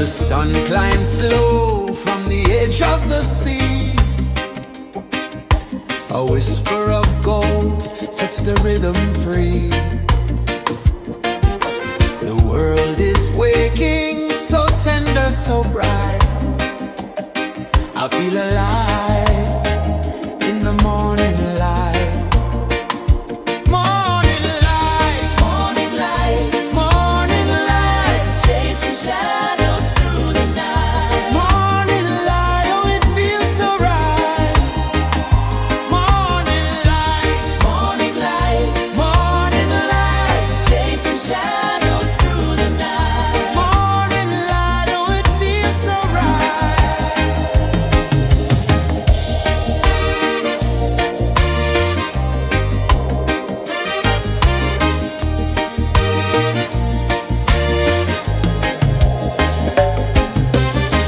The sun climbs slow from the edge of the sea. A whisper of gold sets the rhythm free. The world is waking, so tender, so bright. I feel alive in the morning light. Morning light, Morning light, morning light, chasing shadows through the night. morning light, oh it feels so right. Morning light, Morning light, morning light, chasing shadows through the night. morning light, oh it feels so right.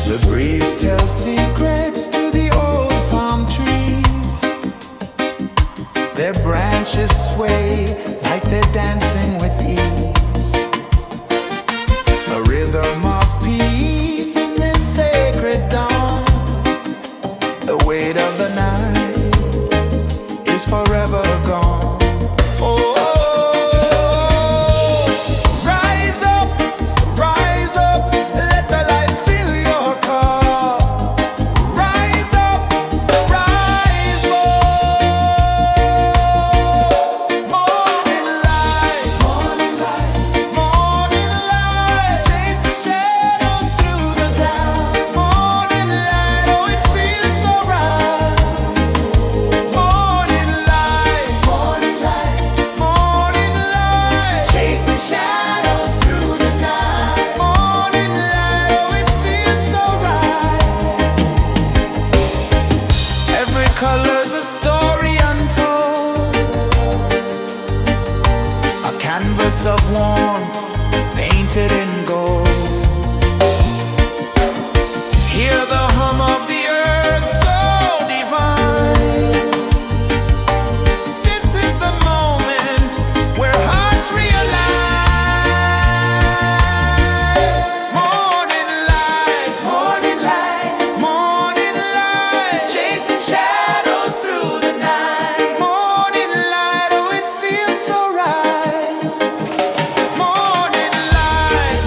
The breeze tells secrets to the old palm trees. Their branches sway like they're dancing with ease. A rhythm of peace in this sacred dawn. The weight of the night is forever gone. Oh, rise up, let the light fill your cup. Rise up, rise more. Morning light, morning light, morning light, chasing shadows through the cloud. Morning light, oh it feels so right. Morning light, morning light, morning light, chasing shadows through the night. Morning light, oh it feels so right. Every color's a story untold, a canvas of warmth painted in gold. Hear the hum of the earth so divine. This is the moment where hearts realign. Morning light, morning light, morning light, chasing shadows through the night. Morning light, oh it feels so right. Morning light,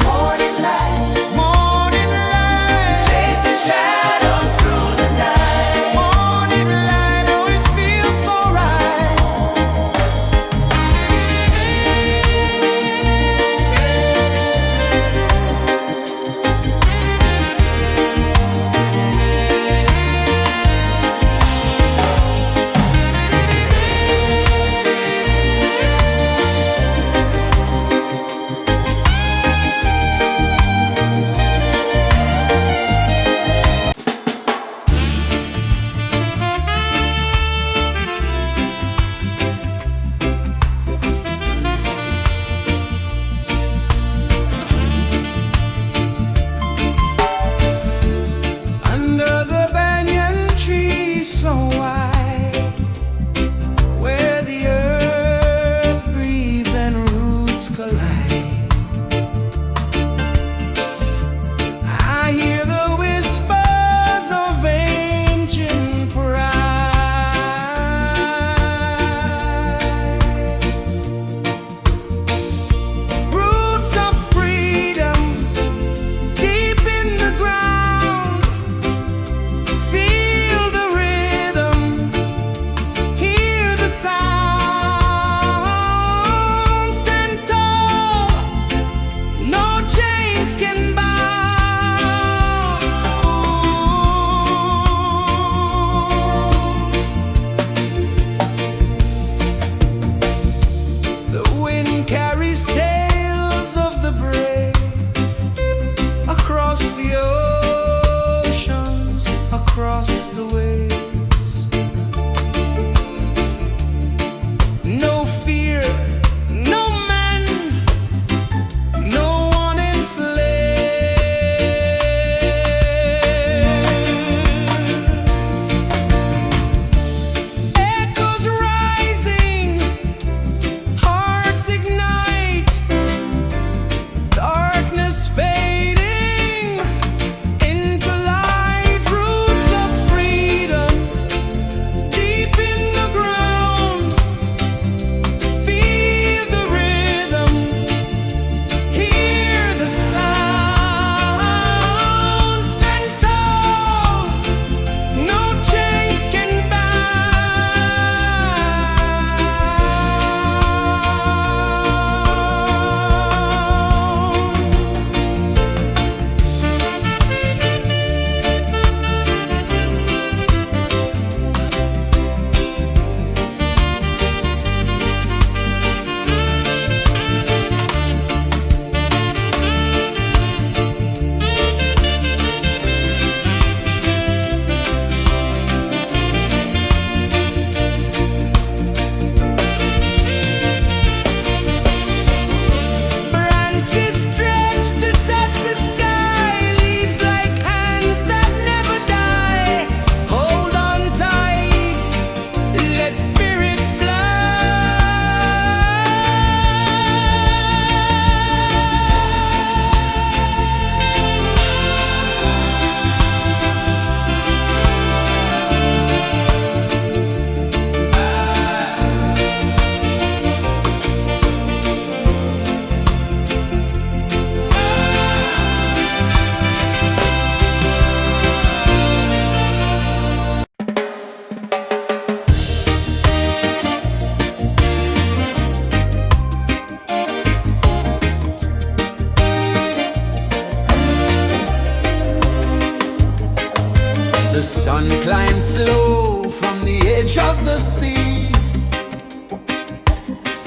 The sun climbs slow from the edge of the sea.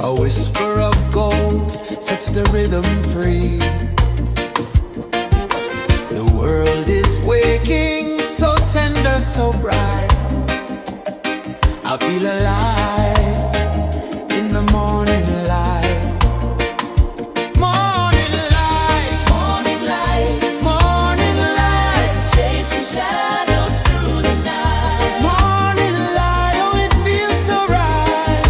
A whisper of gold sets the rhythm free. The world is waking, so tender, so bright. I feel alive in the morning light. Morning light, Morning light, morning light, chasing shadows through the night. morning light, oh it feels so right.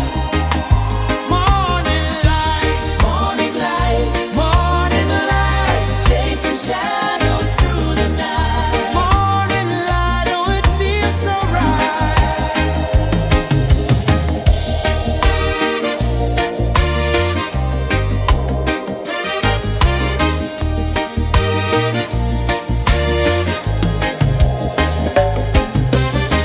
Morning light, Morning light, morning light, chasing shadows through the night. morning light, oh it feels so right.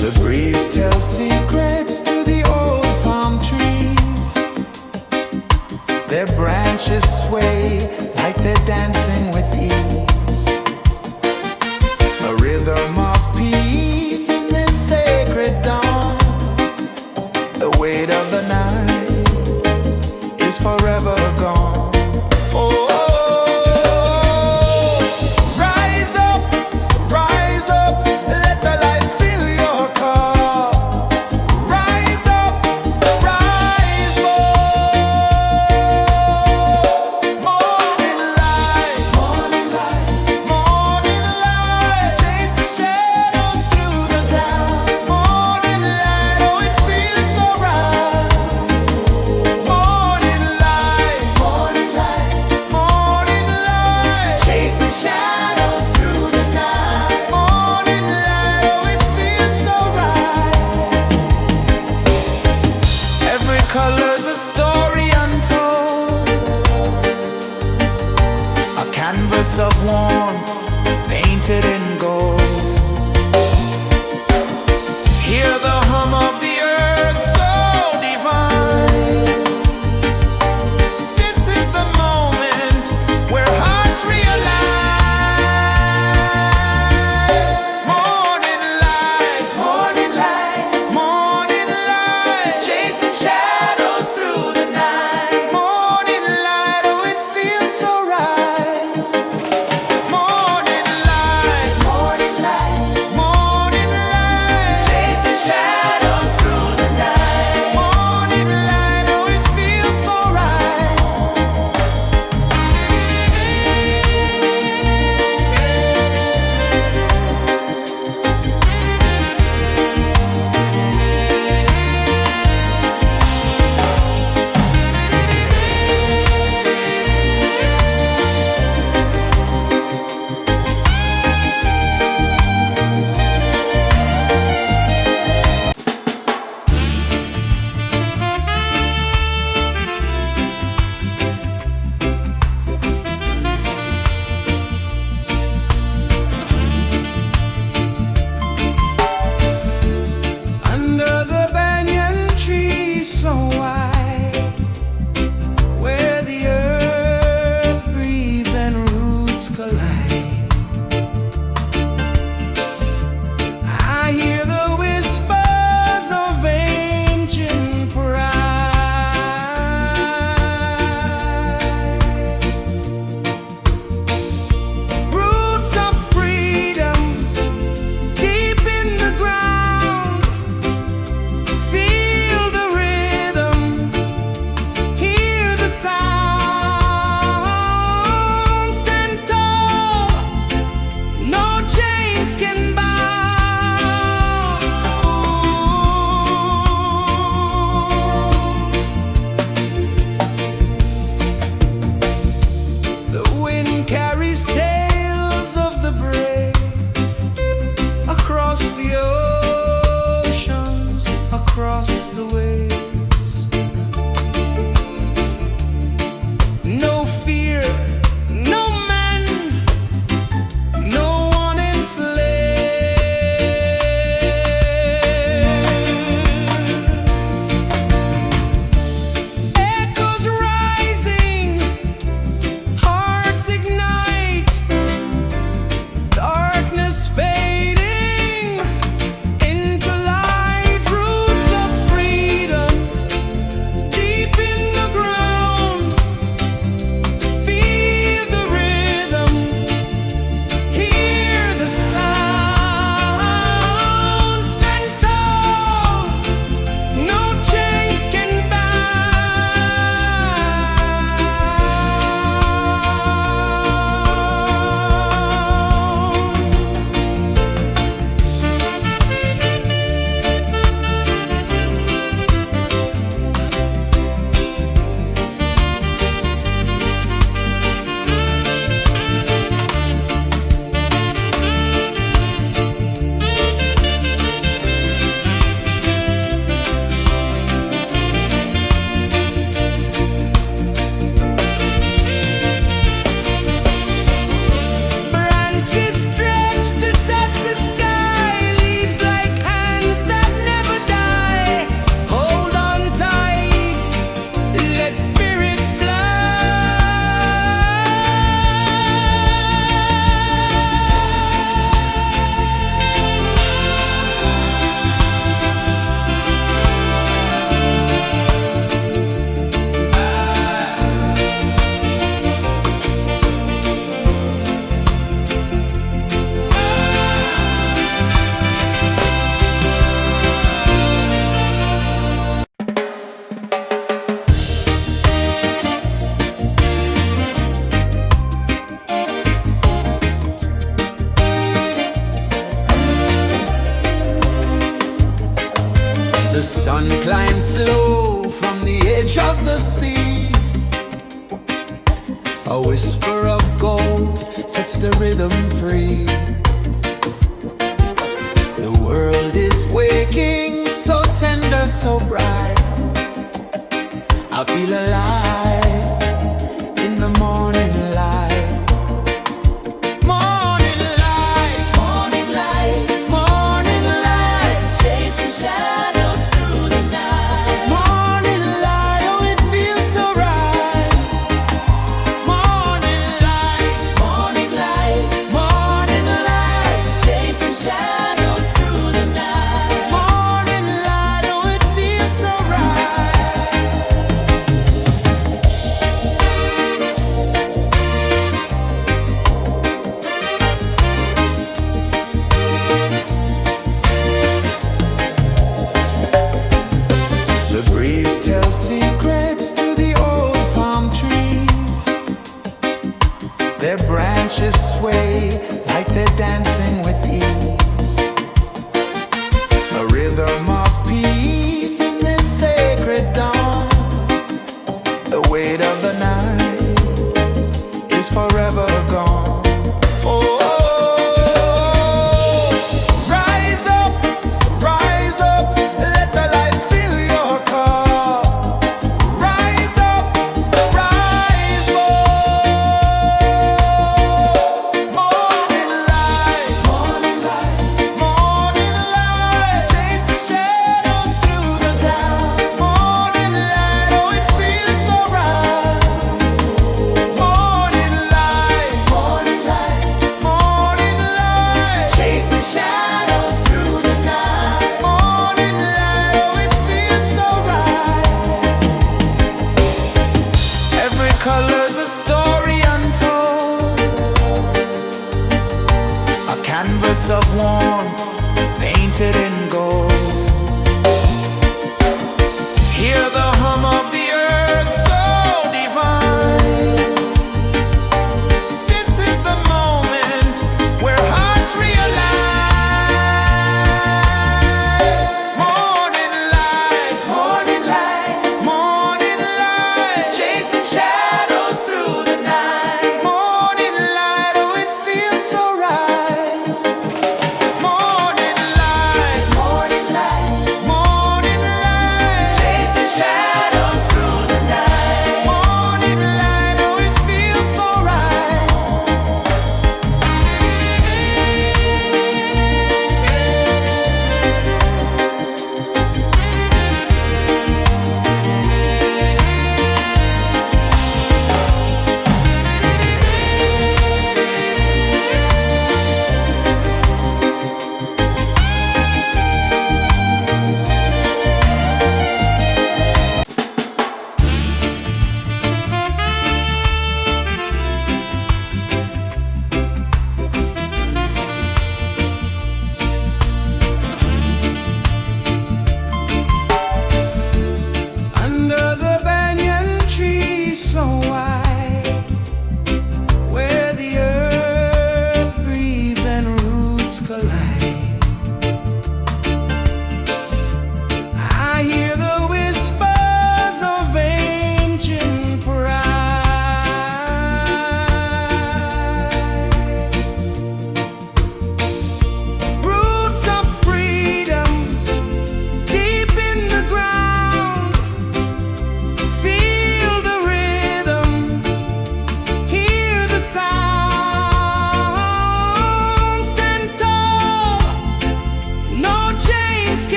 The breeze tells secrets to the old palm trees. Their branches sway like they're dancing with ease. A rhythm of peace in this sacred dawn. The weight of the night is forever gone. Oh, rise up, let the light fill your cup. Rise up, rise more. Morning light, morning light, chasing shadows through the cloud. Morning light, oh it feels so right. Morning light, morning light, chasing shadows through the night. Morning light, oh it feels so right. Every color's a story untold, a canvas of warmth painted in gold. Hear the hum of the earth so divine. This is the moment where hearts realign. Morning light, morning light, chasing shadows through the night. Morning light, oh it feels so right. Morning light, the rhythm free. The world is waking, so tender, so bright. I feel alive in the morning light. Morning light, Morning light, morning light, chasing shadows through the night. morning light, oh it feels so right. Morning light, Morning light, morning light, chasing shadows through the night. morning light, oh it feels so right. The breeze tells secrets to the old palm trees. Their branches sway like they're dancing with ease. A rhythm of peace in this sacred dawn. The weight of the night is forever gone. Oh, rise up, let the light fill your cup. Rise up, rise up. Morning light, morning light, chasing shadows through the cloud. Morning light, oh it feels so right. Morning light, morning light, chasing shadows through the night. Morning light, oh it feels so right. Every color's a story untold, a canvas of warmth painted in gold. Hear the hum of the earth so divine. This is the moment where hearts realign. Morning light, morning light, chasing shadows through the night. Morning light, oh it feels so right. Morning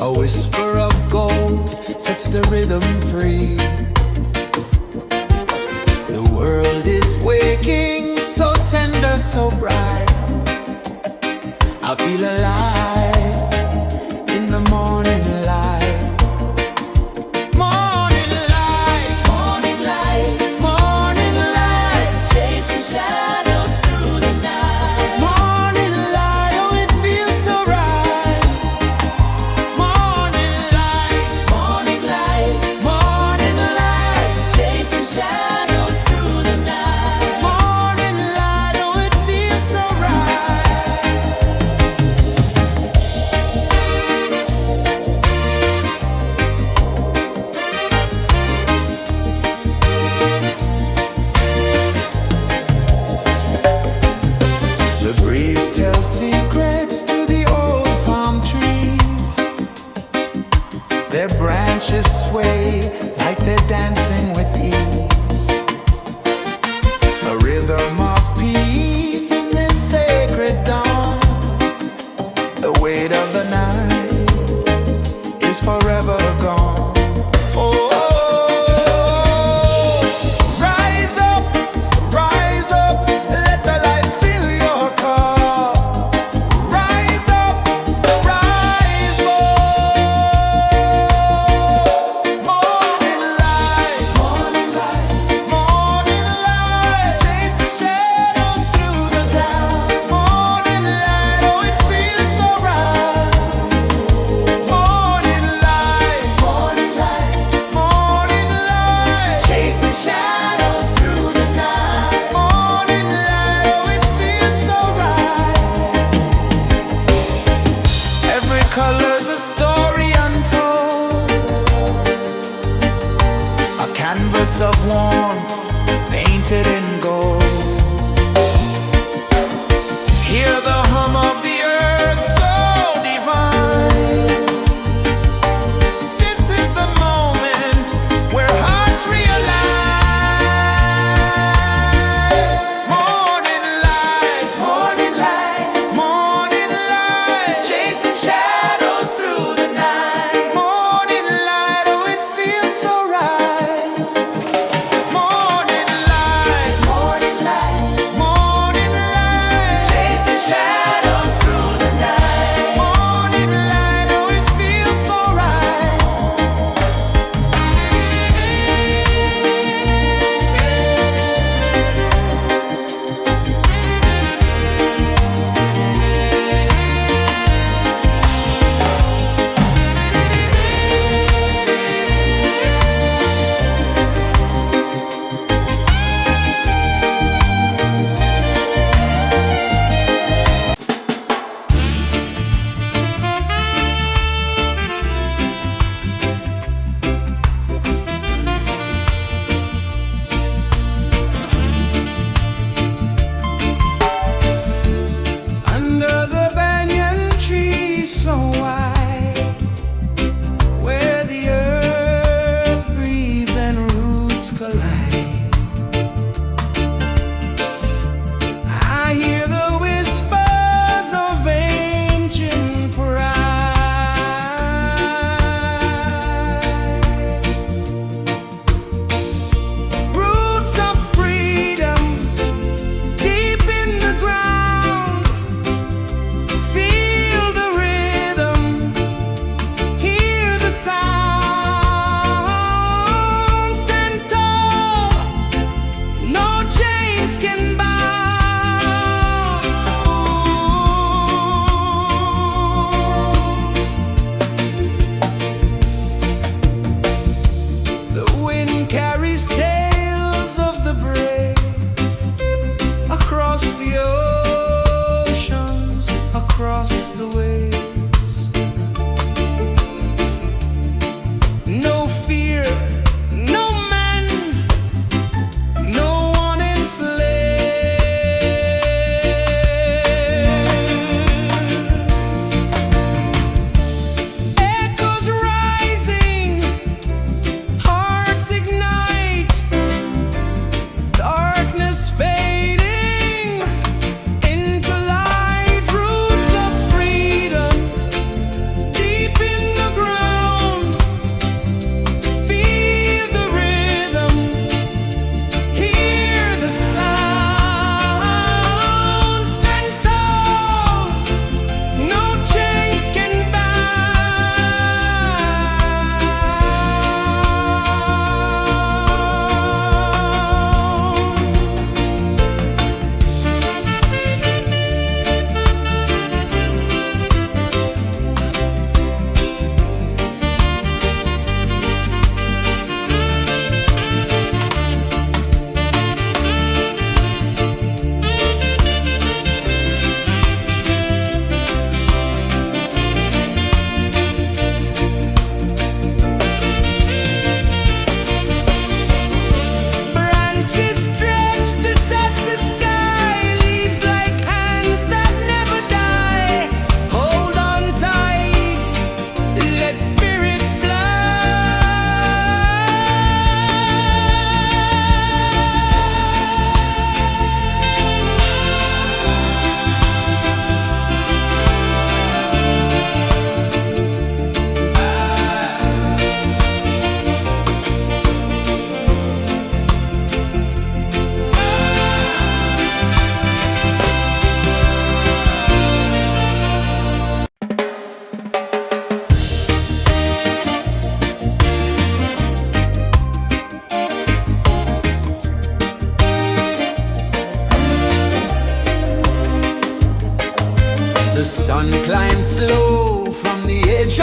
A whisper of gold sets the rhythm free. The world is waking, so tender, so bright. I feel alive in the morning light. Morning light, Morning light, morning light, chasing shadows through the night. morning light, oh it feels so right. Morning light, Morning light, morning light, chasing shadows through the night. morning light, oh it feels so right. The breeze tells secrets to the old palm trees. Their branches sway like they're dancing with ease. A rhythm of peace in this sacred dawn. The weight of the night is forever gone. Oh, rise up, let the light fill your cup. Rise up, rise up. Morning light, morning light, morning light, chasing shadows through the cloud. Morning light, oh it feels so right. Morning light, morning light, morning light, chasing shadows through the night. Morning light, oh it feels so right. Every color's a story untold, a canvas of warmth painted in gold. Hear the hum of the earth so divine. This is the moment where hearts realign. Morning light, morning light, morning light, chasing shadows through the night. Morning light, oh it feels so right. Morning light, morning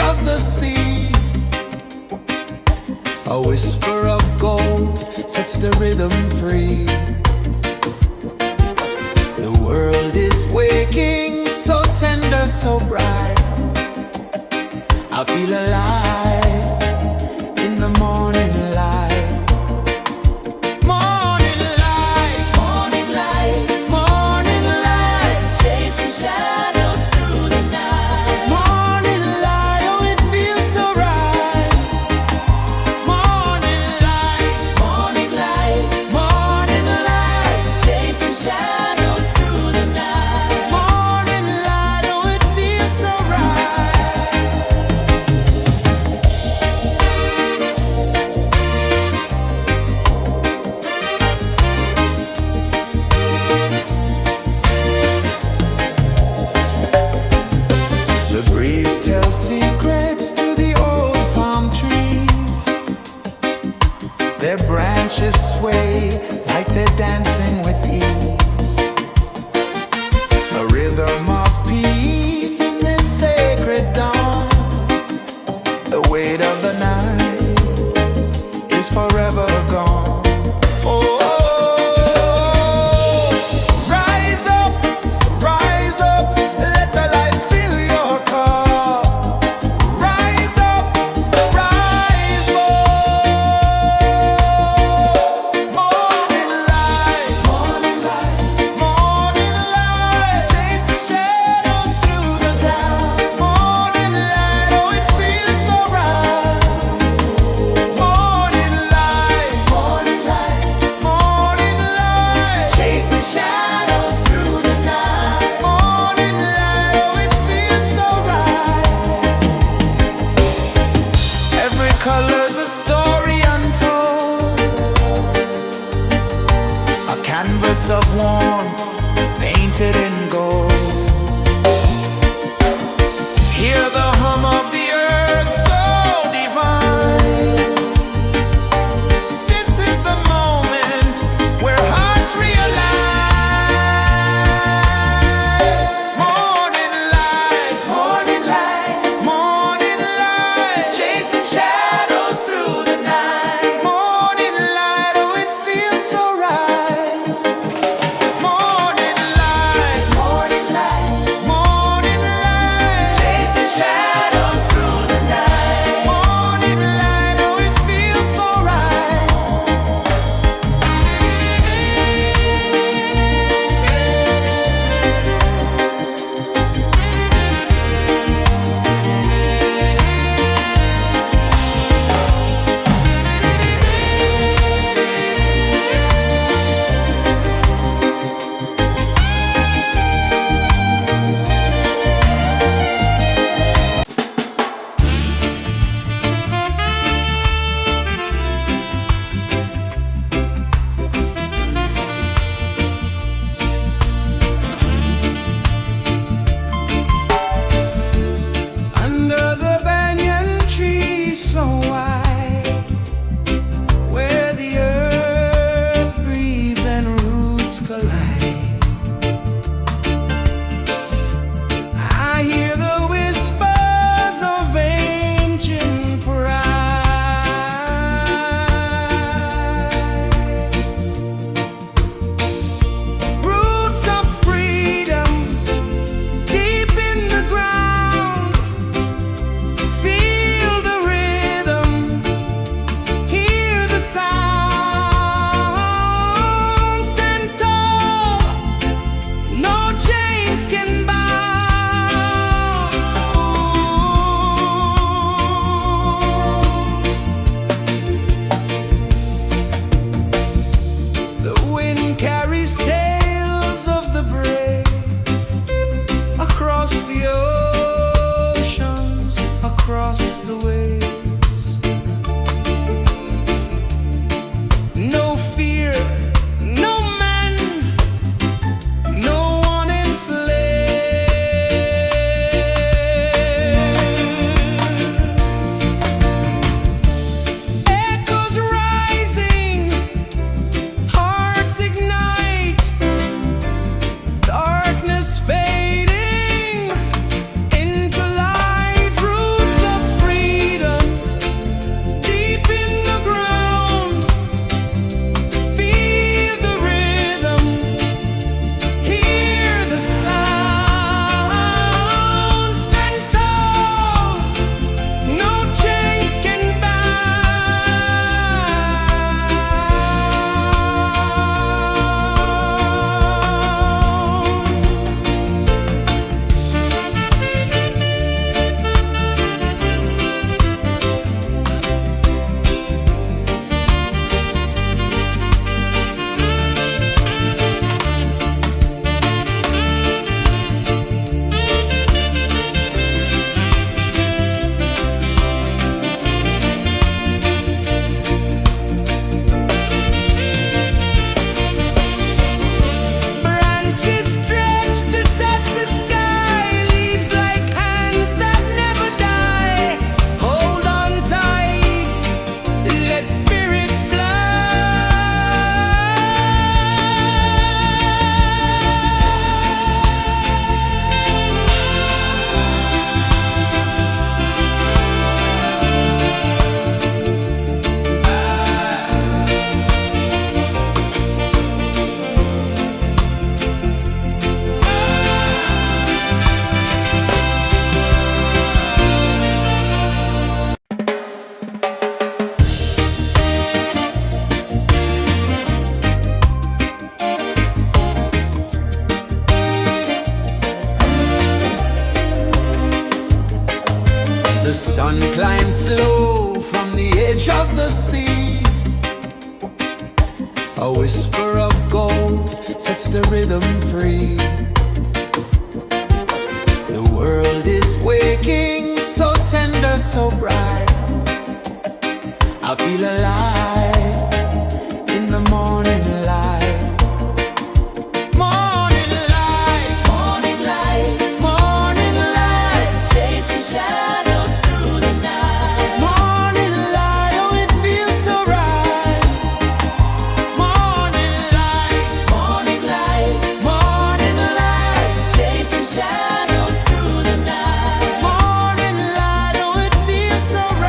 of the sea. A whisper of gold sets the rhythm free. The world is waking, so tender, so bright. I feel alive in the morning light. Morning light, Morning light, morning light, chasing shadows through the night. morning light, oh it feels so right. Morning light, Morning light, morning light, chasing shadows through the night. morning light, oh it feels so right. The breeze tells secrets to the old palm trees. Their branches sway like they're dancing with ease. A rhythm of peace in this sacred dawn. The weight of the night is forever gone. Oh, rise up, let the light fill your cup. Rise up, rise up. Morning light, morning light, morning light, chasing shadows through the cloud. Morning light, oh it feels so right. Morning light, morning light, morning light, chasing shadows through the night. Morning light, oh it feels so right. Every color's a story untold, a canvas of warmth painted in gold. Hear the hum of the earth so divine. This is the moment where hearts realign. Morning light, morning light, morning light, chasing shadows through the night. Morning light, oh it feels so right. Morning light, morning light, morning light, chasing shadows through The sun climbs slow from the edge of the sea. A whisper of gold sets the rhythm free. The world is waking, so tender, so bright. I feel alive in the morning light. Morning light, Morning light, morning light, chasing shadows through the night. morning light, oh it feels so right. Morning light, Morning light, morning light, chasing shadows through the night. morning light, oh it feels so right.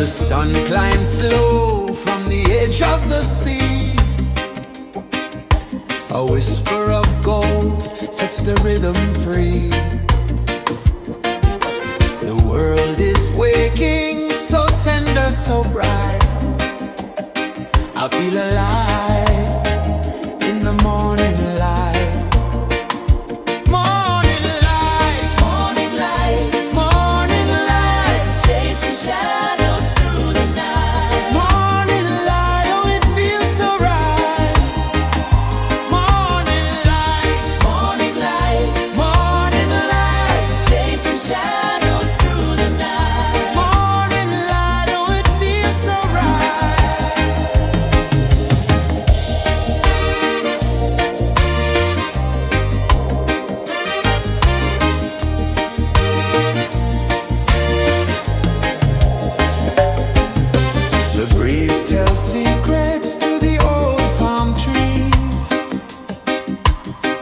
The sun climbs slow from the edge of the sea. A whisper of gold sets the rhythm free. The world is waking, so tender, so bright. I feel alive in the morning light. Morning light, Morning light, morning light, chasing shadows through the night. morning light, oh it feels so right. Morning light, Morning light, morning light, chasing shadows through the night. morning light, oh it feels so right. The breeze tells secrets to the old palm trees.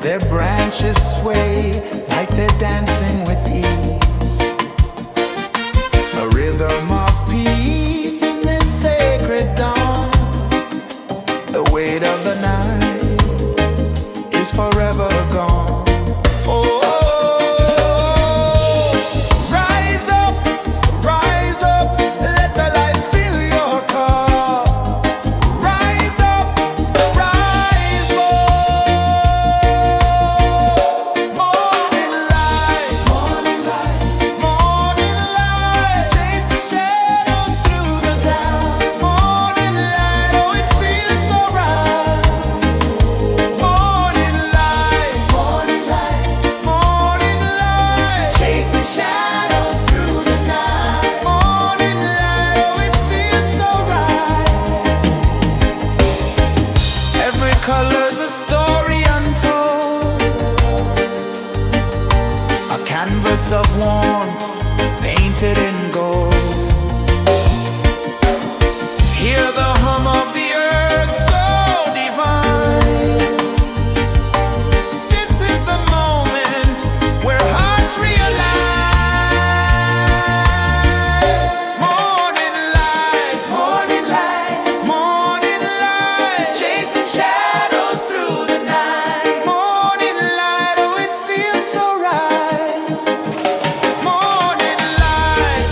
Their branches sway like they're dancing with ease. A rhythm of peace in this sacred dawn. The weight of the night is forever gone. Oh, rise up, let the light fill your cup. Rise up, rise more. Morning light, morning light, morning light, chasing shadows through the cloud. Morning light, oh it feels so right. Morning light, morning light, morning light, chasing shadows through the night. Morning light, oh it feels so right. Every color's a story untold, a canvas of warmth painted in gold. Hear the hum of the earth so divine. This is the moment where hearts realign. Morning light, morning light, morning light, chasing shadows through the night. Morning light, oh it feels so right. Morning light,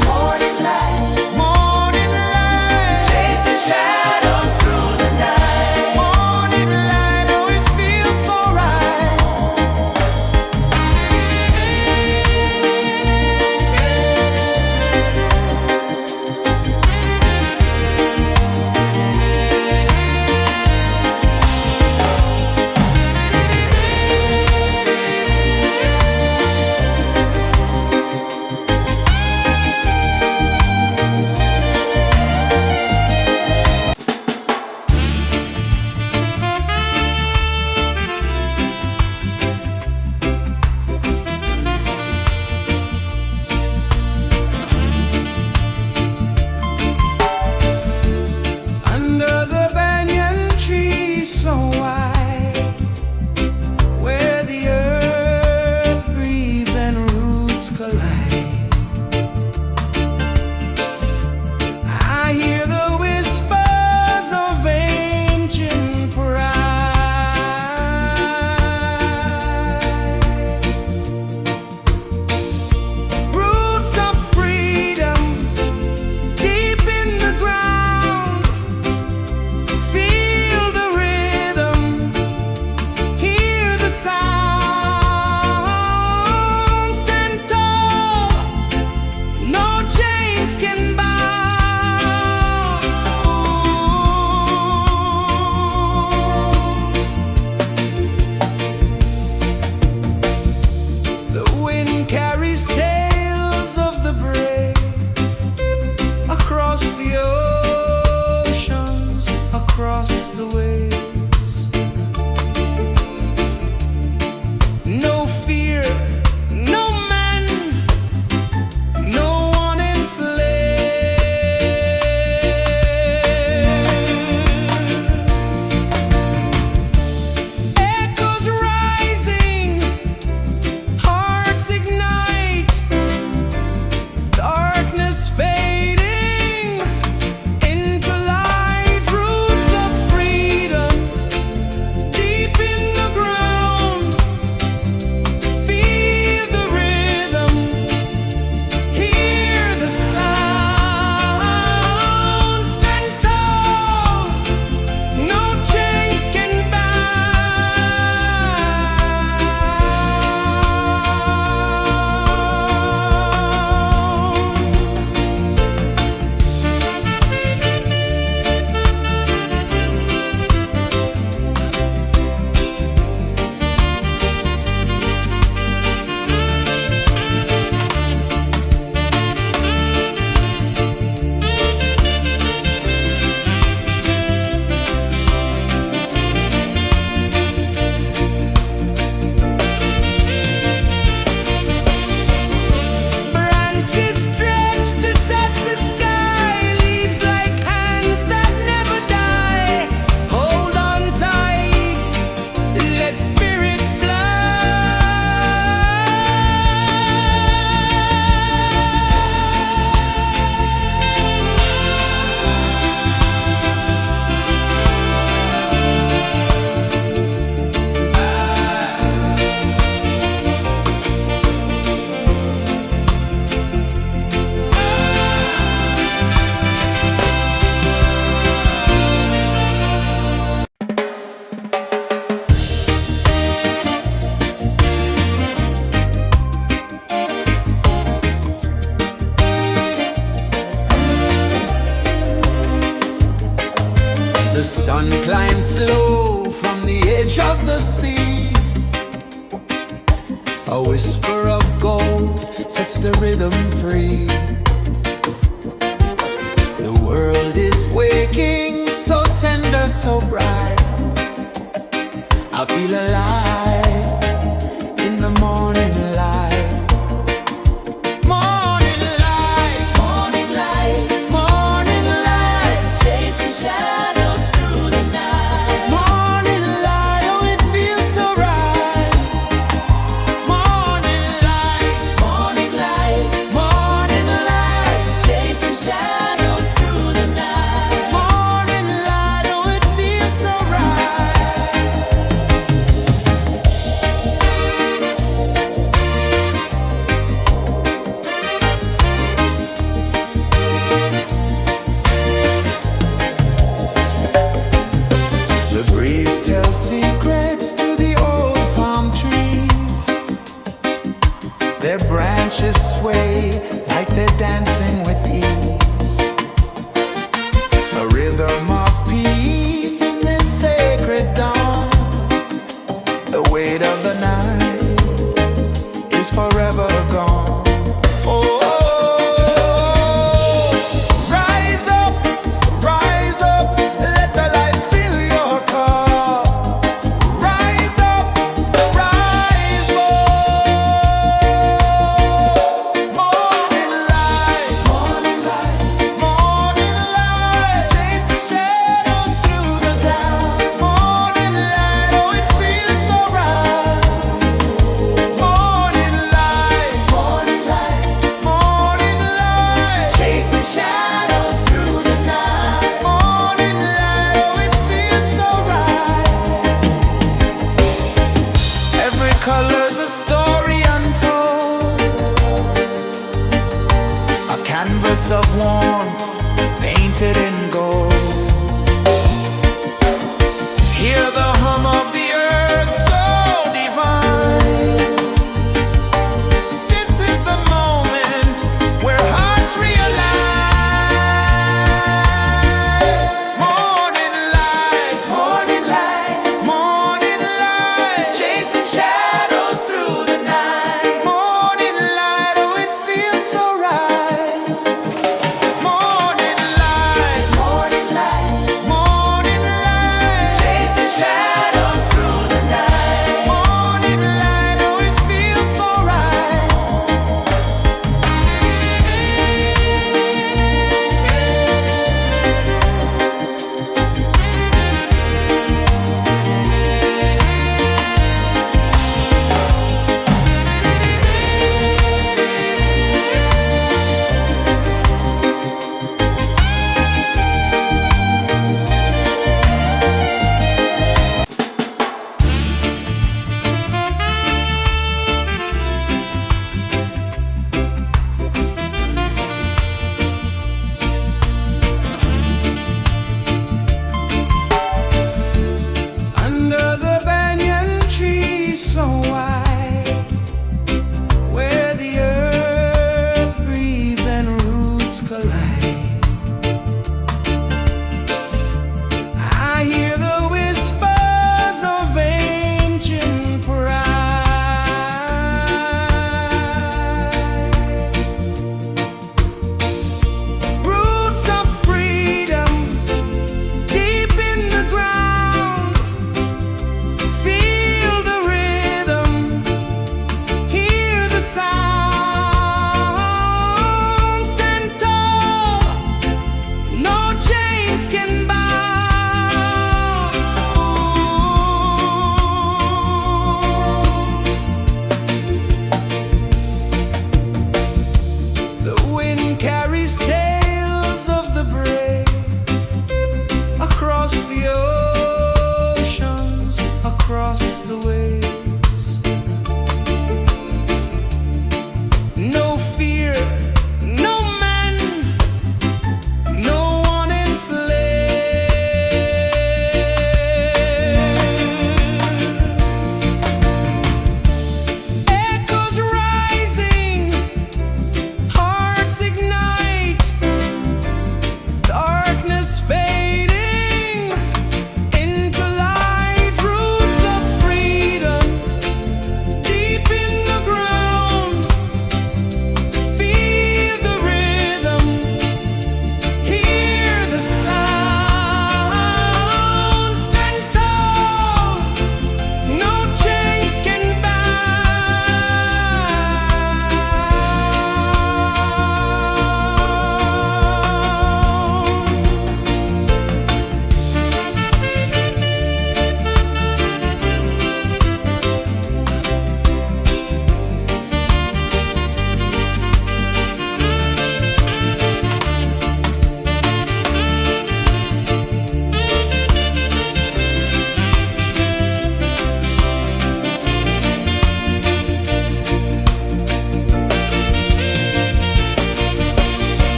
sun climbs slow from the edge of the sea. A whisper of gold sets the rhythm free. The world is waking, so tender, so bright. I feel alive in the morning light. Morning light, Morning light, morning light, chasing shadows through the night. morning light, oh it feels so right. Morning light, Morning light, morning light, chasing shadows through the night. morning light, oh it feels so right. The breeze tells secrets to the old palm trees. Their branches sway like they're dancing with ease. A rhythm of peace in this sacred dawn. The weight of the night is forever gone. Oh, rise up, let the light fill your cup. Rise up, rise up. Morning light, morning light, morning light, chasing shadows through the cloud. Morning light, oh it feels so right. Morning light, morning light, morning light, chasing shadows through the night. Morning light, oh it feels so right. Every color's a story untold, a canvas of warmth painted in gold. Hear the hum of the earth so divine. This is the moment where hearts realign. Morning light, morning light, morning light, chasing shadows through the night. Morning light, oh it feels so right. Morning light, morning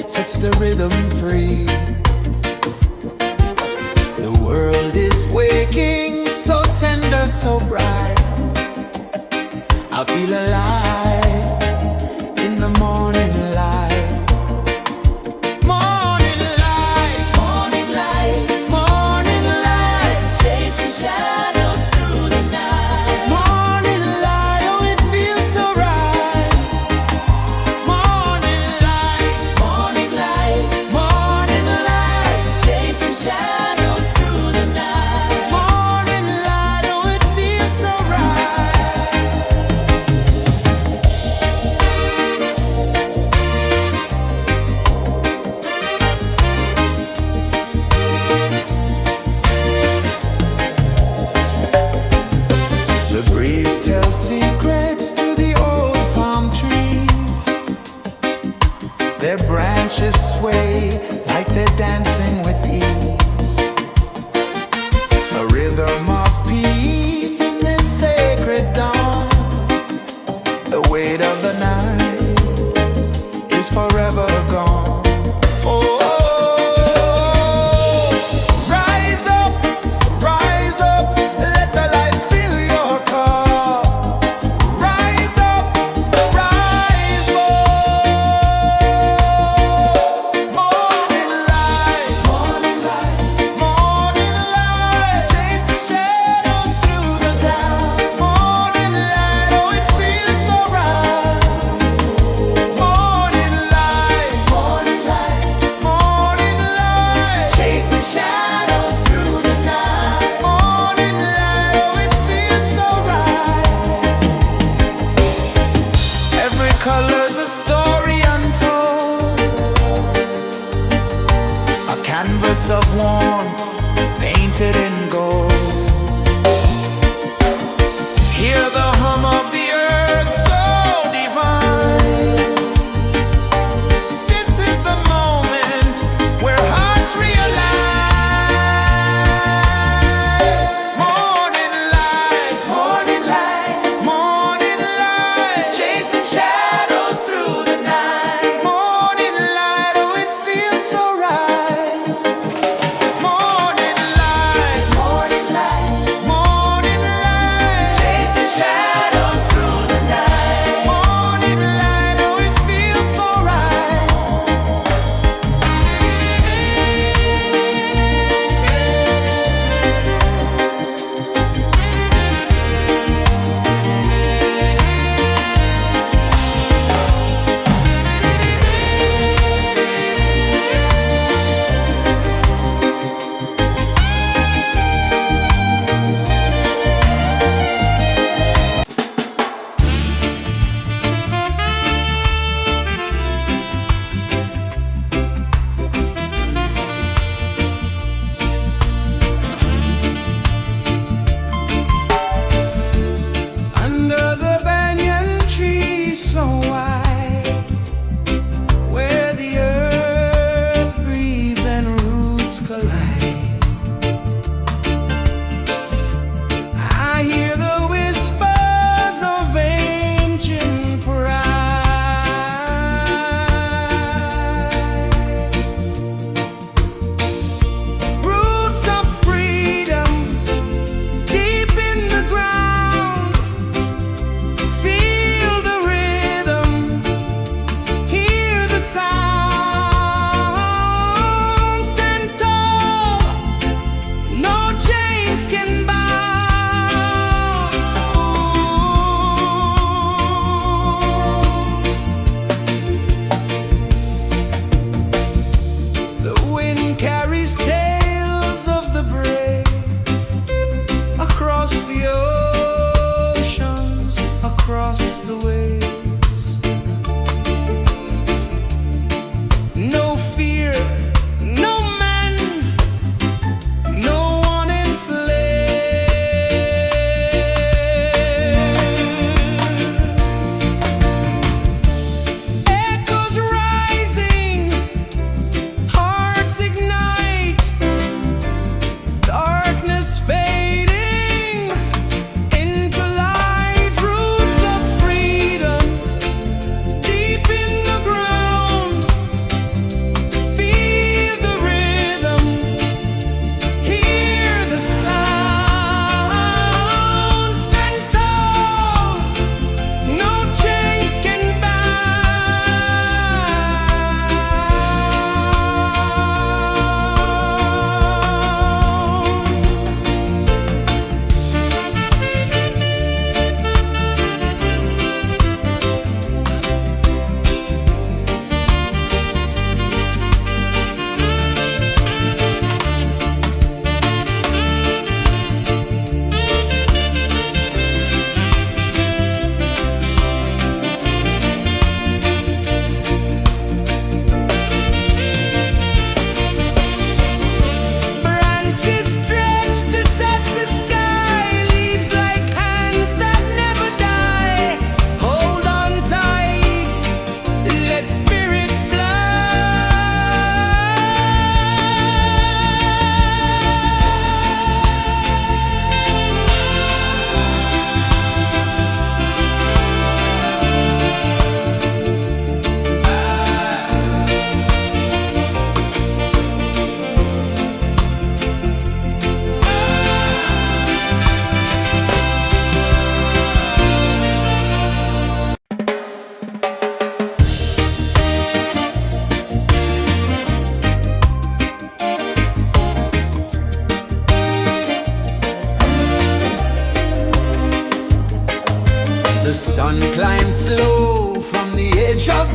sets the rhythm free. The world is waking, so tender, so bright. I feel alive in the morning light. Morning light, Morning light, morning light, chasing shadows through the night. morning light, oh it feels so right. Morning light, Morning light, morning light, chasing shadows through the night. morning light, oh it feels so right. The breeze tells secrets to the old palm trees. Their branches sway like they're dancing with ease. A rhythm of peace in this sacred dawn. The weight of the night is forever gone. Oh, rise up, let the light fill your cup. Rise up, rise more. Morning light, morning light, chasing shadows through the cloud. Morning light, oh it feels so right. Morning light, morning light, morning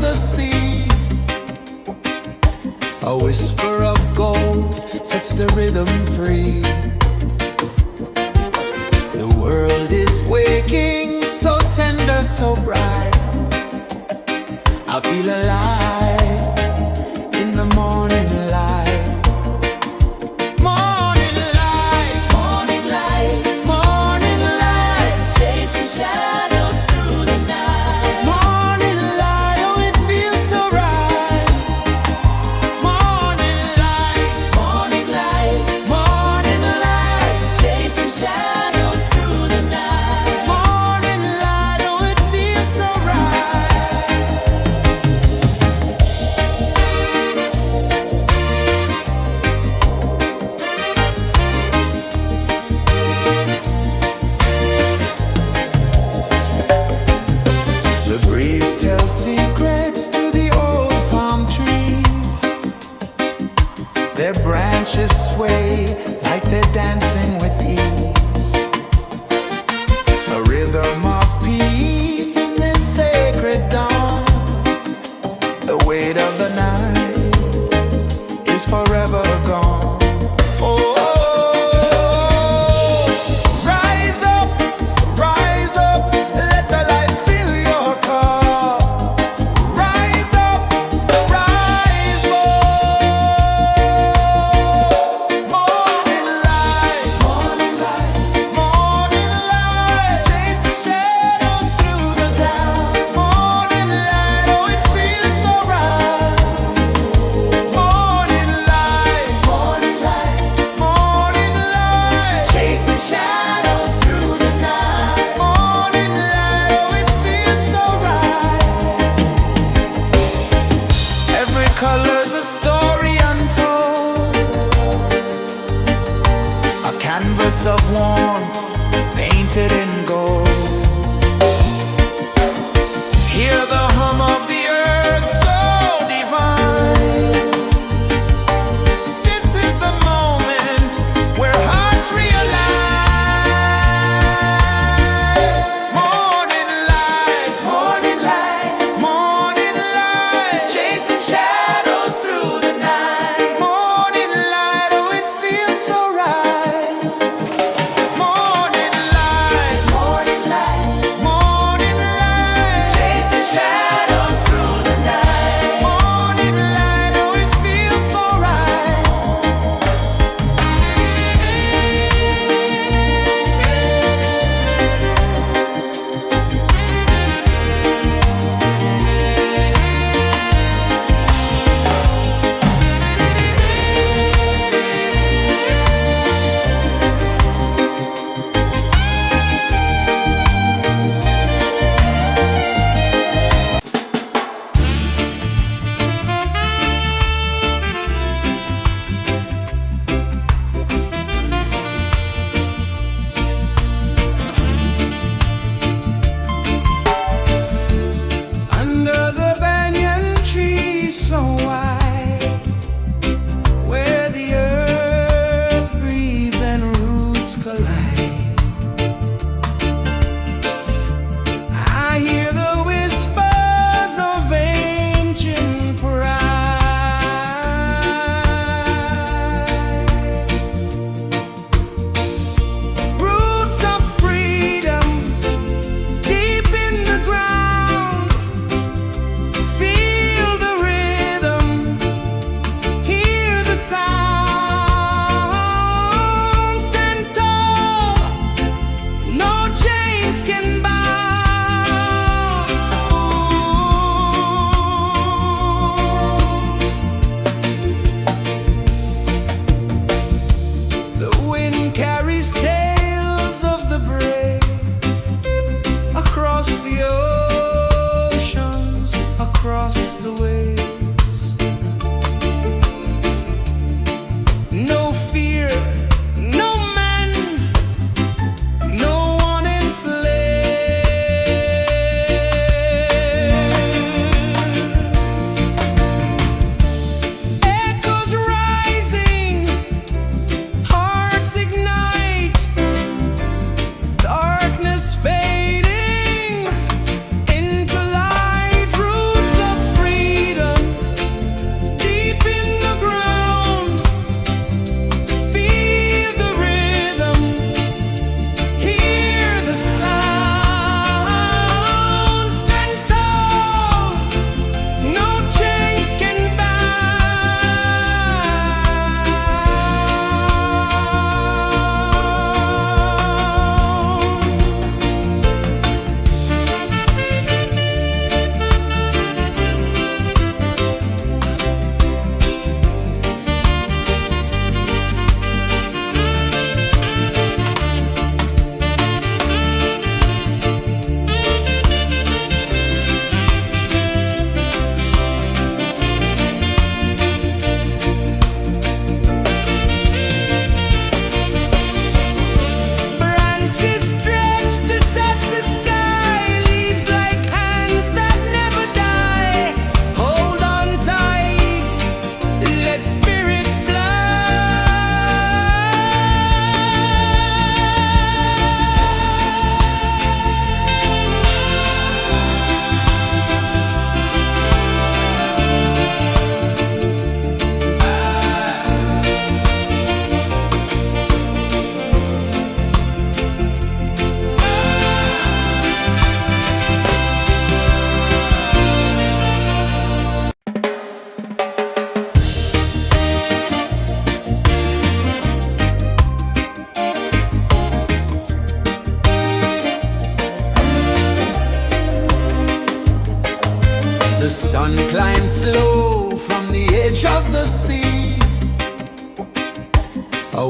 the sea. A whisper of gold sets the rhythm free. The world is waking, so tender, so bright. I feel alive in the morning light. Morning light, Morning light, morning light, chasing shadows through the night. morning light, oh it feels so right. Morning light, Morning light, morning light, chasing shadows through the night. morning light, oh it feels so right. The breeze tells secrets to the old palm trees. Their branches sway like they're dancing with ease. A rhythm of peace in this sacred dawn. The weight of the night is forever gone. Oh, rise up, let the light fill your cup. Rise up, rise up. Morning light, morning light, morning light, chasing shadows through the cloud. Morning light, oh it feels so right. Morning light, morning light, morning light, chasing shadows through the night. Morning light, oh it feels so right. Every color's a story untold, a canvas of warmth painted in gold. Hear the hum of the earth so divine. This is the moment where hearts realign. Morning light, morning light, morning light, chasing shadows through the night. Morning light, oh it feels so right. Morning light, morning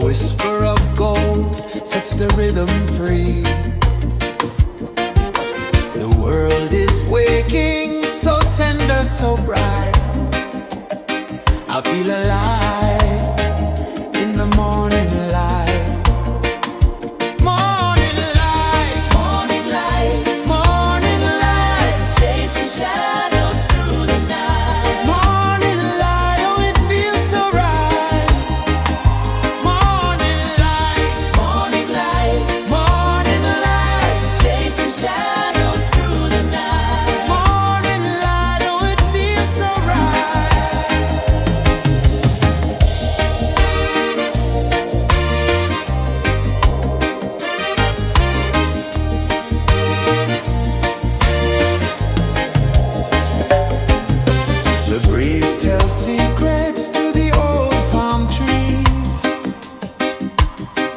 whisper of gold sets the rhythm free. The world is waking, so tender, so bright. I feel alive in the morning light. Morning light, Morning light, morning light, chasing shadows through the night. morning light, oh it feels so right. Morning light, Morning light, morning light, chasing shadows through the night. morning light, oh it feels so right. The breeze tells secrets to the old palm trees.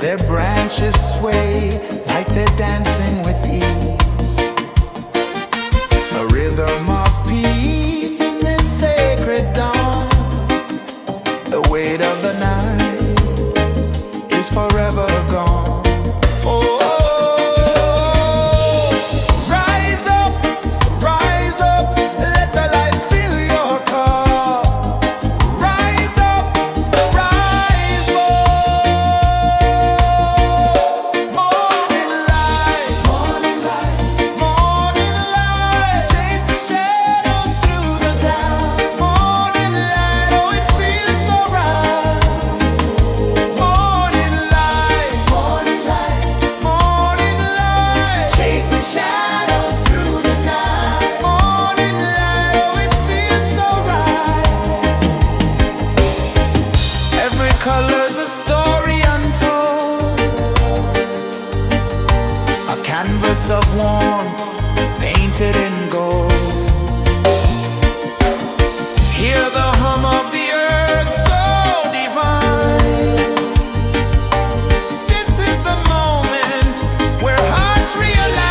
Their branches sway like they're dancing with ease. A rhythm of peace in this sacred dawn. The weight of the night is forever gone. Oh, rise up, let the light fill your cup. Rise up, rise more. Morning light, morning light, morning light, chasing shadows through the cloud. Morning light, oh it feels so right. Morning light, morning light, morning light, chasing shadows through the night. Morning light, oh it feels so right. Every color's a story untold, a canvas of warmth painted in gold. Hear the hum of the earth so divine. This is the moment where hearts realign.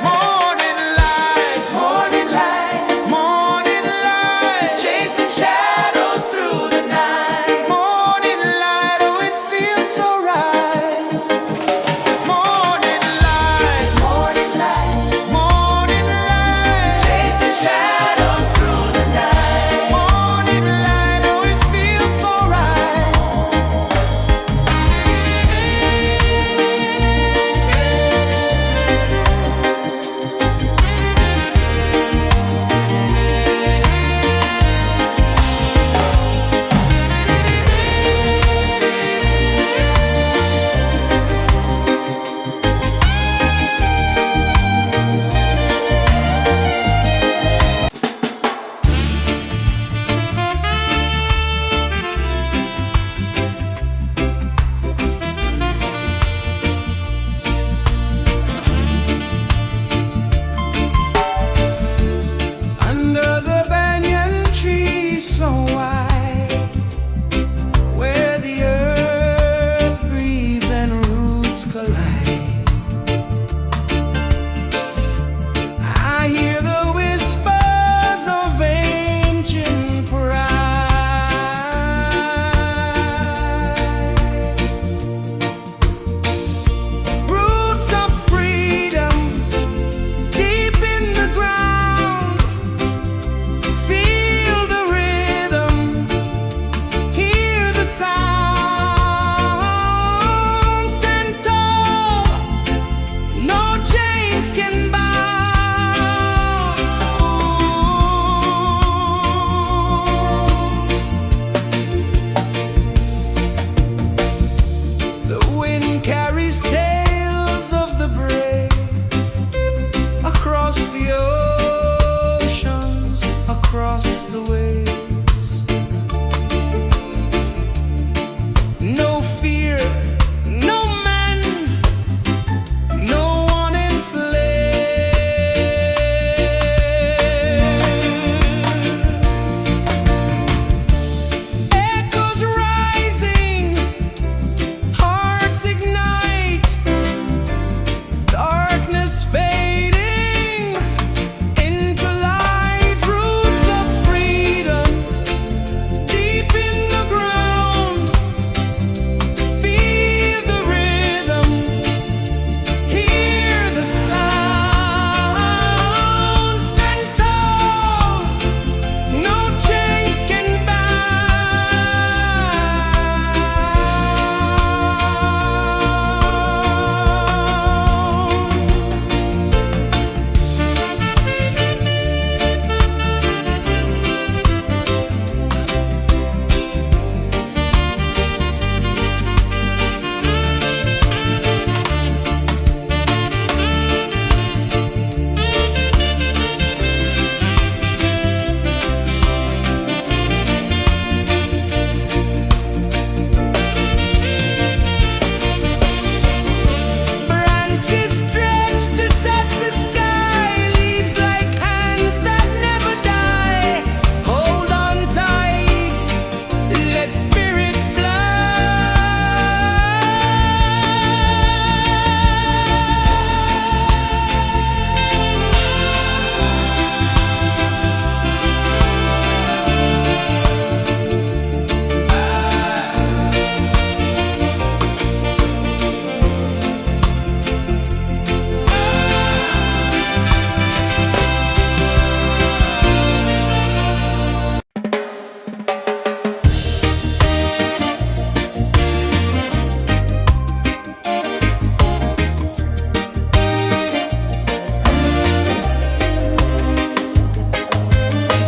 Morning light, morning light, morning light, chasing shadows through the night. Morning light, oh it feels so right. Morning light, morning light, morning light, chasing shadows.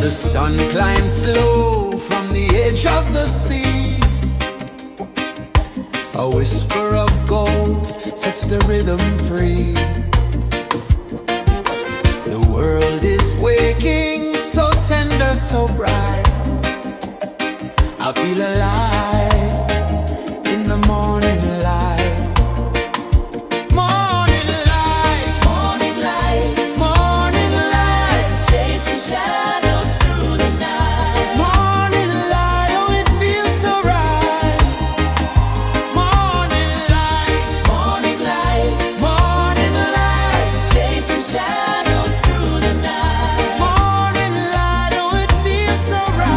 The sun climbs slow from the edge of the sea. A whisper of gold sets the rhythm free. The world is waking, so tender, so bright. I feel alive in the morning light. Morning light, Morning light, morning light, chasing shadows through the night. morning light, oh it feels so right. Morning light, Morning light, morning light, chasing shadows through the night. morning light, oh it feels so right.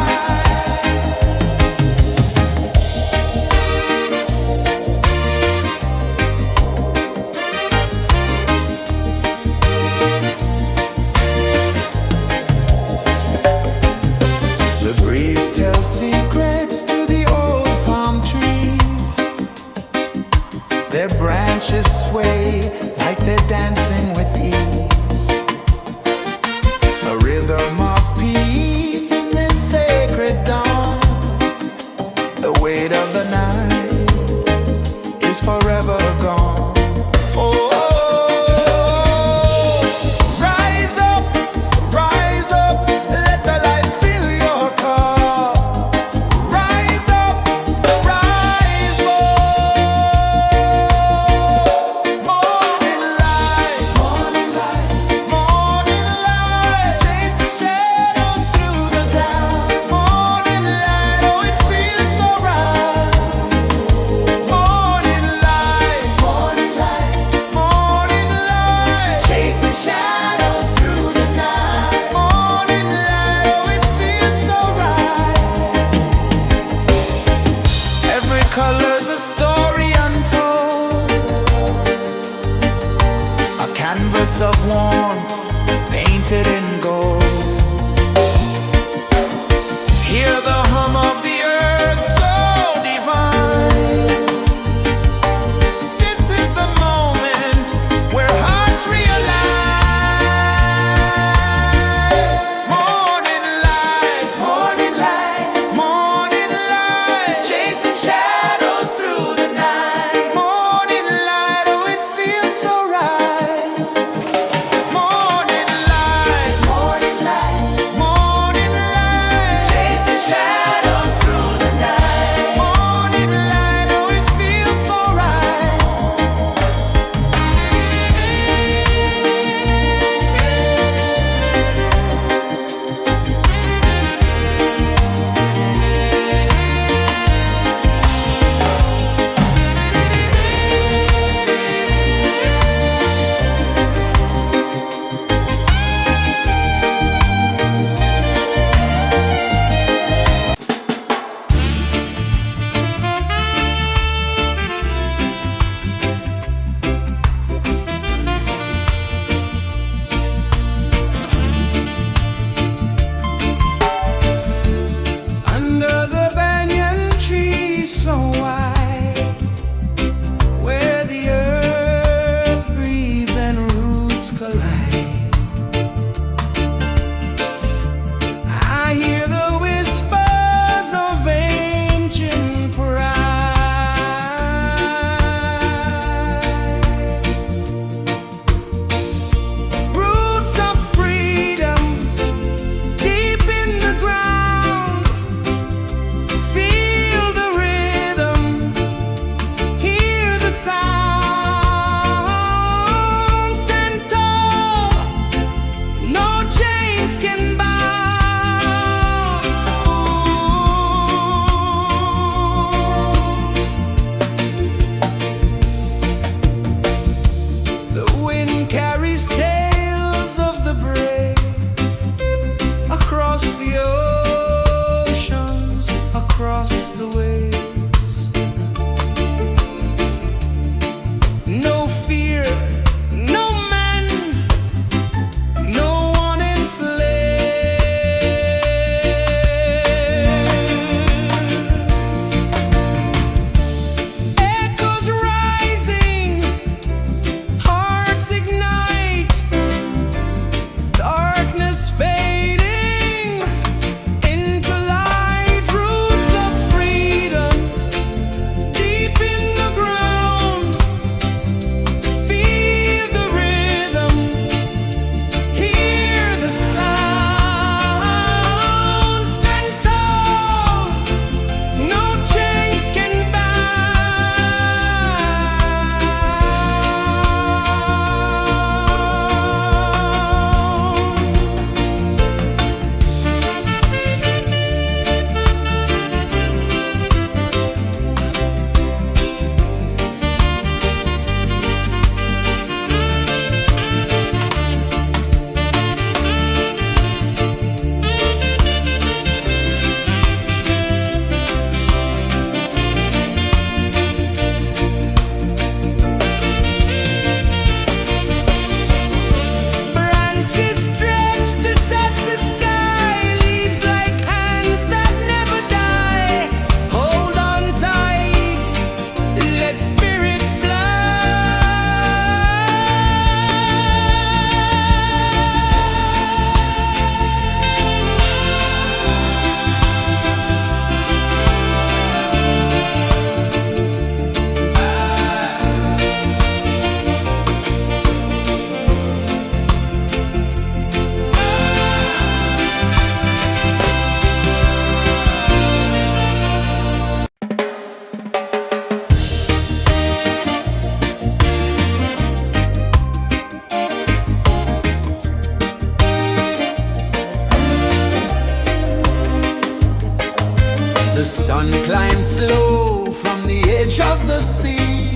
The sun climbs slow from the edge of the sea.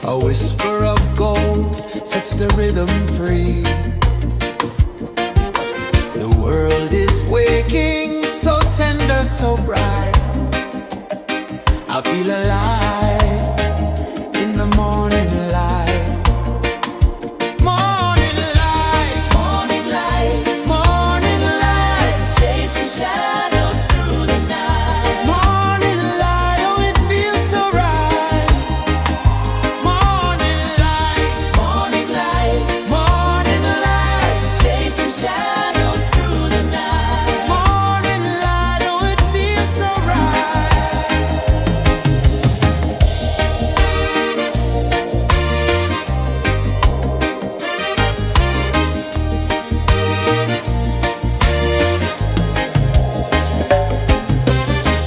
A whisper of gold sets the rhythm free. The world is waking, so tender, so bright. I feel alive in the morning light. Morning light, Morning light, morning light, chasing shadows through the night. morning light, oh it feels so right. Morning light, Morning light, morning light, chasing shadows through the night. morning light, oh it feels so right.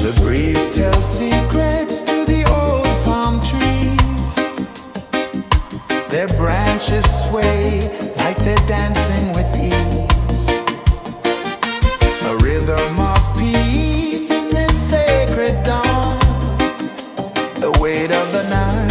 The breeze tells secrets to the old palm trees. Their branches sway like they're dancing with ease. A rhythm of peace in this sacred dawn. The weight of the night